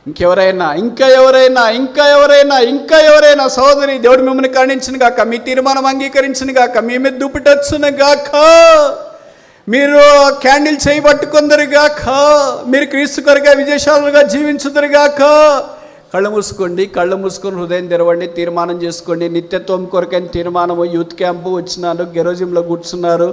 ఇంకెవరైనా ఇంకా ఎవరైనా ఇంకా ఎవరైనా ఇంకా ఎవరైనా? సహోదరి దేవుడు మిమ్మల్ని కరుణించును గాక. మీ తీర్మానం అంగీకరించును గాక. మీ మీద దుప్పటి వచ్చును గాక. మీరు క్యాండిల్ చేయబట్టుకుందరుగాక. మీరు క్రీస్తు కొరగా విజయశాలుగా జీవించుదరుగాక. కళ్ళు మూసుకోండి, కళ్ళు మూసుకొని హృదయం తెరవండి, తీర్మానం చేసుకోండి. నిత్యత్వం కొరకైన తీర్మానము. యూత్ క్యాంపు వచ్చినారు, గెరోజింలో కూర్చున్నారు,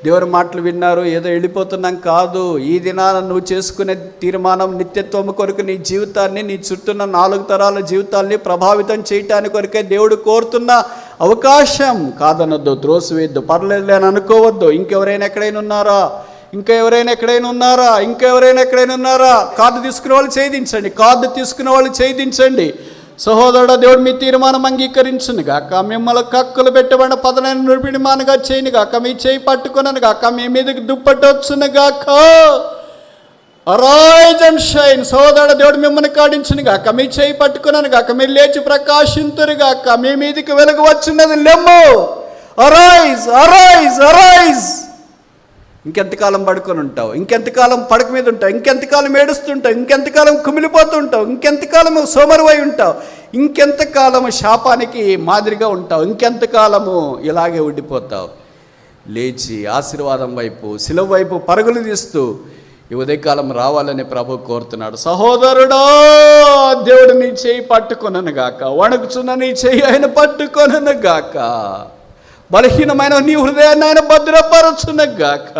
దేవుని మాటలు విన్నారు, ఏదో వెళ్ళిపోతున్నాం కాదు. ఈ దినాన నువ్వు చేసుకునే తీర్మానం నిత్యత్వం కొరకు నీ జీవితాన్ని, నీ చుట్టూన్న 4 తరాల జీవితాల్ని ప్రభావితం చేయటానికి కొరకే దేవుడు కోరుతున్న అవకాశం. కాదనొద్దు, త్రోసివేద్దు, పర్లేదులే అని అనుకోవద్దు. ఇంకెవరైనా ఎక్కడైనా ఉన్నారా? ఇంకా ఎవరైనా ఎక్కడైనా ఉన్నారా? ఇంకా ఎవరైనా ఎక్కడైనా ఉన్నారా? కార్డు తీసుకునే వాళ్ళు చేయించండి. కార్డు తీసుకునే వాళ్ళు చేయించండి. సహోదరుడ దేవుడు మీ తీర్మానం అంగీకరించును గాక. మిమ్మల్ని కక్కులు పెట్టబడిన పదనైన నిర్పిడిమానుగా చేయను గాక. మీ చేయి పట్టుకున్నాను గాక. మీ మీదకి దుప్పటి వచ్చును గాక. Arise and shine. సహోదరుడ దేవుడు మిమ్మల్ని కాడించును గాక. మీ చేయి పట్టుకున్నాను గాక. మీరు లేచి ప్రకాశింతురు గాక. మీ మీదకి వెలుగు వచ్చినది లెమ్ము. Arise arise arise. ఇంకెంతకాలం పడుకొని ఉంటావు? ఇంకెంతకాలం పడక మీద ఉంటావు? ఇంకెంతకాలం ఏడుస్తుంటావు? ఇంకెంతకాలం కుమిలిపోతుంటావు? ఇంకెంతకాలము సోమరువై ఉంటావు? ఇంకెంతకాలము శాపానికి మాదిరిగా ఉంటావు? ఇంకెంతకాలము ఇలాగే ఉండిపోతావు? లేచి ఆశీర్వాదం వైపు, శిలువ వైపు పరుగులు తీస్తూ ఈ ఉదయకాలం రావాలని ప్రభు కోరుతున్నాడు. సహోదరుడా, దేవుడు నీ చేయి పట్టుకొనను గాక. వణుకుచున్న నీ చేయి ఆయన పట్టుకొనను గాక. బలహీనమైన నీ హృదయాన్ని ఆయన భద్రపరచును గాక.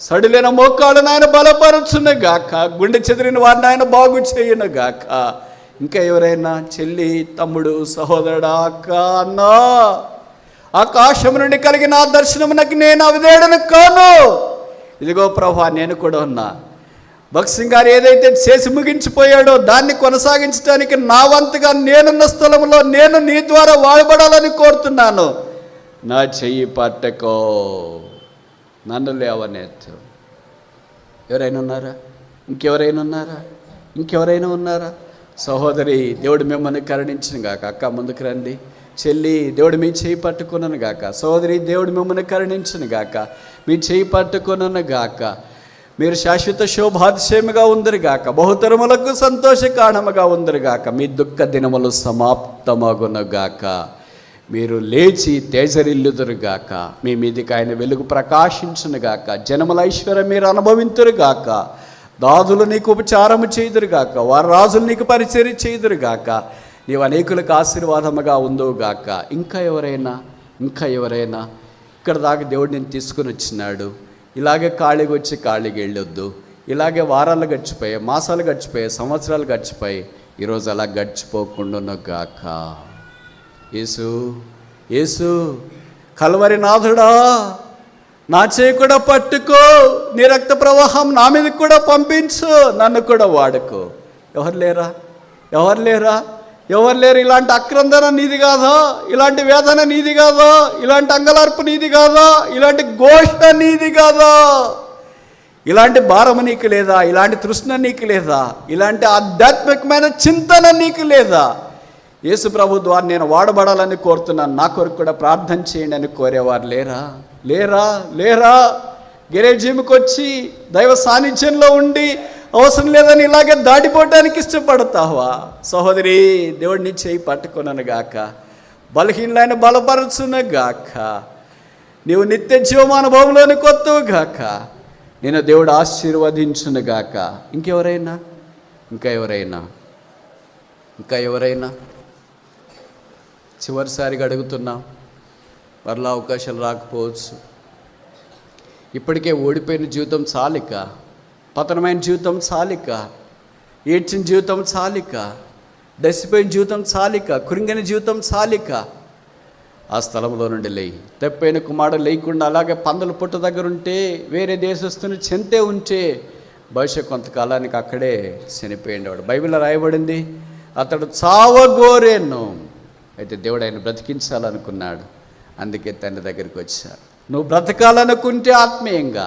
సడిలైన మోకాళ్ళను ఆయన బలపరచును గాక. గుండె చెదిరిన వారిని ఆయన బాగు చేయును గాక. ఇంకా ఎవరైనా? చెల్లి, తమ్ముడు, సహోదరుడా, అక్క, అన్నా, ఆకాశం నుండి కలిగిన ఆ దర్శనమునకి నేను అవిధేయుడను కాను. ఇదిగో ప్రభువా, నేను కూడా ఉన్నా. భక్సింగ్ గారు ఏదైతే చేసి ముగించిపోయాడో దాన్ని కొనసాగించడానికి నా వంతుగా నేనున్న స్థలంలో నేను నీ ద్వారా వాడబడాలని కోరుతున్నాను. నా చెయ్యి పట్టుకో, నన్ను లేవనెత్తు. ఎవరైనా ఉన్నారా? ఇంకెవరైనా ఉన్నారా? ఇంకెవరైనా ఉన్నారా? సహోదరి దేవుడు మిమ్మల్ని కరుణించును గాక. అక్క, ముందుకు రండి. చెల్లి, దేవుడు మీ చేయి పట్టుకున్నాను గాక. సహోదరి, దేవుడు మిమ్మల్ని కరుణించును గాక. మీ చేయి పట్టుకున్నాను గాక. మీరు శాశ్వత శోభాతిశయముగా ఉందరు గాక. బహుతరములకు సంతోష కారణముగా ఉందరు గాక. మీ దుఃఖ దినములు సమాప్తమగును గాక. మీరు లేచి తేజరిల్లుదురుగాక. మీ మీదికి ఆయన వెలుగు ప్రకాశించునుగాక. జనముల ఐశ్వర్యం మీరు అనుభవింతురుగాక. దాదులు నీకు ఉపచారము చేయుదురుగాక. వారు రాజులు నీకు పరిచర్య చేయుదురుగాక. నీవు అనేకులకు ఆశీర్వాదముగా ఉందువుగాక. ఇంకా ఎవరైనా? ఇంకా ఎవరైనా? ఇక్కడ దాకా దేవుడు నేను తీసుకుని వచ్చినాడు. ఇలాగే ఖాళీగా వచ్చి ఖాళీగా వెళ్ళొద్దు. ఇలాగే వారాలు గడిచిపోయాయి, మాసాలు గడిచిపోయాయి, సంవత్సరాలు గడిచిపోయాయి. ఈరోజు అలా గడిచిపోకుండా గాక. యేసు, యేసు, కల్వరి నాథుడా, నా చేయి కూడా పట్టుకో. నీ రక్త ప్రవాహం నా మీద కూడా పంపించు. నన్ను కూడా వాడుకో. ఎవరు లేరా? ఎవరు లేరా? ఎవరు లేరు? ఇలాంటి అక్రందన నీది కాదా? ఇలాంటి వేదన నీది కాదా? ఇలాంటి అంగలార్పు నీది కాదా? ఇలాంటి ఘోష నీది కాదా? ఇలాంటి భారము నీకు లేదా? ఇలాంటి తృష్ణ నీకు లేదా? ఇలాంటి ఆధ్యాత్మికమైన చింతన నీకు లేదా? యేసు ప్రభు ద్వారా నేను వాడబడాలని కోరుతున్నాను. నా కొరకు కూడా ప్రార్థన చేయండి అని కోరేవారు లేరా? లేరా? లేరా? గెరేజీముకి వచ్చి దైవ సాన్నిధ్యంలో ఉండి అవసరం లేదని ఇలాగే దాటిపోవటానికి ఇష్టపడతావా? సహోదరి, దేవుడిని చేయి పట్టుకున్నాను గాక. బలహీనలైన బలపరచును గాక. నీవు నిత్య జీవమానుభవంలోని కొత్తవు గాక. నేను దేవుడు ఆశీర్వదించును గాక. ఇంకెవరైనా? ఇంకా ఎవరైనా చివరిసారిగా అడుగుతున్నాం. మరలా అవకాశాలు రాకపోవచ్చు. ఇప్పటికే ఓడిపోయిన జీవితం చాలిక, పతనమైన జీవితం చాలిక, ఏడ్చిన జీవితం చాలిక, దసిపోయిన జీవితం చాలిక, కృంగిన జీవితం చాలిక. ఆ స్థలంలో నుండి లేయి. తప్పైన కుమారుడు లేకుండా అలాగే పందుల పుట్ట దగ్గర ఉంటే, వేరే దేశస్తుని చెంతే ఉంటే భవిష్యత్ కొంతకాలానికి అక్కడే చనిపోయేవాడు. బైబిల్లో రాయబడింది, అతడు చావగోరేను. అయితే దేవుడు ఆయన బ్రతికించాలనుకున్నాడు. అందుకే తండ్రి దగ్గరికి వచ్చాడు. నువ్వు బ్రతకాలనుకుంటే ఆత్మీయంగా,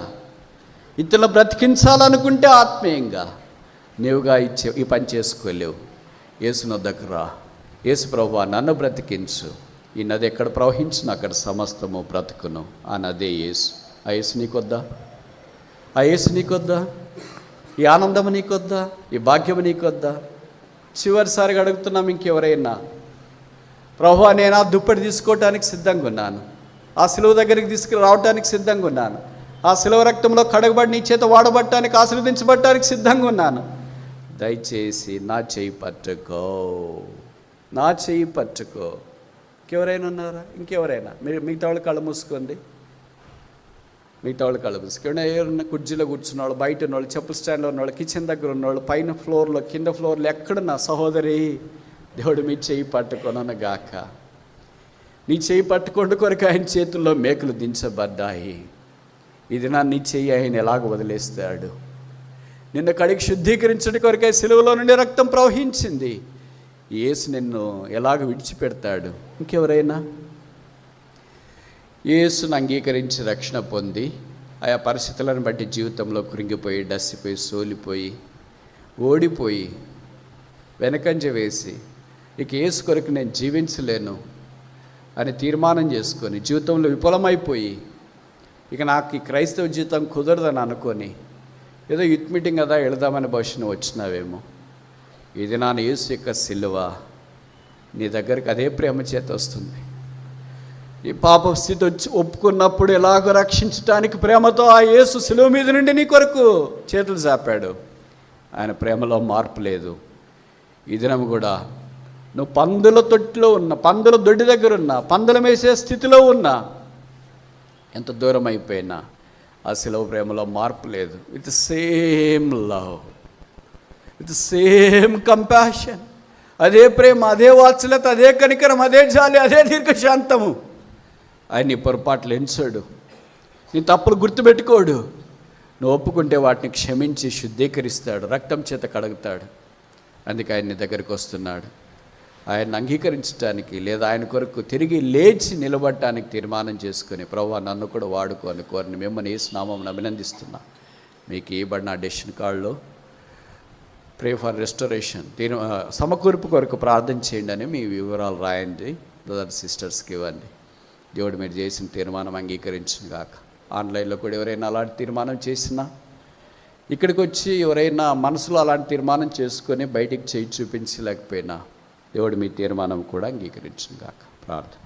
ఇతరులు బ్రతికించాలనుకుంటే ఆత్మీయంగా, నీవుగా ఈ పని చేసుకోలేవు. యేసు వద్దకు రా. యేసు ప్రభువా నన్ను బ్రతికించు. ఈ నది ఎక్కడ ప్రవహించిన అక్కడ సమస్తము బ్రతుకును. ఆ నదే యేసు. ఆ యేసు నీకొద్దా? ఆ యేసు నీకొద్దా? ఈ ఆనందము నీకొద్దా? ఈ భాగ్యము నీకొద్దా? చివరిసారిగా అడుగుతున్నాం, ఇంకెవరైనా ప్రభువా నేను ఆ దుప్పటి తీసుకోవటానికి సిద్ధంగా ఉన్నాను, ఆ సిలువ దగ్గరికి తీసుకురావటానికి సిద్ధంగా ఉన్నాను, ఆ సిలువ రక్తంలో కడగబడి నీ చేత వాడబట్టడానికి, ఆశీర్వదించబడటానికి సిద్ధంగా ఉన్నాను. దయచేసి నా చేయి పట్టుకో, నా చేయి పట్టుకో. ఇంకెవరైనా ఉన్నారా? ఇంకెవరైనా? మిగతా వాళ్ళు కళ్ళు మూసుకోండి. మిగతా వాళ్ళు కళ్ళు మూసుకోండి. ఎవరైనా కుర్చీలో కూర్చున్న వాళ్ళు, బయట ఉన్నవాళ్ళు, చెప్పుల స్టాండ్లో ఉన్నవాళ్ళు, కిచెన్ దగ్గర ఉన్నవాళ్ళు, పైన ఫ్లోర్లో, కింద ఫ్లోర్లో, ఎక్కడున్నా సహోదరి, దేవుడు మీ చేయి పట్టుకొనను గాక. నీ చేయి పట్టుకోండి కొరకు ఆయన చేతుల్లో మేకులు దించబడ్డాయి. ఇది నీ చెయ్యి ఆయన ఎలాగ వదిలేస్తాడు? నిన్ను కడిగి శుద్ధీకరించడం కొరకై సిలువలో నుండి రక్తం ప్రవహించింది. యేసు నిన్ను ఎలాగ విడిచిపెడతాడు? ఇంకెవరైనా యేసును అంగీకరించి రక్షణ పొంది ఆయా పరిస్థితులను బట్టి జీవితంలో కృంగిపోయి, డస్సిపోయి, సోలిపోయి, ఓడిపోయి, వెనకంజ వేసి ఇక యేసు కొరకు నేను జీవించలేను అని తీర్మానం చేసుకొని జీవితంలో విఫలమైపోయి, ఇక నాకు ఈ క్రైస్తవ జీవితం కుదరదని అనుకొని ఏదో యూత్ మీటింగ్ కదా వెళదామని భవిష్యత్తు వచ్చినావేమో. ఇది నా యేసు యొక్క సిలువ నీ దగ్గరికి అదే ప్రేమ చేత వస్తుంది. ఈ పాప స్థితి వచ్చి ఒప్పుకున్నప్పుడు ఎలాగో రక్షించడానికి ప్రేమతో ఆ యేసు సిలువ మీద నుండి నీ కొరకు చేతులు చాపాడు. ఆయన ప్రేమలో మార్పు లేదు. ఈ దినం కూడా నువ్వు పందుల తొట్టిలో ఉన్నా, పందుల దొడ్డి దగ్గర ఉన్నా, పందులు వేసే స్థితిలో ఉన్నా, ఎంత దూరం అయిపోయినా ఆ సిలువ ప్రేమలో మార్పు లేదు. With same love, with same compassion, అదే ప్రేమ, అదే వాత్సల్యత, అదే కనికరం, అదే జాలి, అదే దీర్ఘశాంతము. ఆయన నీ పొరపాట్లు ఎంచాడు, నీ తప్పులు గుర్తుపెట్టుకోడు. నువ్వు ఒప్పుకుంటే వాటిని క్షమించి శుద్ధీకరిస్తాడు, రక్తం చేత కడుగుతాడు. అందుకే ఆయన నీ దగ్గరికి వస్తున్నాడు. ఆయన్ని అంగీకరించడానికి లేదా ఆయన కొరకు తిరిగి లేచి నిలబడటానికి తీర్మానం చేసుకుని, ప్రభువా నన్ను కూడా వాడుకొని కోరిని మిమ్మల్ని యేసు నామమున అభినందిస్తున్నా. మీకు ఇవ్వబడిన డెసిషన్ కార్డులో ప్రే ఫర్ రెస్టరేషన్, సమకూర్పు కొరకు ప్రార్థన చేయండి అని మీ వివరాలు రాయండి. బ్రదర్ సిస్టర్స్కి ఇవ్వండి. దేవుడు మీరు చేసిన తీర్మానం అంగీకరించిన గాక. ఆన్లైన్లో కూడా ఎవరైనా అలాంటి తీర్మానం చేసినా, ఇక్కడికి వచ్చి ఎవరైనా మనసులో అలాంటి తీర్మానం చేసుకొని బయటికి చేయి చూపించలేకపోయినా, దేవుడు మీ తీర్మానం కూడా అంగీకరించిన గాక. ప్రార్థన.